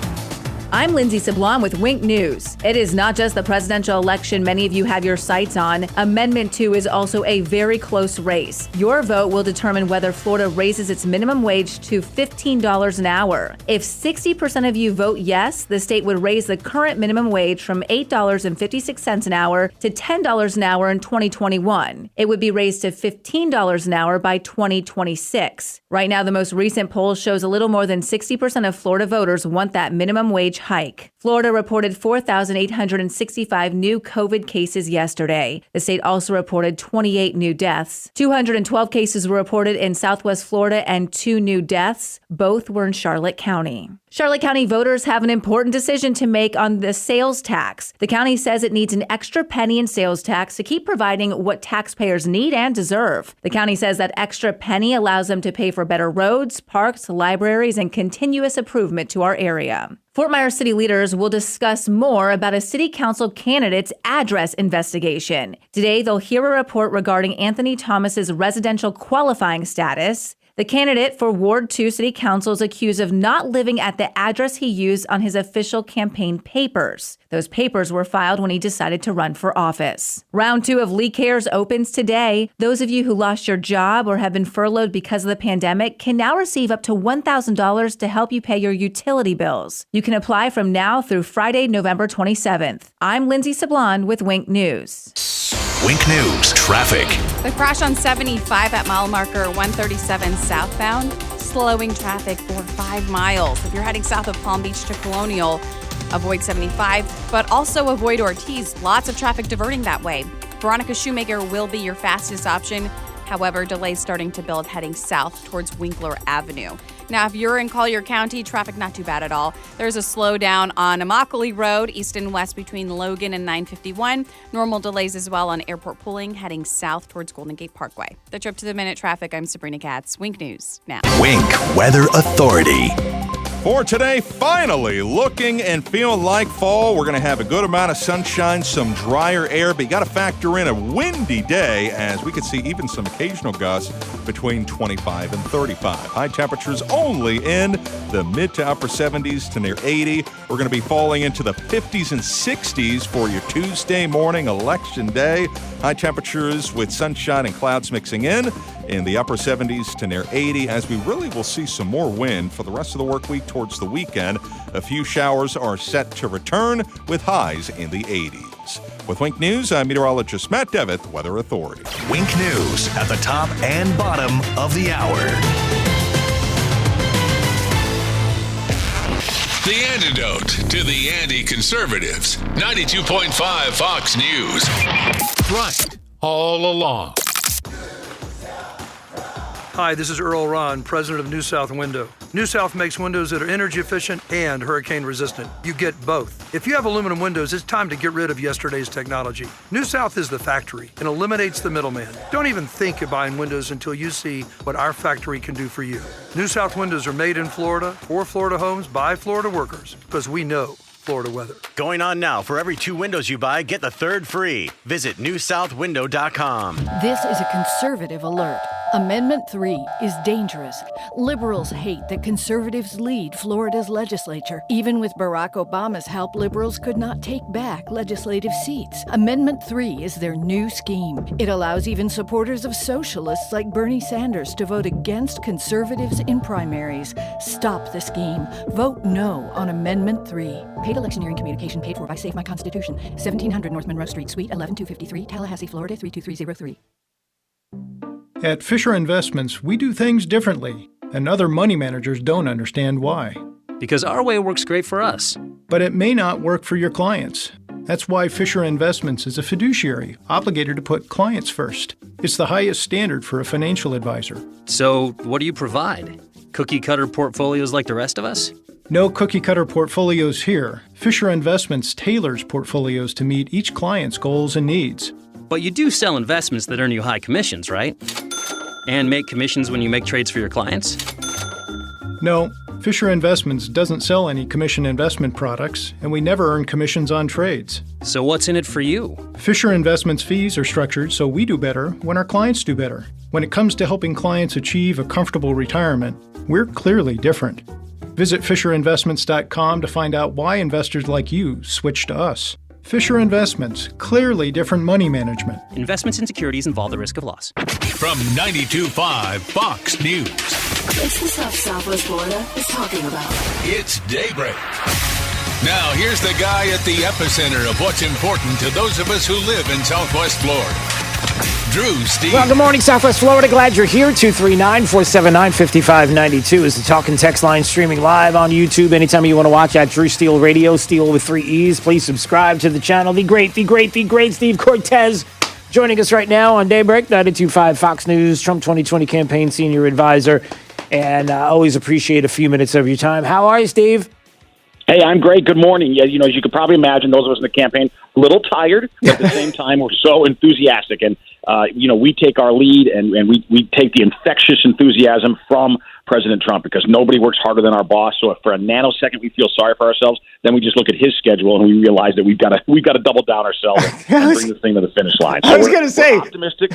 I'm Lindsay Sablon with Wink News. It is not just the presidential election many of you have your sights on. Amendment 2 is also a very close race. Your vote will determine whether Florida raises its minimum wage to $15 an hour. If 60% of you vote yes, the state would raise the current minimum wage from $8.56 an hour to $10 an hour in 2021. It would be raised to $15 an hour by 2026. Right now, the most recent poll shows a little more than 60% of Florida voters want that minimum wage hike. Florida reported 4,865 new COVID cases yesterday. The state also reported 28 new deaths. 212 cases were reported in Southwest Florida and 2 new deaths. Both were in Charlotte County. Charlotte County voters have an important decision to make on the sales tax. The county says it needs an extra penny in sales tax to keep providing what taxpayers need and deserve. The county says that extra penny allows them to pay for better roads, parks, libraries, and continuous improvement to our area. Fort Myers city leaders will discuss more about a city council candidate's address investigation. Today, they'll hear a report regarding Anthony Thomas's residential qualifying status. The candidate for Ward 2 City Council is accused of not living at the address he used on his official campaign papers. Those papers were filed when he decided to run for office. Round 2 of Lee Cares opens today. Those of you who lost your job or have been furloughed because of the pandemic can now receive up to $1,000 to help you pay your utility bills. You can apply from now through Friday, November 27th. I'm Lindsay Sablon with Wink News. Wink News traffic. The crash on 75 at mile marker 137 southbound, slowing traffic for 5 miles. If you're heading south of Palm Beach to Colonial, avoid 75, but also avoid Ortiz. Lots of traffic diverting that way. Veronica Shoemaker will be your fastest option. However, delays starting to build heading south towards Winkler Avenue. Now, if you're in Collier County, traffic not too bad at all. There's a slowdown on Immokalee Road, east and west between Logan and 951. Normal delays as well on Airport Pulling, heading south towards Golden Gate Parkway. The Trip to the Minute traffic, I'm Sabrina Katz. Wink News now. Wink Weather Authority. For today, finally looking and feeling like fall. We're going to have a good amount of sunshine, some drier air, but you got to factor in a windy day as we could see even some occasional gusts between 25 and 35. High temperatures only in the mid to upper 70s to near 80. We're going to be falling into the 50s and 60s for your Tuesday morning, election day. High temperatures with sunshine and clouds mixing in the upper 70s to near 80, as we really will see some more wind for the rest of the work week towards the weekend. A few showers are set to return with highs in the 80s. With Wink News, I'm meteorologist Matt Devitt, Weather Authority. Wink News at the top and bottom of the hour. The antidote to the anti-conservatives. 92.5 Fox News. Right all along. Hi, this is Earl Ron, president of New South Window. New South makes windows that are energy efficient and hurricane resistant. You get both. If you have aluminum windows, it's time to get rid of yesterday's technology. New South is the factory and eliminates the middleman. Don't even think of buying windows until you see what our factory can do for you. New South windows are made in Florida, for Florida homes, by Florida workers, because we know Florida weather. Going on now. For every 2 windows you buy, get the third free. Visit newsouthwindow.com. This is a conservative alert. Amendment 3 is dangerous. Liberals hate that conservatives lead Florida's legislature. Even with Barack Obama's help, liberals could not take back legislative seats. Amendment 3 is their new scheme. It allows even supporters of socialists like Bernie Sanders to vote against conservatives in primaries. Stop the scheme. Vote no on Amendment 3. Paid electioneering communication paid for by Save My Constitution. 1700 North Monroe Street, Suite 11253, Tallahassee, Florida 32303. At Fisher Investments, we do things differently, and other money managers don't understand why. Because our way works great for us. But it may not work for your clients. That's why Fisher Investments is a fiduciary, obligated to put clients first. It's the highest standard for a financial advisor. So, what do you provide? Cookie-cutter portfolios like the rest of us? No cookie-cutter portfolios here. Fisher Investments tailors portfolios to meet each client's goals and needs. But you do sell investments that earn you high commissions, right? And make commissions when you make trades for your clients? No, Fisher Investments doesn't sell any commission investment products, and we never earn commissions on trades. So what's in it for you? Fisher Investments fees are structured so we do better when our clients do better. When it comes to helping clients achieve a comfortable retirement, we're clearly different. Visit FisherInvestments.com to find out why investors like you switch to us. Fisher Investments, clearly different money management. Investments in securities involve the risk of loss. From 92.5 Fox News. It's the stuff Southwest Florida is talking about. It's Daybreak. Now, here's the guy at the epicenter of what's important to those of us who live in Southwest Florida. Drew, Steve. Well, good morning, Southwest Florida. Glad you're here. 239-479-5592 is the talk and text line, streaming live on YouTube. Anytime you want to watch at Drew Steele Radio, Steele with 3 E's. Please subscribe to the channel. The great Steve Cortez joining us right now on Daybreak, 92.5 Fox News, Trump 2020 campaign senior advisor. And I always appreciate a few minutes of your time. How are you, Steve? Hey, I'm great. Good morning. Yeah, you know, as you could probably imagine, those of us in the campaign, a little tired, but at the same time, we're so enthusiastic. And, you know, we take our lead and we take the infectious enthusiasm from President Trump, because nobody works harder than our boss. So if for a nanosecond we feel sorry for ourselves, then we just look at his schedule and we realize that we've got to double down ourselves and bring this thing to the finish line. So I was going to say, we're optimistic.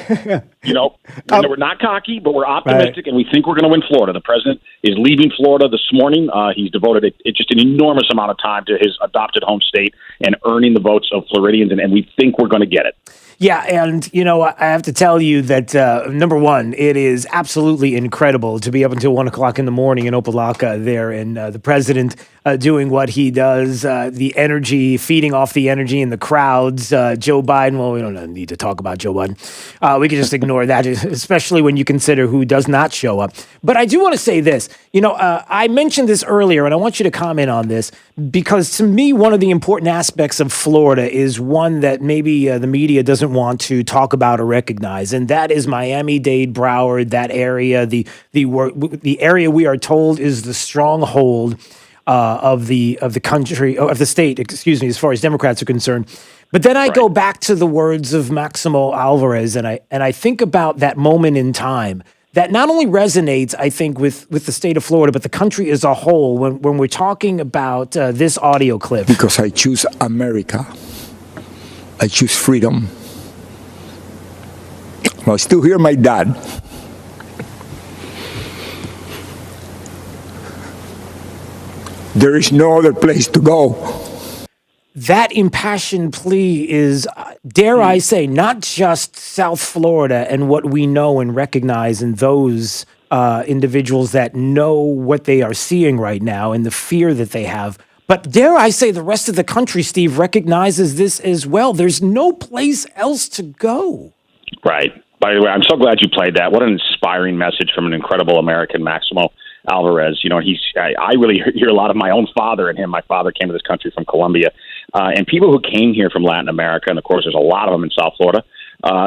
You know, we're not cocky, but we're optimistic, and we think we're going to win Florida. The president is leaving Florida this morning. He's devoted just an enormous amount of time to his adopted home state and earning the votes of Floridians, and we think we're going to get it. Yeah, and, you know, I have to tell you that, number one, it is absolutely incredible to be up until 1 o'clock in the morning in Opelika there, and the president doing what he does, the energy, feeding off the energy in the crowds. Joe Biden, well, we don't need to talk about Joe Biden. We can just ignore that, especially when you consider who does not show up. But I do want to say this. You know, I mentioned this earlier, and I want you to comment on this, because to me, one of the important aspects of Florida is one that maybe the media doesn't want to talk about or recognize, and that is Miami-Dade, Broward, that area, the area we are told is the stronghold of the country, of the state, excuse me, as far as Democrats are concerned. But then I go back to the words of Maximo Alvarez, and I think about that moment in time that not only resonates, I think, with the state of Florida, but the country as a whole when we're talking about this audio clip. Because I choose America. I choose freedom. I still hear my dad. There is no other place to go. That impassioned plea is, dare I say, not just South Florida and what we know and recognize in those individuals that know what they are seeing right now and the fear that they have, but dare I say the rest of the country, Steve, recognizes this as well. There's no place else to go. Right. By the way, I'm so glad you played that. What an inspiring message from an incredible American, Maximo Alvarez. You know, I really hear a lot of my own father in him. My father came to this country from Colombia. And people who came here from Latin America, and of course there's a lot of them in South Florida,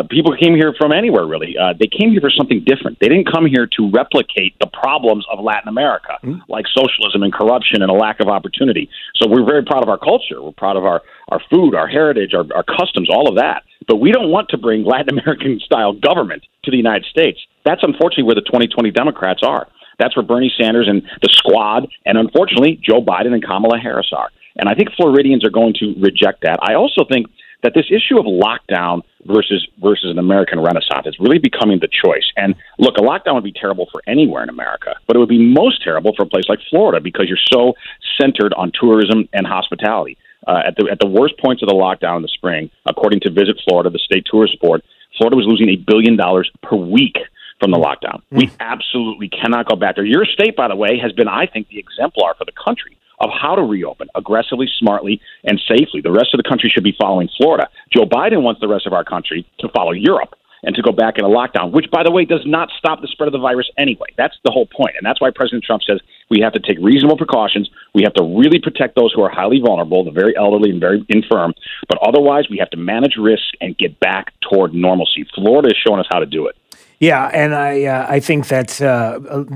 people who came here from anywhere, really. They came here for something different. They didn't come here to replicate the problems of Latin America, like socialism and corruption and a lack of opportunity. So we're very proud of our culture. We're proud of our food, our heritage, our customs, all of that. But we don't want to bring Latin American-style government to the United States. That's unfortunately where the 2020 Democrats are. That's where Bernie Sanders and the squad, and unfortunately Joe Biden and Kamala Harris are. And I think Floridians are going to reject that. I also think that this issue of lockdown versus an American Renaissance is really becoming the choice. And look, a lockdown would be terrible for anywhere in America, but it would be most terrible for a place like Florida because you're so centered on tourism and hospitality. At the worst points of the lockdown in the spring, according to Visit Florida, the state tourist board, Florida was losing $1 billion per week from the lockdown. We absolutely cannot go back there. Your state, by the way, has been, I think, the exemplar for the country of how to reopen aggressively, smartly, and safely. The rest of the country should be following Florida. Joe Biden wants the rest of our country to follow Europe and to go back in a lockdown, which, by the way, does not stop the spread of the virus anyway. That's the whole point. And that's why President Trump says we have to take reasonable precautions. We have to really protect those who are highly vulnerable, the very elderly and very infirm. But otherwise, we have to manage risk and get back toward normalcy. Florida is showing us how to do it. Yeah, and I think that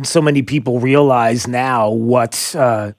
so many people realize now what Joe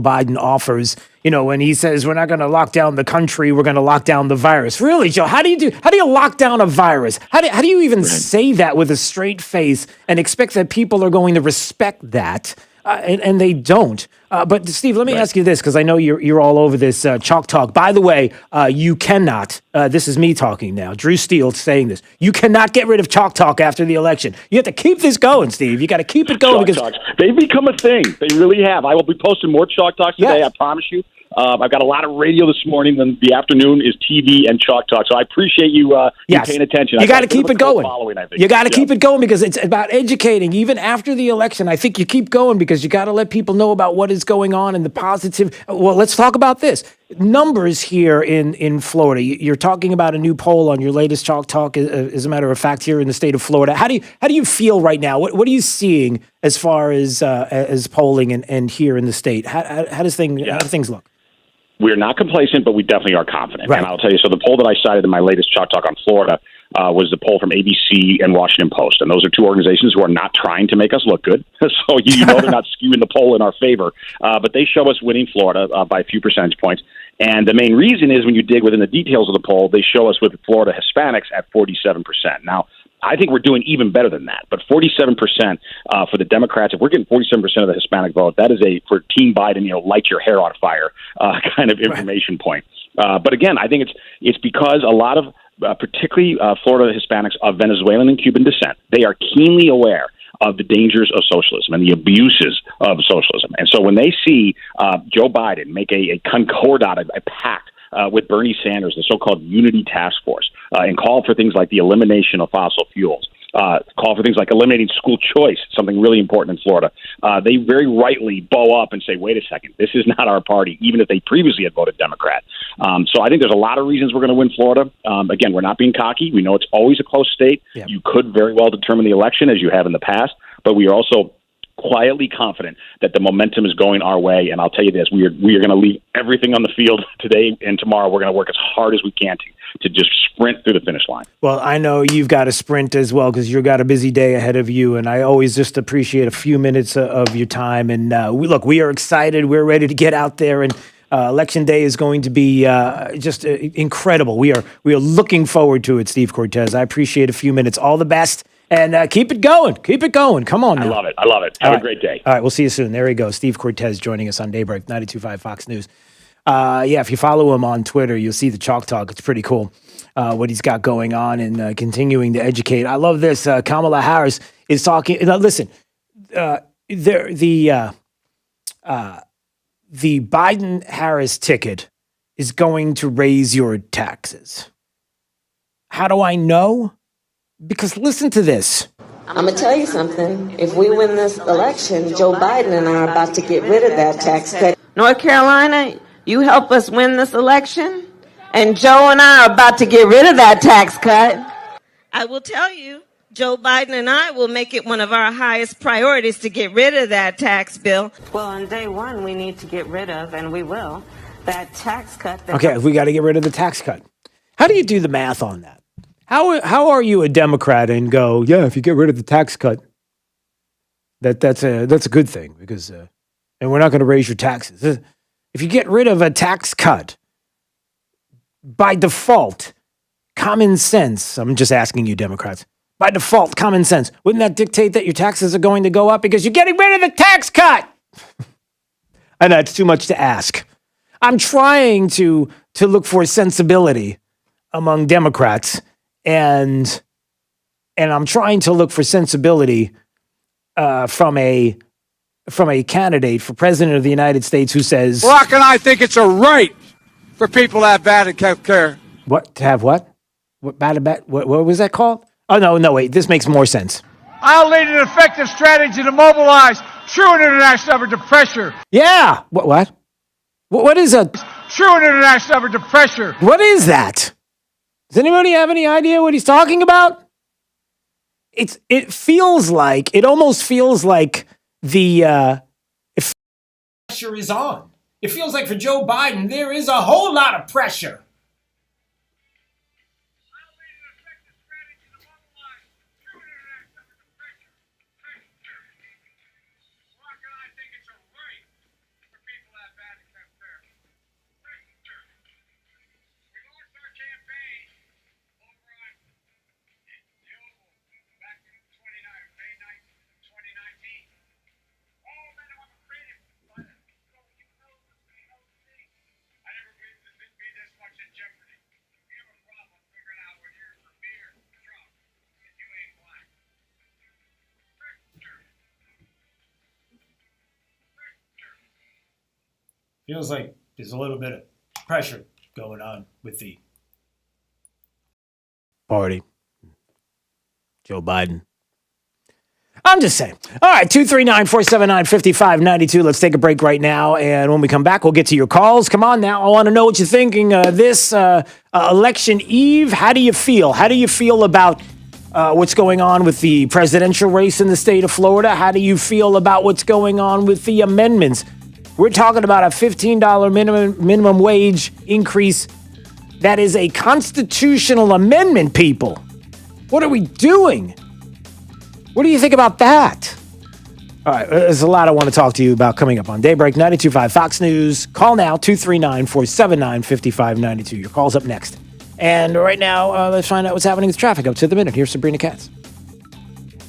Biden offers. You know, when he says we're not going to lock down the country, we're going to lock down the virus. Really, Joe? How do you lock down a virus? How do you even say that with a straight face and expect that people are going to respect that? And they don't. But Steve, let me ask you this, because I know you're all over this chalk talk. By the way, you cannot. This is me talking now. Drew Steele saying this. You cannot get rid of chalk talk after the election. You have to keep this going, Steve. You got to keep it going because they've become a thing. They really have. I will be posting more chalk talks today. Yes. I promise you. I've got a lot of radio this morning, then the afternoon is TV and chalk talk. So I appreciate you paying attention. You got to keep it going. You got to keep it going because it's about educating. Even after the election, I think you keep going because you got to let people know about what is going on and the positive. Well, let's talk about this. Numbers here in Florida. You're talking about a new poll on your latest chalk talk, as a matter of fact, here in the state of Florida. How do you feel right now? What are you seeing as far as polling and here in the state? How do things look? We're not complacent, but we definitely are confident. Right. And I'll tell you, so the poll that I cited in my latest Chalk Talk on Florida was the poll from ABC and Washington Post. And those are two organizations who are not trying to make us look good. So you know they're not skewing the poll in our favor. But they show us winning Florida by a few percentage points. And the main reason is when you dig within the details of the poll, they show us with Florida Hispanics at 47%. Now, I think we're doing even better than that. But 47% for the Democrats, if we're getting 47% of the Hispanic vote, that is for Team Biden, light your hair on fire kind of information point. But again, I think it's because a lot of, particularly Florida Hispanics of Venezuelan and Cuban descent, they are keenly aware of the dangers of socialism and the abuses of socialism. And so when they see Joe Biden make a concordat, a pact, with Bernie Sanders, the so-called Unity Task Force, and call for things like the elimination of fossil fuels, call for things like eliminating school choice, something really important in Florida. They very rightly bow up and say, wait a second, this is not our party, even if they previously had voted Democrat. So I think there's a lot of reasons we're going to win Florida. Again, we're not being cocky. We know it's always a close state. Yeah. You could very well determine the election, as you have in the past, but we are also quietly confident that the momentum is going our way. And I'll tell you this, we are going to leave everything on the field today and tomorrow. We're going to work as hard as we can to just sprint through the finish line. Well, I know you've got to sprint as well because you've got a busy day ahead of you, and I always just appreciate a few minutes of your time. And we are excited. We're ready to get out there, and Election Day is going to be just incredible. We are looking forward to it, Steve Cortez. I appreciate a few minutes. All the best, and keep it going. Keep it going. Come on now. I love it. Have a great day. All right, we'll see you soon. There he goes, Steve Cortez joining us on Daybreak, 92.5 Fox News. If you follow him on Twitter, you'll see the Chalk Talk. It's pretty cool what he's got going on and continuing to educate. I love this. Kamala Harris is talking. Now, listen, the Biden-Harris ticket is going to raise your taxes. How do I know? Because listen to this. I'm going to tell you something. If we win this election, Joe Biden and I are about to get rid of that tax cut. North Carolina, you help us win this election, and Joe and I are about to get rid of that tax cut. I will tell you, Joe Biden and I will make it one of our highest priorities to get rid of that tax bill. Well, on day one, we need to get rid of, and we will, that tax cut. Okay, we got to get rid of the tax cut. How do you do the math on that? How are you a Democrat and go, yeah, if you get rid of the tax cut, that's a good thing because and we're not going to raise your taxes. If you get rid of a tax cut, by default, common sense, I'm just asking you Democrats, by default, common sense, wouldn't that dictate that your taxes are going to go up because you're getting rid of the tax cut? I know it's too much to ask. I'm trying to look for sensibility among Democrats, and I'm trying to look for sensibility from a candidate for president of the United States who says, Barack and I think it's a right for people to have bad health care. What? To have what? What was that called? Oh, no, wait. This makes more sense. I'll lead an effective strategy to mobilize true international effort to pressure. Yeah. What? What is a true international effort to pressure? What is that? Does anybody have any idea what he's talking about? It almost feels like the pressure is on. It feels like for Joe Biden, there is a whole lot of pressure. Feels like there's a little bit of pressure going on with the party. Joe Biden. I'm just saying. All right, 239-479-5592. Let's take a break right now. And when we come back, we'll get to your calls. Come on now. I want to know what you're thinking this election eve. How do you feel? How do you feel about what's going on with the presidential race in the state of Florida? How do you feel about what's going on with the amendments? We're talking about a $15 minimum wage increase. That is a constitutional amendment, people. What are we doing? What do you think about that? All right, there's a lot I want to talk to you about coming up on Daybreak 92.5 Fox News. Call now, 239-479-5592. Your call's up next. And right now, let's find out what's happening with traffic up to the minute. Here's Sabrina Katz.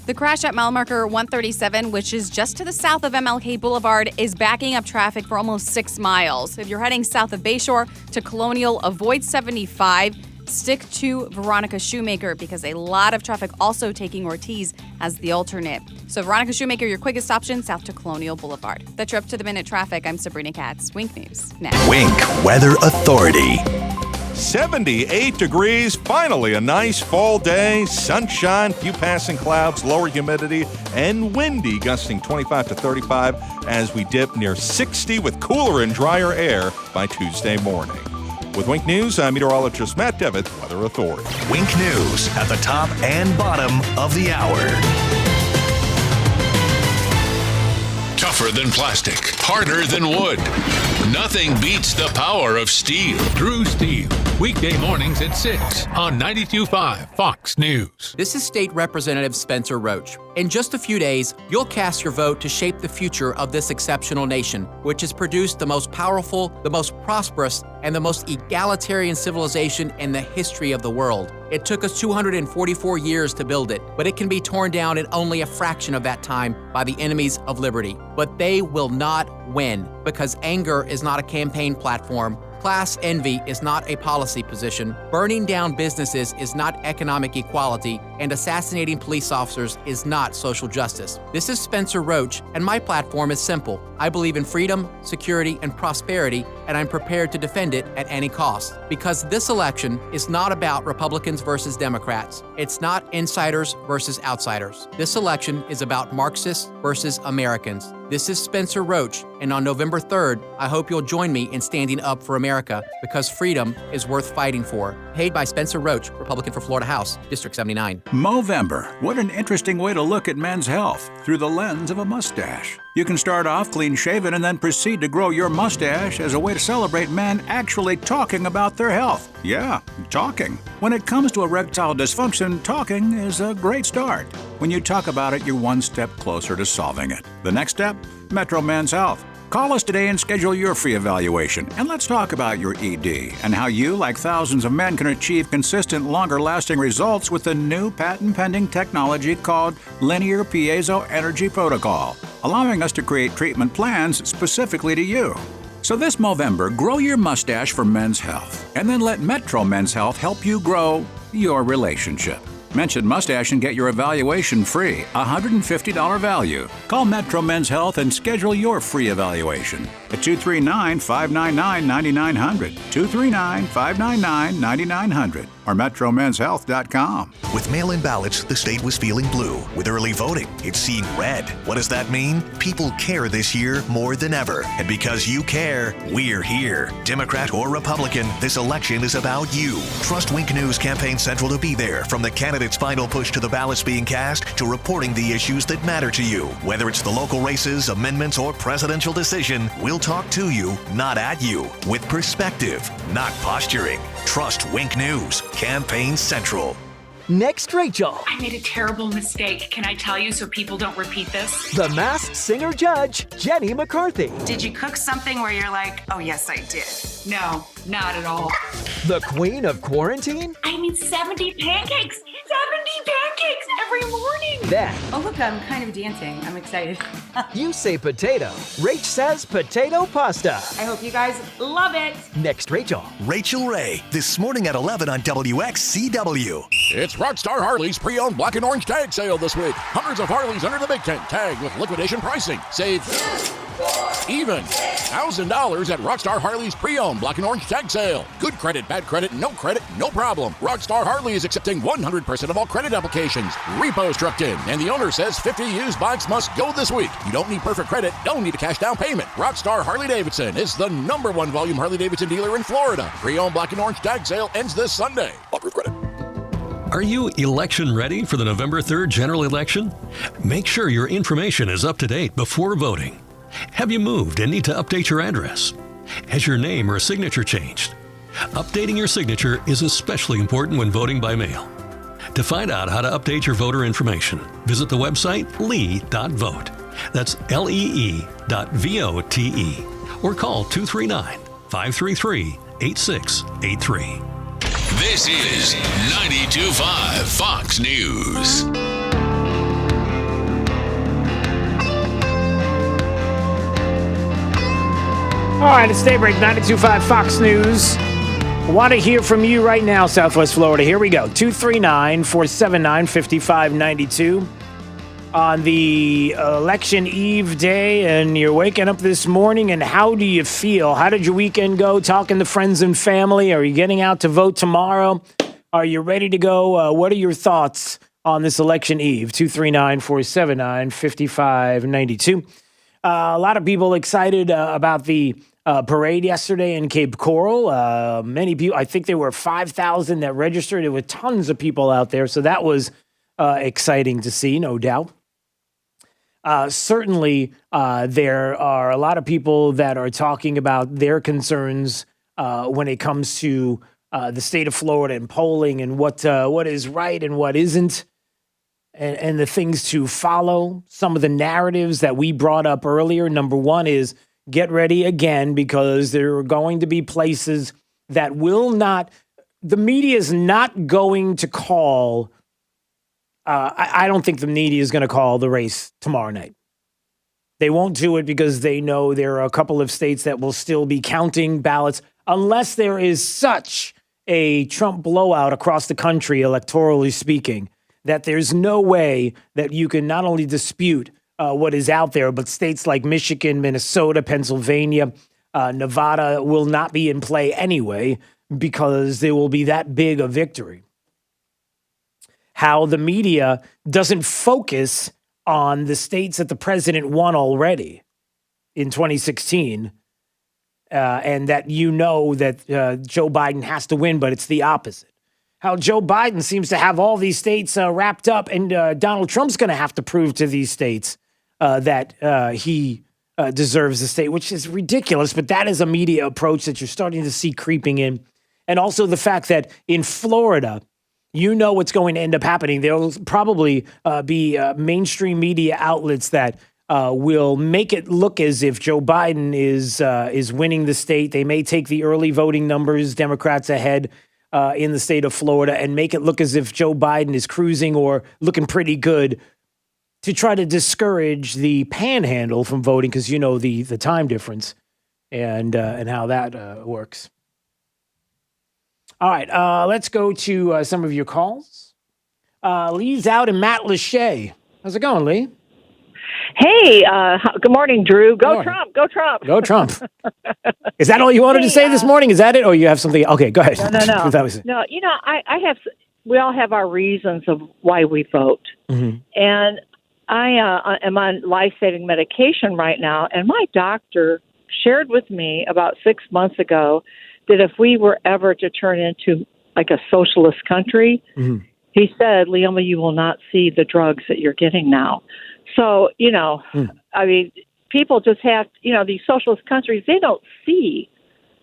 The crash at mile marker 137, which is just to the south of MLK Boulevard, is backing up traffic for almost 6 miles. If you're heading south of Bayshore to Colonial, avoid 75. Stick to Veronica Shoemaker because a lot of traffic also taking Ortiz as the alternate. So Veronica Shoemaker, your quickest option, south to Colonial Boulevard. That's your up-to-the-minute traffic. I'm Sabrina Katz. Wink News next. Wink Weather Authority. 78 degrees, finally a nice fall day, sunshine, few passing clouds, lower humidity, and windy, gusting 25 to 35 as we dip near 60 with cooler and drier air by Tuesday morning. With Wink News, I'm meteorologist Matt Devitt, Weather Authority. Wink News at the top and bottom of the hour. Tougher than plastic, harder than wood. Nothing beats the power of steel. True Steel. Weekday mornings at 6 on 92.5 Fox News. This is State Representative Spencer Roach. In just a few days, you'll cast your vote to shape the future of this exceptional nation, which has produced the most powerful, the most prosperous, and the most egalitarian civilization in the history of the world. It took us 244 years to build it, but it can be torn down in only a fraction of that time by the enemies of liberty. But they will not win, because anger is not a campaign platform. Class envy is not a policy position. Burning down businesses is not economic equality, and assassinating police officers is not social justice. This is Spencer Roach, and my platform is simple. I believe in freedom, security, and prosperity, and I'm prepared to defend it at any cost. Because this election is not about Republicans versus Democrats. It's not insiders versus outsiders. This election is about Marxists versus Americans. This is Spencer Roach, and on November 3rd, I hope you'll join me in standing up for America, because freedom is worth fighting for. Paid by Spencer Roach, Republican for Florida House, District 79. Movember. What an interesting way to look at men's health through the lens of a mustache. You can start off clean-shaven and then proceed to grow your mustache as a way to celebrate men actually talking about their health. Yeah, talking. When it comes to erectile dysfunction, talking is a great start. When you talk about it, you're one step closer to solving it. The next step? Metro Men's Health. Call us today and schedule your free evaluation. And let's talk about your ED and how you, like thousands of men, can achieve consistent, longer-lasting results with the new patent-pending technology called Linear Piezo Energy Protocol, allowing us to create treatment plans specifically to you. So this Movember, grow your mustache for men's health, and then let Metro Men's Health help you grow your relationship. Mention mustache and get your evaluation free, $150 value. Call Metro Men's Health and schedule your free evaluation at 239-599-9900, 239-599-9900, or metromenshealth.com. With mail-in ballots, the state was feeling blue. With early voting, it's seeing red. What does that mean? People care this year more than ever. And because you care, we're here. Democrat or Republican, this election is about you. Trust Wink News Campaign Central to be there, from the candidate's final push to the ballots being cast to reporting the issues that matter to you. Whether it's the local races, amendments, or presidential decision, we'll talk to you, not at you. With perspective, not posturing. Trust Wink News Campaign Central. Next, Rachel. I made a terrible mistake. Can I tell you so people don't repeat this? The Masked Singer judge, Jenny McCarthy. Did you cook something where you're like, oh, yes, I did? No, not at all. The Queen of Quarantine. I mean, 70 pancakes. 70 pancakes every morning. Then. Oh, look, I'm kind of dancing. I'm excited. You say potato. Rach says potato pasta. I hope you guys love it. Next, Rachel. Rachel Ray, this morning at 11 on WXCW. It's Rockstar Harley's pre-owned black and orange tag sale this week. Hundreds of Harleys under the big tent, tagged with liquidation pricing. Save even $1,000 at Rockstar Harley's pre-owned black and orange tag sale. Good credit, bad credit, no problem. Rockstar Harley is accepting 100% of all credit applications. Repo's trucked in, and the owner says 50 used bikes must go this week. You don't need perfect credit, don't need a cash down payment. Rockstar Harley-Davidson is the #1 volume Harley-Davidson dealer in Florida. Pre-owned black and orange tag sale ends this Sunday. Approved credit. Are you election ready for the November 3rd general election? Make sure your information is up to date before voting. Have you moved and need to update your address? Has your name or signature changed? Updating your signature is especially important when voting by mail. To find out how to update your voter information, visit the website lee.vote. That's lee.vote. Or call 239-533-8683. This is 92.5 Fox News. All right, it's Daybreak 92.5 Fox News. Want to hear from you right now, Southwest Florida. Here we go. 239-479-5592 on the election eve day, and you're waking up this morning, and how do you feel? How did your weekend go? Talking to friends and family? Are you getting out to vote tomorrow? Are you ready to go? What are your thoughts on this election eve? 239-479-5592. A lot of people excited about the parade yesterday in Cape Coral. Many people, I think there were 5,000 that registered. There were tons of people out there, so that was exciting to see, no doubt. Certainly, there are a lot of people that are talking about their concerns when it comes to the state of Florida and polling and what is right and what isn't, and the things to follow. Some of the narratives that we brought up earlier. Number one is get ready again, because there are going to be places that will not. The media is not going to call. I don't think the media is going to call the race tomorrow night. They won't do it because they know there are a couple of states that will still be counting ballots unless there is such a Trump blowout across the country, electorally speaking, that there's no way that you can not only dispute what is out there, but states like Michigan, Minnesota, Pennsylvania, Nevada will not be in play anyway because there will be that big a victory. How the media doesn't focus on the states that the president won already in 2016, and that that Joe Biden has to win, but it's the opposite. How Joe Biden seems to have all these states wrapped up, and Donald Trump's going to have to prove to these states that he deserves the state, which is ridiculous, but that is a media approach that you're starting to see creeping in. And also the fact that in Florida, what's going to end up happening. There will probably be mainstream media outlets that will make it look as if Joe Biden is winning the state. They may take the early voting numbers, Democrats ahead in the state of Florida, and make it look as if Joe Biden is cruising or looking pretty good to try to discourage the panhandle from voting, because the time difference and how that works. All right, let's go to some of your calls. Lee's out in Matt Lachey. How's it going, Lee? Hey, good morning, Drew. Go Trump, go Trump. Go Trump. Is that all you wanted to say this morning? Is that it? Or you have something? Okay, go ahead. No. That was it. No, we all have our reasons of why we vote. Mm-hmm. And I am on life-saving medication right now, and my doctor shared with me about 6 months ago that if we were ever to turn into like a socialist country, he said, Leoma, you will not see the drugs that you're getting now. So, I mean, people just have, these socialist countries, they don't see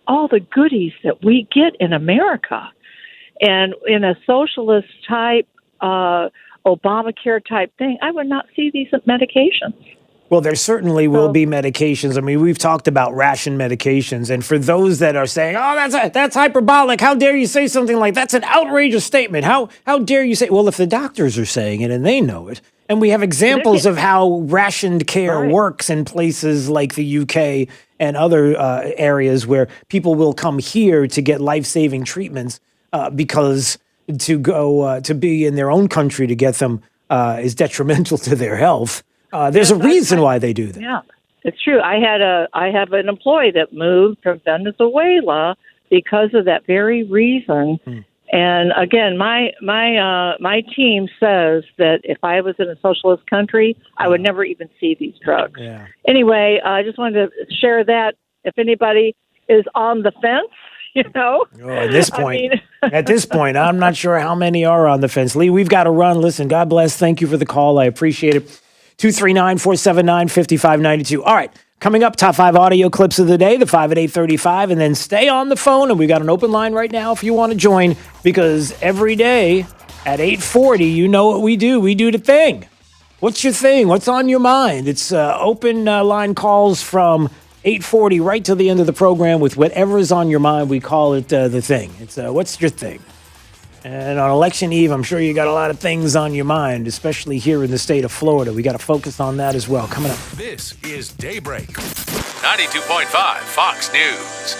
all the goodies that we get in America. And in a socialist type, Obamacare type thing, I would not see these medications. Well, there certainly will be medications. I mean, we've talked about ration medications. And for those that are saying, oh, that's hyperbolic. How dare you say something like that's an outrageous statement? How dare you say, well, if the doctors are saying it and they know it, and we have examples of how rationed care works in places like the UK and other areas where people will come here to get life-saving treatments because to go to be in their own country to get them is detrimental to their health. There's a reason why they do that. Yeah, it's true. I have an employee that moved from Venezuela because of that very reason. And again, my team says that if I was in a socialist country, I would never even see these drugs. Yeah. Anyway, I just wanted to share that. If anybody is on the fence, at this point, I'm not sure how many are on the fence. Lee, we've got to run. Listen, God bless. Thank you for the call. I appreciate it. 239-479-5592. All right, coming up, top 5 audio clips of the day, the 5 at 8:35, and then stay on the phone. And we've got an open line right now if you want to join, because every day at 8:40, you know what we do. We do the thing. What's your thing? What's on your mind? It's open line calls from 8:40 right till the end of the program with whatever is on your mind. We call it the thing. It's what's your thing? And on election eve, I'm sure you got a lot of things on your mind, especially here in the state of Florida. We got to focus on that as well. Coming up. This is Daybreak. 92.5 Fox News.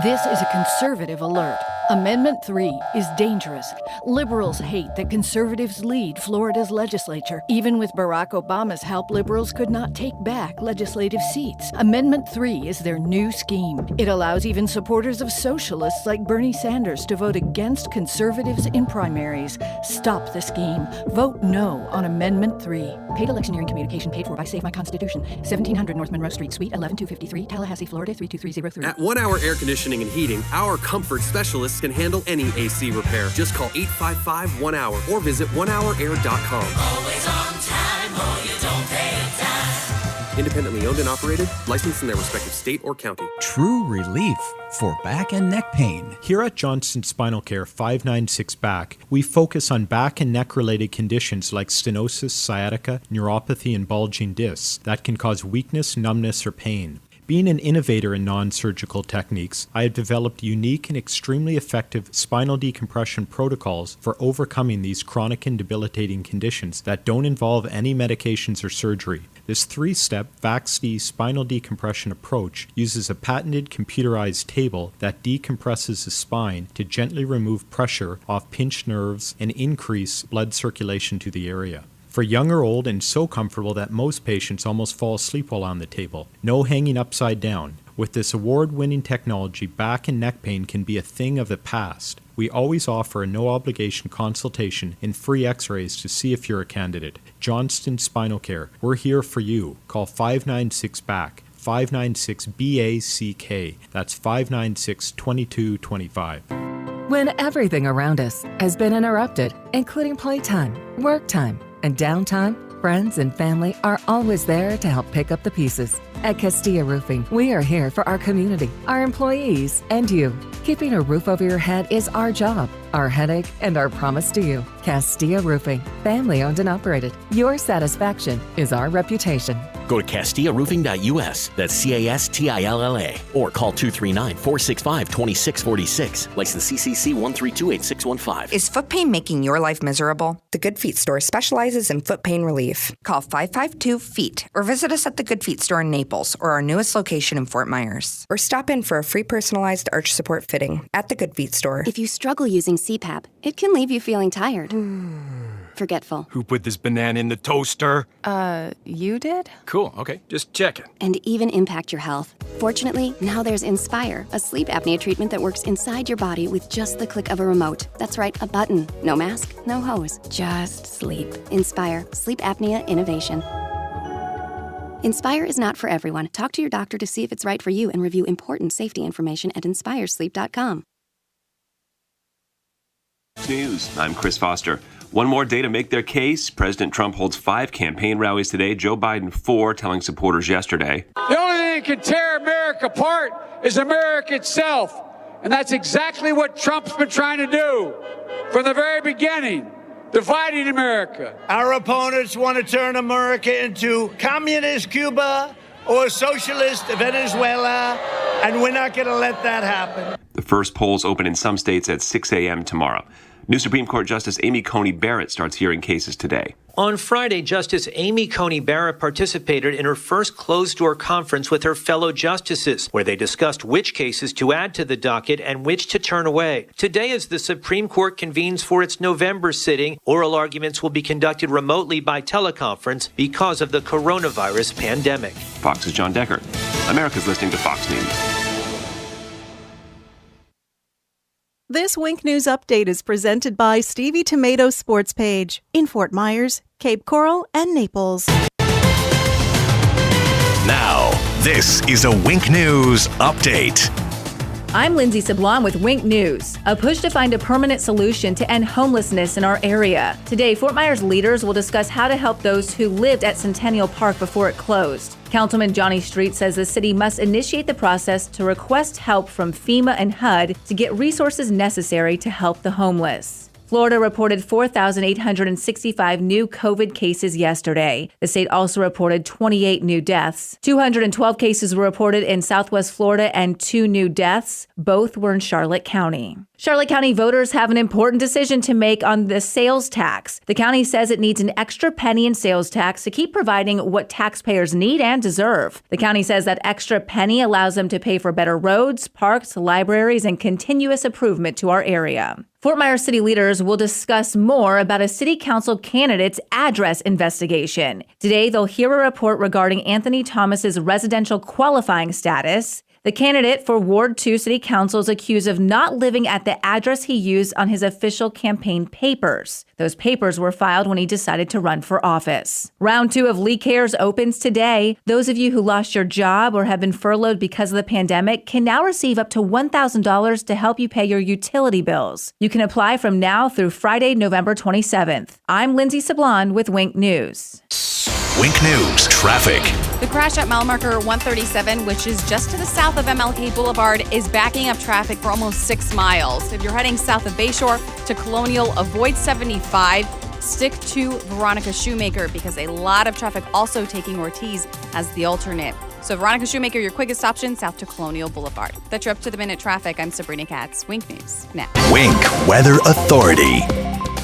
This is a conservative alert. Amendment 3 is dangerous. Liberals hate that conservatives lead Florida's legislature. Even with Barack Obama's help, liberals could not take back legislative seats. Amendment 3 is their new scheme. It allows even supporters of socialists like Bernie Sanders to vote against conservatives in primaries. Stop the scheme. Vote no on Amendment 3. Paid electioneering communication paid for by Save My Constitution. 1700 North Monroe Street, Suite 11253, Tallahassee, Florida 32303. At 1 Hour Air Conditioning and Heating, our comfort specialists can handle any AC repair. Just call 855-1-HOUR or visit onehourair.com. Always on time. Independently owned and operated, licensed in their respective state or county. True relief for back and neck pain. Here at Johnston Spinal Care 596 Back, we focus on back and neck related conditions like stenosis, sciatica, neuropathy, and bulging discs that can cause weakness, numbness, or pain. Being an innovator in non-surgical techniques, I have developed unique and extremely effective spinal decompression protocols for overcoming these chronic and debilitating conditions that don't involve any medications or surgery. This 3-step VAXD spinal decompression approach uses a patented computerized table that decompresses the spine to gently remove pressure off pinched nerves and increase blood circulation to the area. For young or old, and so comfortable that most patients almost fall asleep while on the table. No hanging upside down. With this award-winning technology, back and neck pain can be a thing of the past. We always offer a no-obligation consultation and free x-rays to see if you're a candidate. Johnston Spinal Care. We're here for you. Call 596-BACK. 596-BACK. That's 596-2225. When everything around us has been interrupted, including playtime, work time, and downtime, friends and family are always there to help pick up the pieces. At Castilla Roofing, we are here for our community, our employees, and you. Keeping a roof over your head is our job, our headache, and our promise to you. Castilla Roofing, family owned and operated. Your satisfaction is our reputation. Go to CastillaRoofing.us. That's CASTILLA. Or call 239-465-2646. License CCC 1328615. Is foot pain making your life miserable? The Good Feet store specializes in foot pain relief. Call 552-FEET or visit us at the Good Feet store in Naples or our newest location in Fort Myers. Or stop in for a free personalized arch support fitting at the Good Feet store. If you struggle using CPAP, it can leave you feeling tired, forgetful. Who put this banana in the toaster? You did? Cool, okay, just checking. And even impact your health. Fortunately, now there's Inspire, a sleep apnea treatment that works inside your body with just the click of a remote. That's right, a button. No mask, no hose, just sleep. Inspire, sleep apnea innovation. Inspire is not for everyone. Talk to your doctor to see if it's right for you and review important safety information at inspiresleep.com. News. I'm Chris Foster. One more day to make their case. President Trump holds 5 campaign rallies today. Joe Biden 4, telling supporters yesterday. The only thing that can tear America apart is America itself. And that's exactly what Trump's been trying to do from the very beginning. Dividing America. Our opponents want to turn America into communist Cuba or socialist Venezuela, and we're not going to let that happen. The first polls open in some states at 6 a.m. tomorrow. New Supreme Court Justice Amy Coney Barrett starts hearing cases today. On Friday, Justice Amy Coney Barrett participated in her first closed-door conference with her fellow justices, where they discussed which cases to add to the docket and which to turn away. Today, as the Supreme Court convenes for its November sitting, oral arguments will be conducted remotely by teleconference because of the coronavirus pandemic. Fox's John Decker. America's listening to Fox News. This Wink News Update is presented by Stevie Tomato Sports Page in Fort Myers, Cape Coral, and Naples. Now, this is a Wink News Update. I'm Lindsay Sablon with Wink News, a push to find a permanent solution to end homelessness in our area. Today, Fort Myers leaders will discuss how to help those who lived at Centennial Park before it closed. Councilman Johnny Street says the city must initiate the process to request help from FEMA and HUD to get resources necessary to help the homeless. Florida reported 4,865 new COVID cases yesterday. The state also reported 28 new deaths. 212 cases were reported in Southwest Florida and 2 new deaths. Both were in Charlotte County. Charlotte County voters have an important decision to make on the sales tax. The county says it needs an extra penny in sales tax to keep providing what taxpayers need and deserve. The county says that extra penny allows them to pay for better roads, parks, libraries, and continuous improvement to our area. Fort Myers city leaders will discuss more about a city council candidate's address investigation. Today, they'll hear a report regarding Anthony Thomas's residential qualifying status. The candidate for Ward 2 City Council is accused of not living at the address he used on his official campaign papers. Those papers were filed when he decided to run for office. Round 2 of Lee Cares opens today. Those of you who lost your job or have been furloughed because of the pandemic can now receive up to $1,000 to help you pay your utility bills. You can apply from now through Friday, November 27th. I'm Lindsay Sablon with Wink News. Wink News traffic. The crash at mile marker 137, which is just to the south of MLK Boulevard, is backing up traffic for almost 6 miles. If you're heading south of Bayshore to Colonial, avoid 75. Stick to Veronica Shoemaker because a lot of traffic also taking Ortiz as the alternate. So Veronica Shoemaker, your quickest option south to Colonial Boulevard. That's your up-to-the-minute traffic. I'm Sabrina Katz. Wink News next. Wink Weather Authority.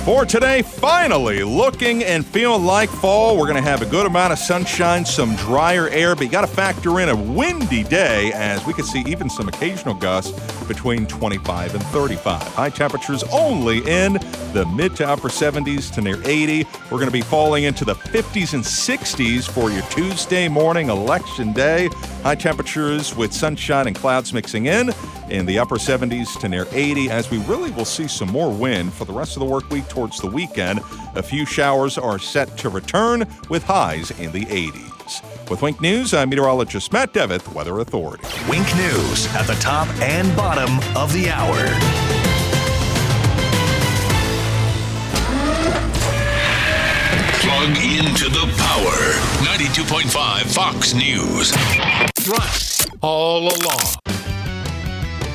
For today, finally looking and feeling like fall. We're going to have a good amount of sunshine, some drier air, but you got to factor in a windy day as we could see even some occasional gusts between 25 and 35. High temperatures only in the mid to upper 70s to near 80. We're going to be falling into the 50s and 60s for your Tuesday morning, election day. High temperatures with sunshine and clouds mixing in the upper 70s to near 80 as we really will see some more wind for the rest of the work week towards the weekend. A few showers are set to return with highs in the 80s. With Wink News, I'm meteorologist Matt Devitt, Weather Authority. Wink News at the top and bottom of the hour. Plug into the power. 92.5 Fox News. Right. All along.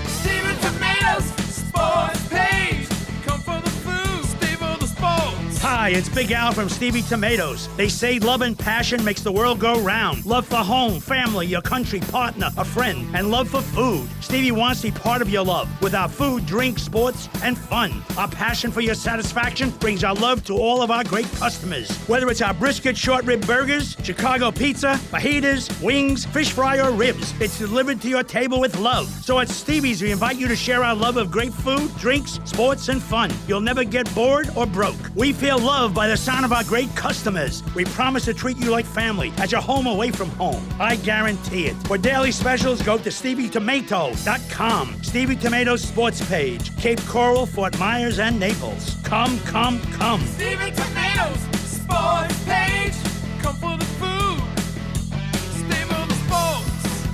Steven Tomatoes Sports Page. Come for the food, stay for the sports. Hi, it's Big Al from Stevie Tomatoes. They say love and passion makes the world go round. Love for home, family, your country, partner, a friend, and love for food. Stevie wants to be part of your love with our food, drink, sports, and fun. Our passion for your satisfaction brings our love to all of our great customers. Whether it's our brisket short rib burgers, Chicago pizza, fajitas, wings, fish fry, or ribs, it's delivered to your table with love. So at Stevie's, we invite you to share our love of great food, drinks, sports, and fun. You'll never get bored or broke. We feel loved by the sound of our great customers. We promise to treat you like family at your home away from home. I guarantee it. For daily specials, go to StevieTomato.com. Stevie Tomatoes Sports Page. Cape Coral, Fort Myers, and Naples. Come. Steven Tomatoes Sports Page. Come for the food, stay for the sports.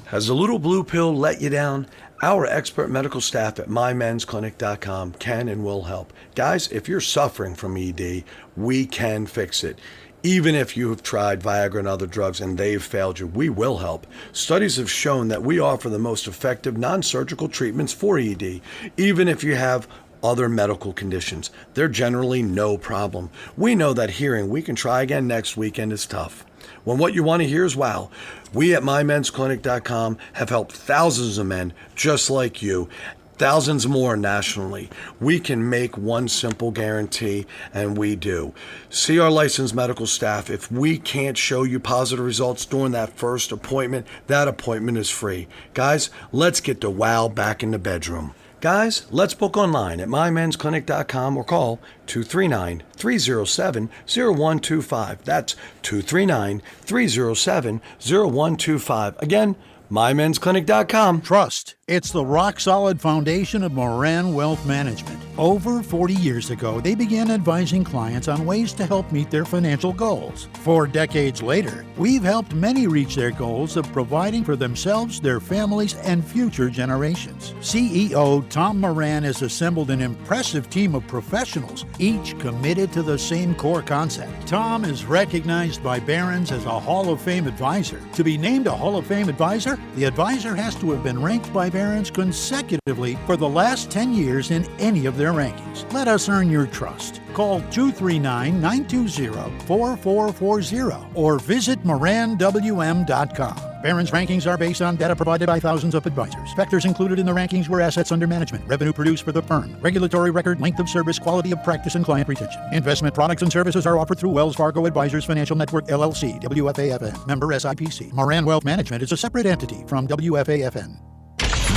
Has the little blue pill let you down? Our expert medical staff at MyMen'sClinic.com can and will help. Guys, if you're suffering from ED, we can fix it. Even if you have tried Viagra and other drugs and they've failed you, we will help. Studies have shown that we offer the most effective non-surgical treatments for ED, even if you have other medical conditions. They're generally no problem. We know that hearing "we can try again next weekend" is tough. When what you want to hear is wow, we at MyMen'sClinic.com have helped thousands of men just like you, thousands more nationally. We can make one simple guarantee, and we do. See our licensed medical staff. If we can't show you positive results during that first appointment, that appointment is free. Guys, let's get the wow back in the bedroom. Guys, let's book online at MyMen'sClinic.com or call 239-307-0125. That's 239-307-0125. Again, MyMen'sClinic.com. Trust. It's the rock-solid foundation of Moran Wealth Management. Over 40 years ago, they began advising clients on ways to help meet their financial goals. 4 decades later, we've helped many reach their goals of providing for themselves, their families, and future generations. CEO Tom Moran has assembled an impressive team of professionals, each committed to the same core concept. Tom is recognized by Barron's as a Hall of Fame advisor. To be named a Hall of Fame advisor, the advisor has to have been ranked by Barron's consecutively for the last 10 years in any of their rankings. Let us earn your trust. Call 239-920-4440 or visit MoranWM.com. Barron's rankings are based on data provided by thousands of advisors. Factors included in the rankings were assets under management, revenue produced for the firm, regulatory record, length of service, quality of practice, and client retention. Investment products and services are offered through Wells Fargo Advisors Financial Network, LLC, WFAFN, member SIPC. Moran Wealth Management is a separate entity from WFAFN.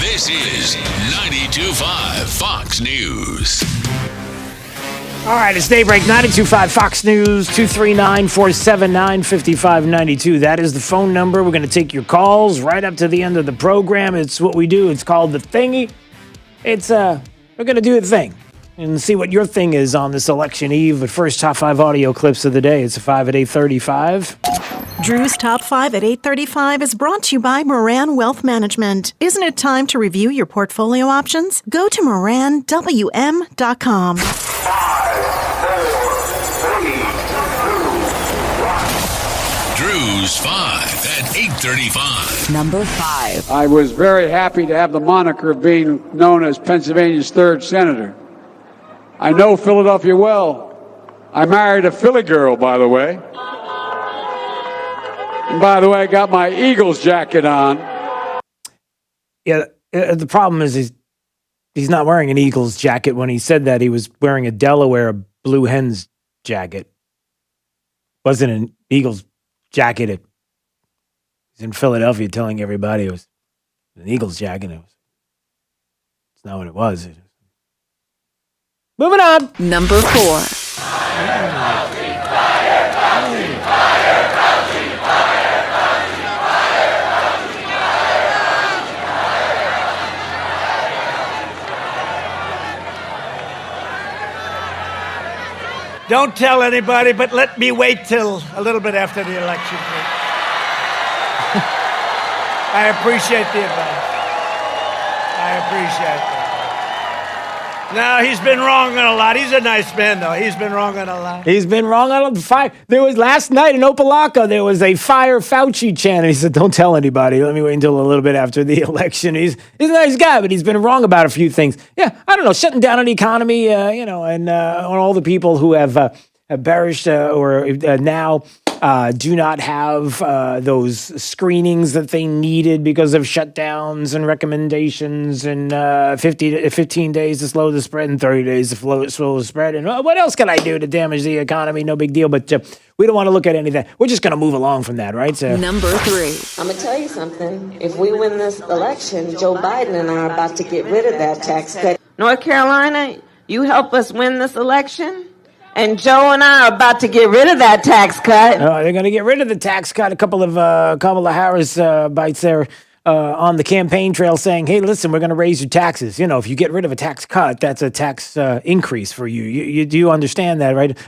This is 92.5 Fox News. All right, it's Daybreak 92.5 Fox News, 239-479-5592. That is the phone number. We're going to take your calls right up to the end of the program. It's what we do. It's called The Thingy. We're going to do a thing and see what your thing is on this election eve. But first, top 5 audio clips of the day. It's a 5 at 8:35. Drew's Top 5 at 8:35 is brought to you by Moran Wealth Management. Isn't it time to review your portfolio options? Go to MoranWM.com. 5, 4, 3, 2, Drew's 5 at 8:35. Number 5. I was very happy to have the moniker of being known as Pennsylvania's 3rd senator. I know Philadelphia well. I married a Philly girl, by the way. And by the way, I got my Eagles jacket on. Yeah, the problem is he's not wearing an Eagles jacket. When he said that, he was wearing a Delaware Blue Hens jacket. Wasn't an Eagles jacket. He's in Philadelphia telling everybody it was an Eagles jacket. It's not what it was. Moving on. Number 4. Don't tell anybody, but let me wait till a little bit after the election. I appreciate the advice. I appreciate it. No, he's been wrong on a lot. He's a nice man, though. He's been wrong on a lot. He's been wrong on a fire. There was last night in Opelika, there was a fire Fauci chant. And he said, don't tell anybody. Let me wait until a little bit after the election. He's a nice guy, but he's been wrong about a few things. Yeah, I don't know, shutting down an economy, and on all the people who have perished or now do not have those screenings that they needed because of shutdowns and recommendations and 15 days to slow the spread and 30 days to slow the spread. And what else can I do to damage the economy? No big deal. But we don't want to look at any of that. We're just going to move along from that, right? So. Number 3. I'm going to tell you something. If we win this election, Joe Biden and I are about to get rid of that tax cut. North Carolina, you help us win this election? And Joe and I are about to get rid of that tax cut. They're going to get rid of the tax cut. A couple of Kamala Harris bites there on the campaign trail saying, hey, listen, we're going to raise your taxes. If you get rid of a tax cut, that's a tax increase for you. You do understand that, right?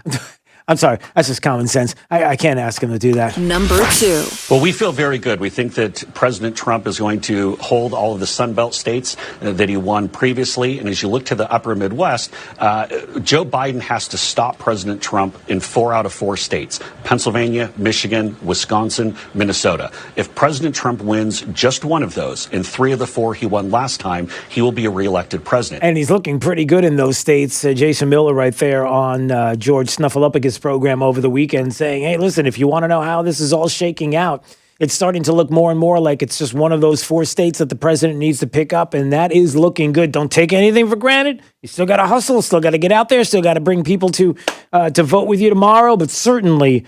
I'm sorry. That's just common sense. I can't ask him to do that. Number 2. Well, we feel very good. We think that President Trump is going to hold all of the Sun Belt states that he won previously. And as you look to the upper Midwest, Joe Biden has to stop President Trump in 4 out of 4 states: Pennsylvania, Michigan, Wisconsin, Minnesota. If President Trump wins just one of those in 3 of the 4 he won last time, he will be a reelected president. And he's looking pretty good in those states. Jason Miller right there on George Snuffleupagus program over the weekend saying, hey, listen, if you want to know how this is all shaking out, it's starting to look more and more like it's just one of those 4 states that the president needs to pick up, and that is looking good. Don't take anything for granted. You still got to hustle, still got to get out there, still got to bring people to vote with you tomorrow, but certainly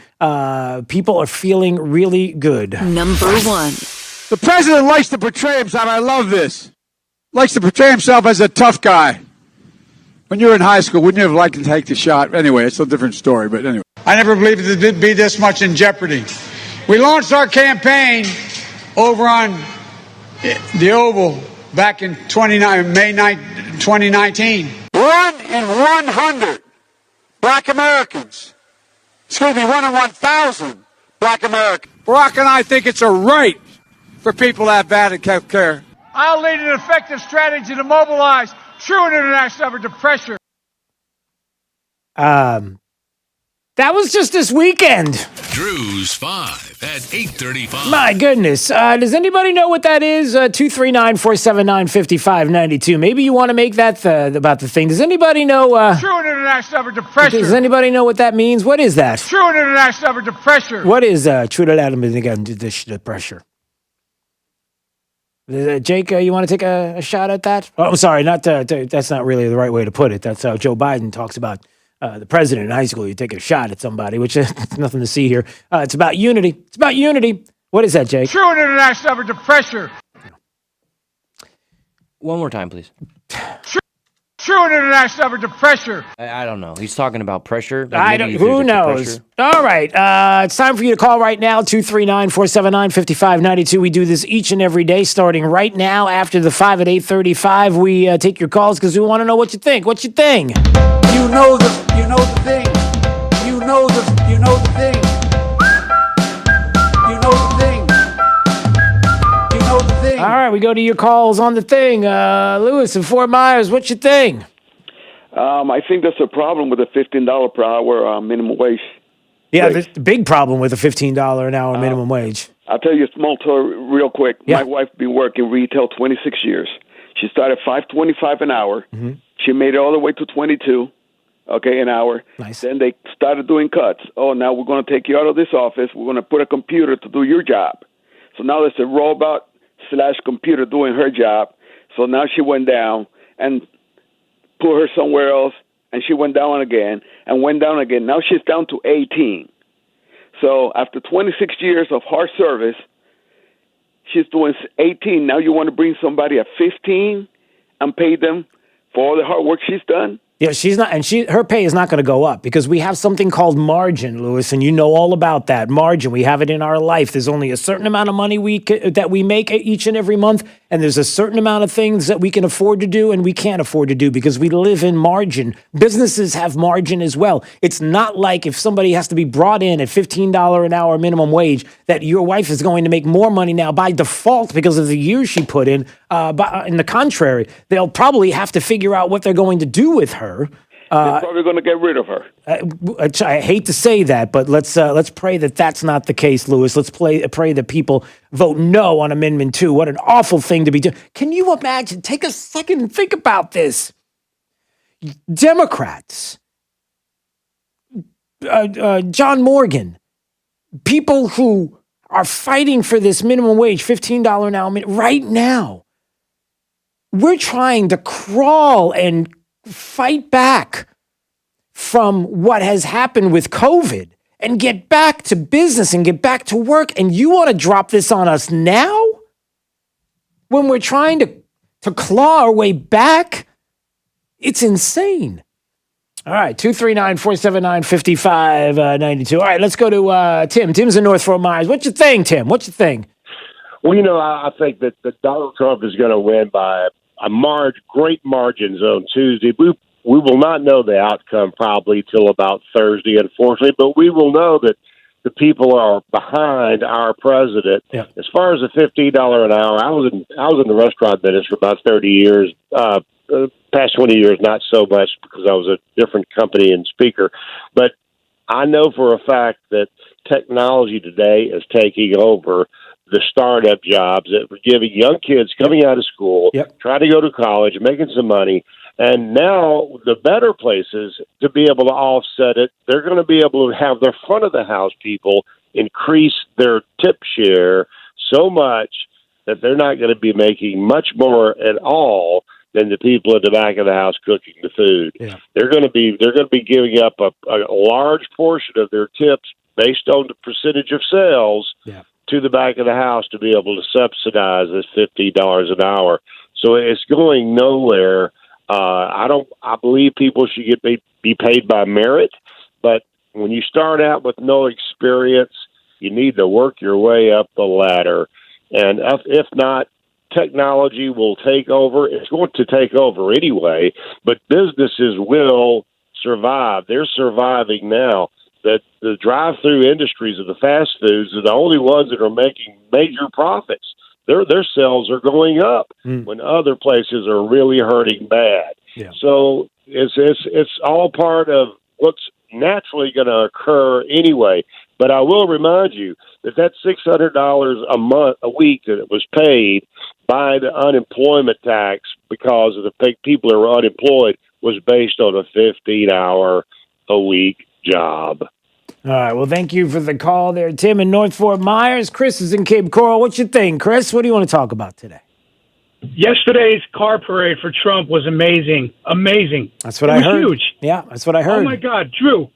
people are feeling really good. Number 1. The president likes to portray himself, I love this, likes to portray himself as a tough guy. When you were in high school, wouldn't you have liked to take the shot? Anyway, it's a different story, but anyway. I never believed there'd be this much in jeopardy. We launched our campaign over on the Oval back in May 2019. 1 in 100 black Americans. 1 in 1,000 black Americans. Barack and I think it's a right for people to have bad health care. I'll lead an effective strategy to mobilize true international effort to pressure. That was just this weekend. Drew's 5 at 8:35. My goodness. Does anybody know what that is? 239-479-5592. Maybe you want to make that about the thing. Does anybody know? True international effort to pressure. Does anybody know what that means? What is that? True international effort to pressure. What is true international pressure? Jake, you want to take a shot at that? Oh, I'm sorry, that's not really the right way to put it. That's how Joe Biden talks about the president in high school. You take a shot at somebody, which is nothing to see here. It's about unity. It's about unity. What is that, Jake? True international effort to pressure. One more time, please. True international effort to pressure. I don't know. He's talking about pressure. Who knows? All right. It's time for you to call right now, 239-479-5592. We do this each and every day, starting right now after the 5 at 8:35. We take your calls because we want to know what you think. What's your thing? You know the thing. You know the thing. You know the thing. You know the thing. All right, we go to your calls on the thing. Lewis in Fort Myers, what's your thing? I think there's a problem with the $15 per hour minimum wage. Yeah, there's a big problem with a $15 an hour minimum wage. I'll tell you a small story real quick. Yeah. My wife been working retail 26 years. She started $5.25 an hour. Mm-hmm. She made it all the way to 22, an hour. Nice. Then they started doing cuts. Oh, now we're going to take you out of this office. We're going to put a computer to do your job. So now there's a robot / computer doing her job. So now she went down and put her somewhere else, and she went down again and went down again. Now she's down to 18. So after 26 years of hard service, she's doing 18. Now you want to bring somebody at 15 and pay them for all the hard work she's done? Yeah, she's not, and her pay is not going to go up because we have something called margin, Louis, and you know all about that margin. We have it in our life. There's only a certain amount of money that we make each and every month, and there's a certain amount of things that we can afford to do and we can't afford to do because we live in margin. Businesses have margin as well. It's not like if somebody has to be brought in at $15 an hour minimum wage that your wife is going to make more money now by default because of the years she put in. But in the contrary, they'll probably have to figure out what they're going to do with her. They're probably going to get rid of her. I hate to say that, but let's pray that that's not the case, Louis. Let's pray that people vote no on Amendment 2. What an awful thing to be doing. Can you imagine? Take a second and think about this. Democrats, John Morgan, people who are fighting for this minimum wage, $15 an hour, right now, we're trying to crawl and fight back from what has happened with COVID and get back to business and get back to work. And you want to drop this on us now when we're trying to claw our way back? It's insane. All right, 239-479-5592. All right, let's go to Tim. Tim's in North Fort Myers. What's your thing, Tim? What's your thing? Well, I think that Donald Trump is going to win by a great margins on Tuesday. We will not know the outcome probably till about Thursday, unfortunately, but we will know that the people are behind our president. Yeah. As far as the $15 an hour, I was in the restaurant business for about 30 years. Past 20 years, not so much because I was a different company and speaker. But I know for a fact that technology today is taking over the startup jobs that were giving young kids coming out of school, trying to go to college, making some money. And now the better places to be able to offset it, they're going to be able to have their front of the house people increase their tip share so much that they're not going to be making much more at all than the people at the back of the house cooking the food. Yeah. They're going to be giving up a large portion of their tips based on the percentage of sales to the back of the house to be able to subsidize this $50 an hour. So it's going nowhere. I believe people should be paid by merit, but when you start out with no experience, you need to work your way up the ladder. And if not, technology will take over. It's going to take over anyway, but businesses will survive. They're surviving now. That the drive-through industries of the fast foods are the only ones that are making major profits. Their sales are going up when other places are really hurting bad. Yeah. So it's all part of what's naturally going to occur anyway. But I will remind you that $600 a week that was paid by the unemployment tax because of the people who are unemployed was based on a 15-hour-a-week job. All right. Well, thank you for the call there, Tim in North Fort Myers. Chris is in Cape Coral. What's your thing, Chris? What do you want to talk about today? Yesterday's car parade for Trump was amazing. Amazing. That's what I heard. It was huge. Yeah, that's what I heard. Oh, my God. Drew,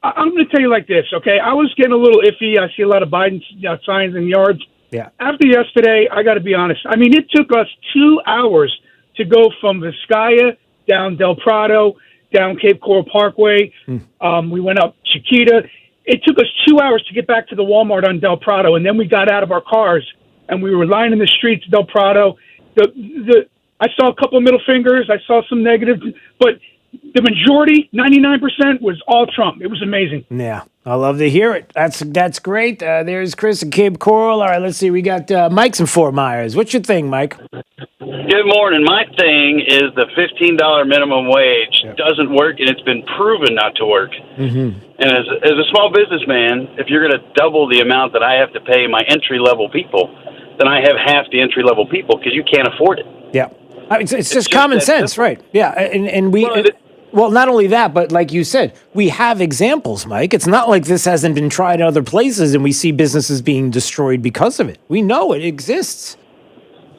I'm going to tell you like this, okay? I was getting a little iffy. I see a lot of Biden signs in yards. Yeah. After yesterday, I got to be honest. I mean, it took us 2 hours to go from Vizcaya down Del Prado, down Cape Coral Parkway. We went up Chiquita. It took us 2 hours to get back to the Walmart on Del Prado, and then we got out of our cars, and we were lining the streets of Del Prado. I saw a couple of middle fingers. I saw some negative, but the majority, 99%, was all Trump. It was amazing. Yeah. I love to hear it. That's great. There's Chris and Cape Coral. All right, let's see. We got Mike's in Fort Myers. What's your thing, Mike? Good morning. My thing is the $15 minimum wage doesn't work, and it's been proven not to work. Mm-hmm. And as a small businessman, if you're going to double the amount that I have to pay my entry-level people, then I have half the entry-level people because you can't afford it. Yeah. It's just common sense, right? Yeah, and we... Well, not only that, but like you said, we have examples, Mike. It's not like this hasn't been tried in other places and we see businesses being destroyed because of it. We know it exists.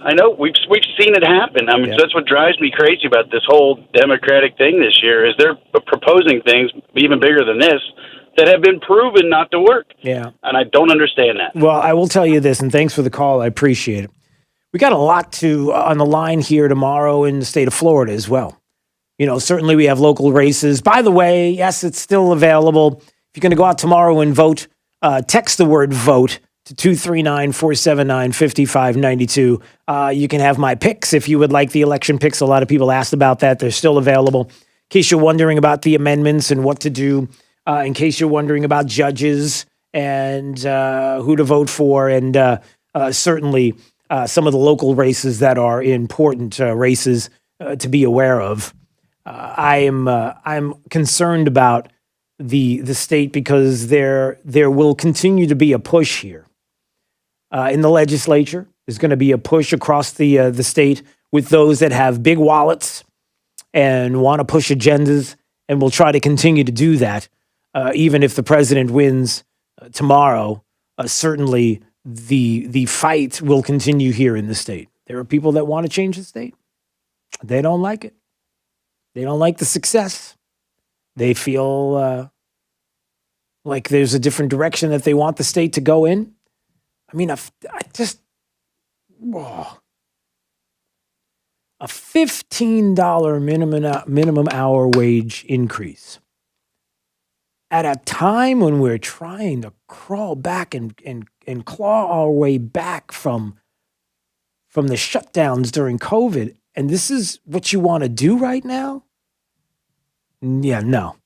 I know. We've seen it happen. I mean, that's what drives me crazy about this whole Democratic thing this year is they're proposing things even bigger than this that have been proven not to work. Yeah. And I don't understand that. Well, I will tell you this, and thanks for the call. I appreciate it. We got a lot on the line here tomorrow in the state of Florida as well. You know, certainly we have local races. By the way, yes, it's still available. If you're going to go out tomorrow and vote, text the word vote to 239-479-5592. You can have my picks if you would like the election picks. A lot of people asked about that. They're still available. In case you're wondering about the amendments and what to do, in case you're wondering about judges and who to vote for, and certainly some of the local races that are important races to be aware of. I'm concerned about the state because there will continue to be a push here in the legislature. There's going to be a push across the state with those that have big wallets and want to push agendas, and will try to continue to do that even if the president wins tomorrow. Certainly, the fight will continue here in the state. There are people that want to change the state. They don't like it. They don't like the success. They feel like there's a different direction that they want the state to go in. I mean, a $15 minimum hour wage increase at a time when we're trying to crawl back and claw our way back from the shutdowns during COVID. And this is what you want to do right now? Yeah, no.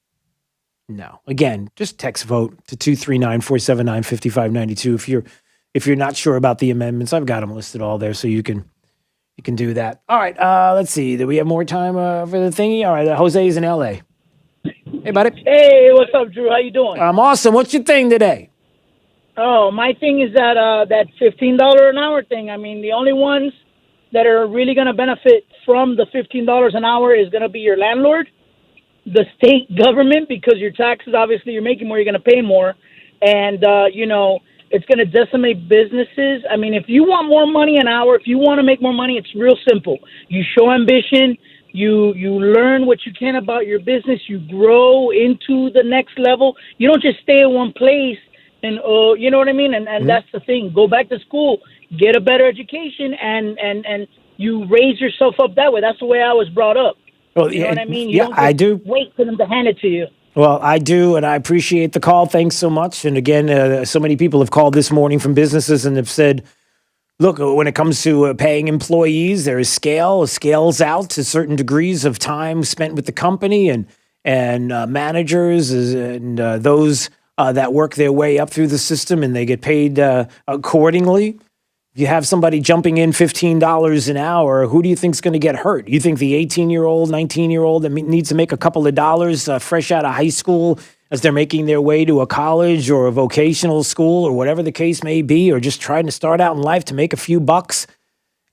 Again, just text vote to 239-479-5592 if you're not sure about the amendments. I've got them listed all there, so you can do that. All right, let's see. Do we have more time for the thingy? All right, Jose's in LA. Hey, buddy. Hey, what's up, Drew? How you doing? I'm awesome. What's your thing today? Oh, my thing is that $15 an hour thing. I mean, the only ones that are really going to benefit from the $15 an hour is going to be your landlord, the state government, because your taxes, obviously, you're making more, you're going to pay more. And, it's going to decimate businesses. I mean, if you want more money an hour, if you want to make more money, it's real simple. You show ambition. You learn what you can about your business. You grow into the next level. You don't just stay in one place. And, you know what I mean? And that's the thing. Go back to school, get a better education, and you raise yourself up that way. That's the way I was brought up. Well, you know what I mean? I do. Wait for them to hand it to you. Well, I do, and I appreciate the call. Thanks so much. And again, so many people have called this morning from businesses and have said, look, when it comes to paying employees, there is scales out to certain degrees of time spent with the company, and managers and those that work their way up through the system, and they get paid accordingly. If you have somebody jumping in $15 an hour, who do you think is going to get hurt? You think the 18-year-old, 19-year-old that needs to make a couple of dollars fresh out of high school as they're making their way to a college or a vocational school or whatever the case may be, or just trying to start out in life to make a few bucks,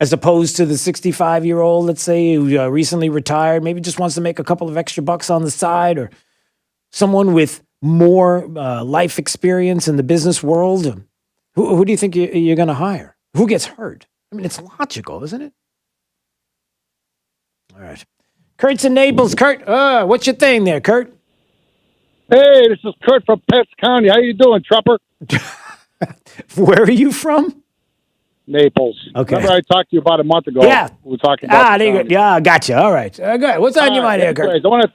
as opposed to the 65-year-old, let's say, who recently retired, maybe just wants to make a couple of extra bucks on the side, or someone with more life experience in the business world? Who do you think you're going to hire? Who gets hurt? I mean, it's logical, isn't it? All right. Kurt's in Naples. Kurt, what's your thing there, Kurt? Hey, this is Kurt from Petts County. How you doing, Trumper? Where are you from? Naples. Okay. Remember I talked to you about a month ago? Yeah. We were talking about there you go. Yeah, gotcha. All right. Good. What's on your mind here, Kurt? Anyways, I want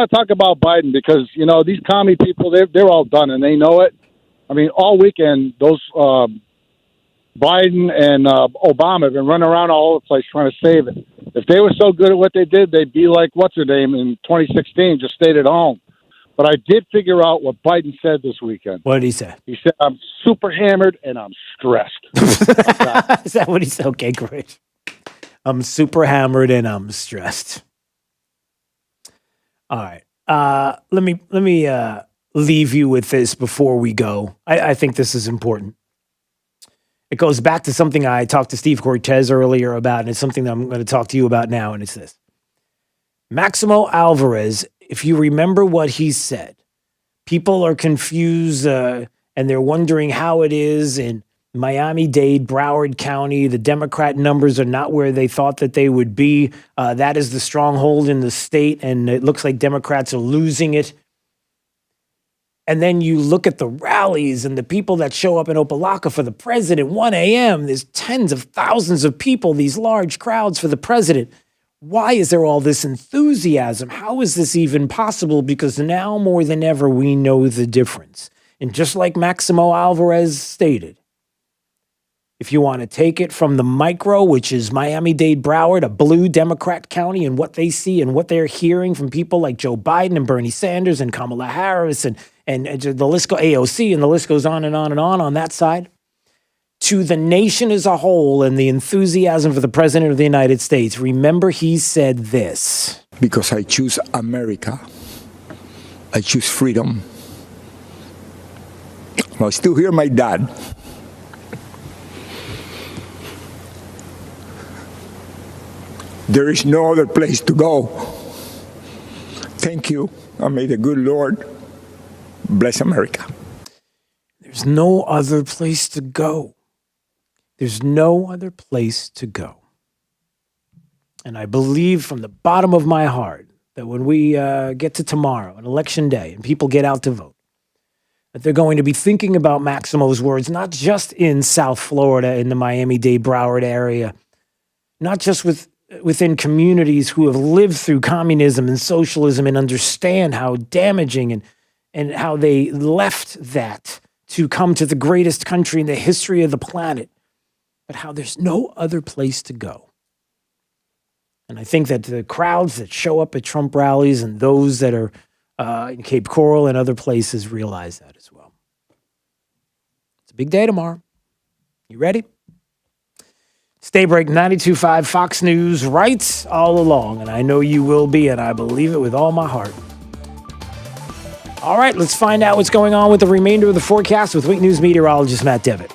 to talk about Biden because, these commie people, they're all done and they know it. I mean, all weekend, those Biden and Obama have been running around all over the place trying to save it. If they were so good at what they did, they'd be like, what's her name, in 2016, just stayed at home. But I did figure out what Biden said this weekend. What did he say? He said, I'm super hammered and I'm stressed. Is that what he said? Okay, great. I'm super hammered and I'm stressed. All right. Let me leave you with this before we go. I think this is important. It goes back to something I talked to Steve Cortez earlier about, and it's something that I'm going to talk to you about now, and it's this. Maximo Alvarez, if you remember what he said, people are confused and they're wondering how it is in Miami-Dade, Broward County. The Democrat numbers are not where they thought that they would be. That is the stronghold in the state, and it looks like Democrats are losing it. And then you look at the rallies and the people that show up in Opelika for the president, 1 a.m., there's tens of thousands of people, these large crowds for the president. Why is there all this enthusiasm? How is this even possible? Because now more than ever, we know the difference. And just like Maximo Alvarez stated, if you want to take it from the micro, which is Miami-Dade, Broward, a blue Democrat county, and what they see and what they're hearing from people like Joe Biden and Bernie Sanders and Kamala Harris and the list goes AOC and the list goes on and on and on that side, to the nation as a whole and the enthusiasm for the president of the United States. Remember, he said this. Because I choose America. I choose freedom. I still hear my dad. There is no other place to go. Thank you, and may the good Lord bless America. There's no other place to go. There's no other place to go. And I believe from the bottom of my heart that when we get to tomorrow, an election day, and people get out to vote, that they're going to be thinking about Maximo's words, not just in South Florida, in the Miami-Dade, Broward area, not just within communities who have lived through communism and socialism and understand how damaging and how they left that to come to the greatest country in the history of the planet, but how there's no other place to go. And I think that the crowds that show up at Trump rallies and those that are in Cape Coral and other places realize that as well. It's a big day tomorrow. You ready? Staybreak 92.5 Fox News right all along, and I know you will be, and I believe it with all my heart. All right, let's find out what's going on with the remainder of the forecast with Week News meteorologist Matt Devitt.